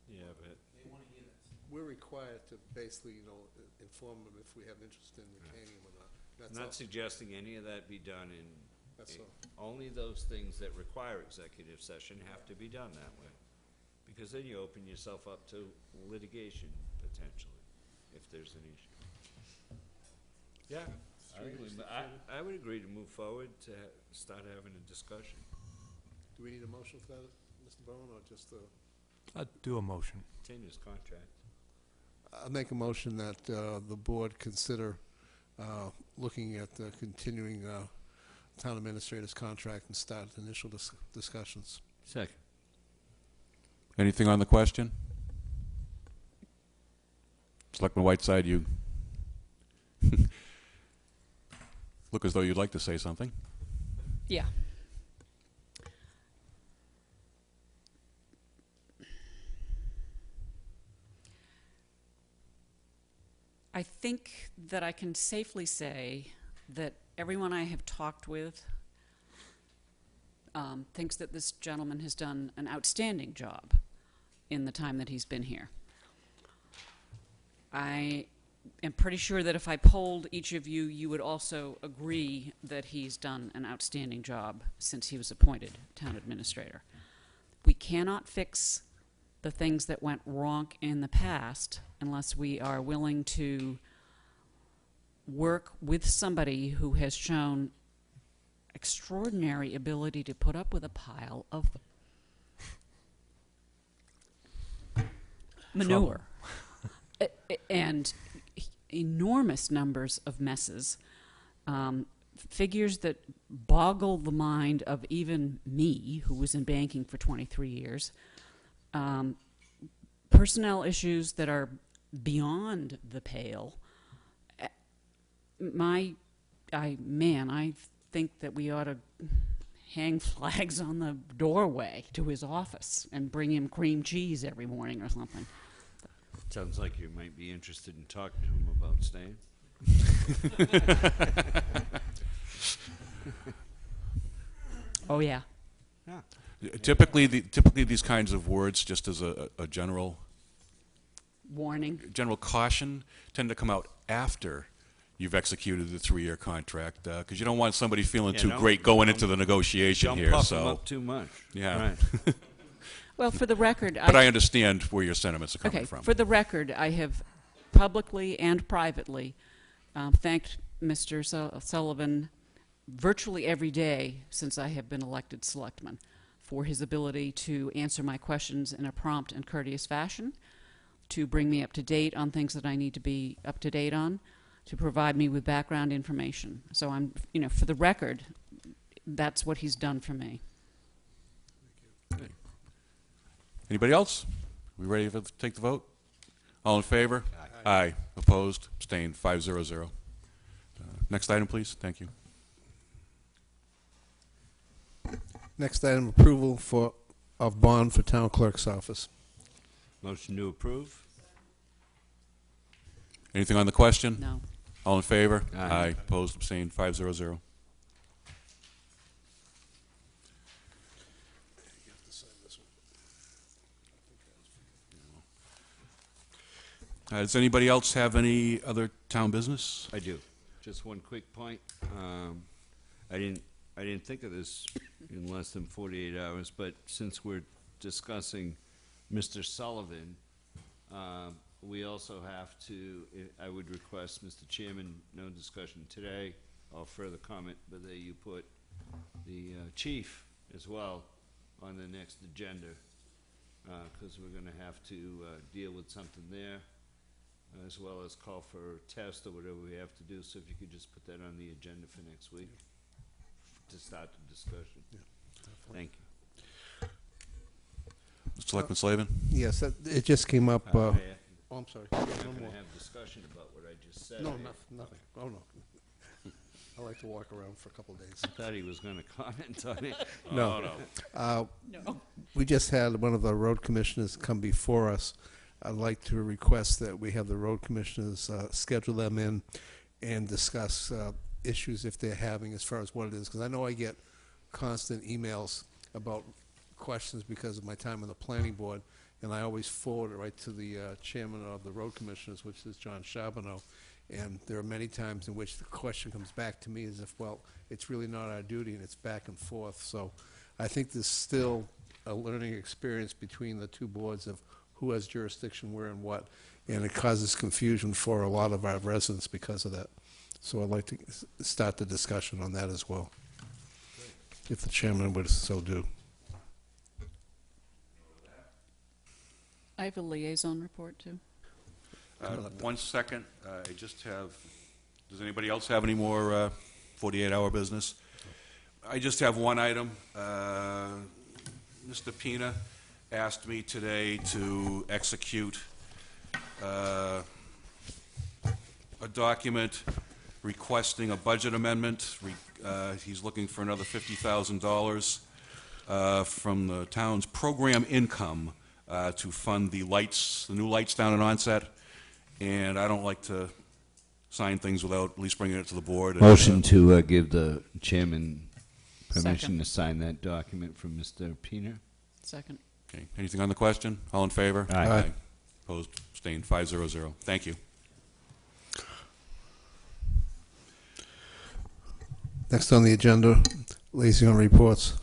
Yeah, but they want to hear that. we're required to basically, you know, inform them if we have interest in retaining them or not. I'm That's all. not suggesting any of that be done in... That's all. Only those things that require executive session have to be done that way. Because then you open yourself up to litigation, potentially, if there's an issue. Yeah, I would agree to move forward to start having a discussion. Do we need a motion for that, Mr. Bowen, or just I'd do a motion. Continuous contract. I'll make a motion that the board consider looking at continuing town administrator's contract and start initial discussions. Second. Anything on the question? Selectman Whiteside, you look as though you'd like to say something. Yeah. I think that I can safely say that everyone I have talked with thinks that this gentleman has done an outstanding job in the time that he's been here. I am pretty sure that if I polled each of you, you would also agree that he's done an outstanding job since he was appointed town administrator. We cannot fix the things that went wrong in the past unless we are willing to work with somebody who has shown extraordinary ability to put up with a pile of manure and enormous numbers of messes, figures that boggle the mind of even me, who was in banking for 23 years, personnel issues that are beyond the pale. I think that we ought to hang flags on the doorway to his office and bring him cream cheese every morning or something. Sounds like you might be interested in talking to him about staying. Oh, yeah. Yeah. Typically, these kinds of words, just as a general Warning. caution, tend to come out after you've executed the 3-year contract, because you don't want somebody feeling Yeah, too don't- great going don't- into the negotiation Don't here. puff So him up too much. yeah. Right. Well, for the record, But I understand where your sentiments are coming okay, from. for the record, I have publicly and privately thanked Mr. Sullivan virtually every day since I have been elected selectman for his ability to answer my questions in a prompt and courteous fashion, to bring me up to date on things that I need to be up to date on, to provide me with background information. So I'm, for the record, that's what he's done for me. Anybody else? We ready to take the vote? All in favor? Aye. Opposed? Abstained? 500. Next item, please. Thank you. Next item, approval of bond for town clerk's office. Motion to approve? Anything on the question? No. All in favor? Aye. Opposed? Abstained? 500. Does anybody else have any other town business? I do. Just one quick point. I didn't think of this in less than 48 hours, but since we're discussing Mr. Sullivan, we also have to, I would request, Mr. Chairman, no discussion today or further comment, but that you put the chief as well on the next agenda, because we're going to have to deal with something there, as well as call for a test or whatever we have to do. So if you could just put that on the agenda for next week to start the discussion. Thank you. Selectman Slavin? Yes, it just came up. Yeah. Oh, I'm sorry. We're No not going more. to have discussion about what I just said. No, nothing. Oh, no. I like to walk around for a couple of days. I thought he was going to comment on it. No. Oh, no. No. We just had one of the road commissioners come before us. I'd like to request that we have the road commissioners schedule them in and discuss issues if they're having as far as what it is. Because I know I get constant emails about questions because of my time on the planning board, and I always forward it right to the chairman of the road commissioners, which is John Charbonneau. And there are many times in which the question comes back to me as if, well, it's really not our duty, and it's back and forth. So I think there's still a learning experience between the two boards of who has jurisdiction where and what, and it causes confusion for a lot of our residents because of that. So I'd like to start the discussion on that as well, if the chairman would so do. I have a liaison report, too. 1 second. I just have, does anybody else have any more 48-hour business? I just have one item. Mr. Pina asked me today to execute a document requesting a budget amendment. He's looking for another $50,000 from the town's program income to fund the lights, the new lights down at Onset. And I don't like to sign things without at least bringing it to the board. Motion to give the chairman permission Second. to sign that document from Mr. Peener. Second. Okay. Anything on the question? All in favor? Aye. Aye. Opposed? Abstained? 500. Thank you. Next on the agenda, liaison reports.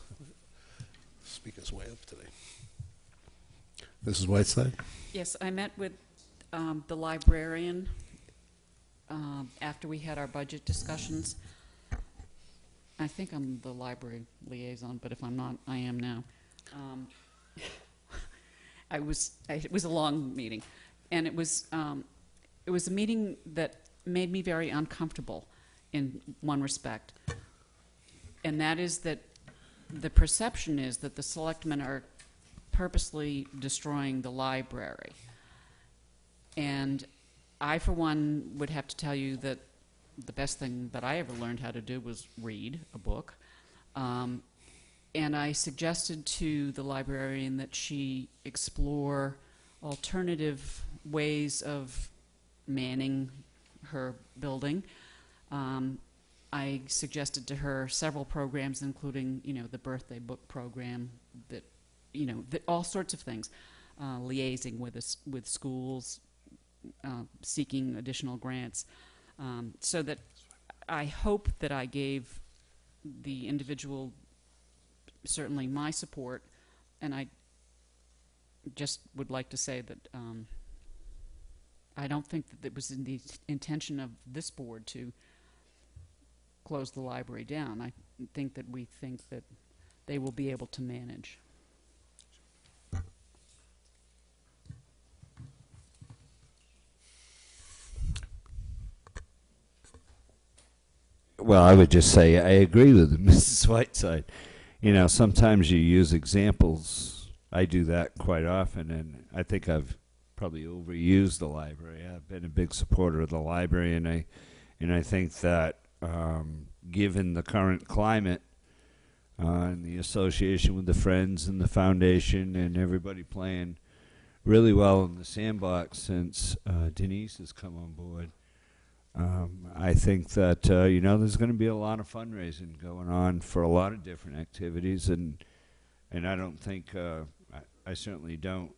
Speaker's way up today. Mrs. Whiteside? Yes, I met with the librarian after we had our budget discussions. I think I'm the library liaison, but if I'm not, I am now. It was a long meeting, and it was a meeting that made me very uncomfortable in one respect, and that is that the perception is that the selectmen are purposely destroying the library. And I, for one, would have to tell you that the best thing that I ever learned how to do was read a book. And I suggested to the librarian that she explore alternative ways of manning her building. I suggested to her several programs, including, the birthday book program, that, all sorts of things, liaising with schools, seeking additional grants, so that I hope that I gave the individual certainly my support, and I just would like to say that I don't think that it was in the intention of this board to close the library down. I think that we think that they will be able to manage. Well, I would just say I agree with Mrs. Whiteside. Sometimes you use examples. I do that quite often, and I think I've probably overused the library. I've been a big supporter of the library, and I think that given the current climate and the association with the Friends and the Foundation and everybody playing really well in the sandbox since Denise has come on board, I think that there's going to be a lot of fundraising going on for a lot of different activities, and I don't think I certainly don't.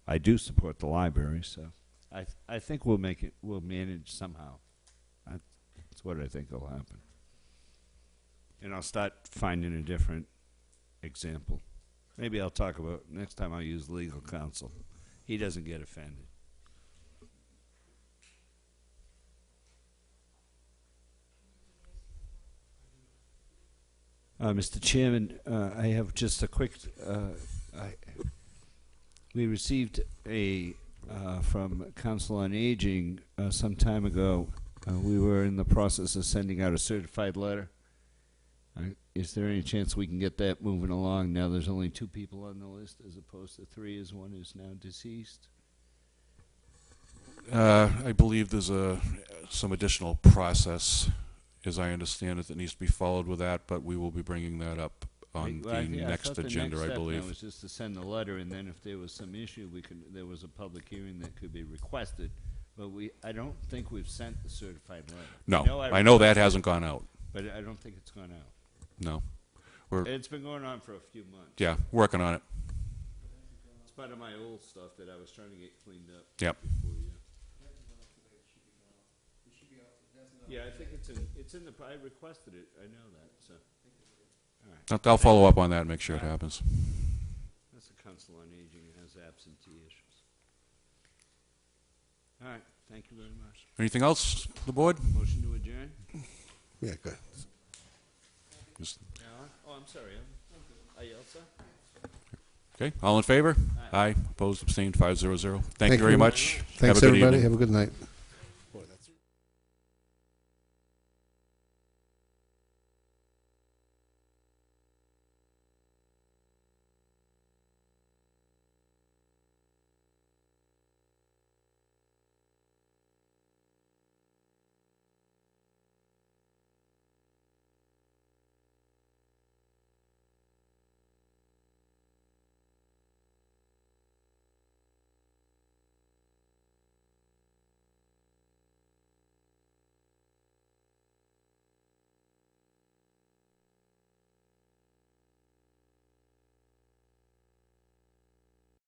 I do support the library, so I think we'll manage somehow. That's what I think will happen, and I'll start finding a different example. Maybe I'll talk about next time. I'll use legal counsel. He doesn't get offended. Mr. Chairman, I have just a quick. We received from Council on Aging some time ago. We were in the process of sending out a certified letter. Is there any chance we can get that moving along? Now there's only 2 people on the list as opposed to 3, as one is now deceased. I believe there's some additional process, as I understand it, that needs to be followed with that, but we will be bringing that up on the next agenda, I believe. It was just to send the letter, and then if there was some issue, there was a public hearing that could be requested. But I don't think we've sent the certified letter. No, I know that hasn't gone out. But I don't think it's gone out. No. It's been going on for a few months. Yeah, working on it. It's part of my old stuff that I was trying to get cleaned up. Yep. Yeah, I think it's in the. I requested it. I know that. So, all right. I'll follow up on that and make sure it happens. That's the Council on Aging. It has absentee issues. All right. Thank you very much. Anything else, the board? Motion to adjourn. Yeah, good. Oh, I'm sorry. Are you all set? Okay. All in favor? Aye. Opposed, abstained, 500. Thank you very much. Thanks, Have a good everybody. evening. Have a good night.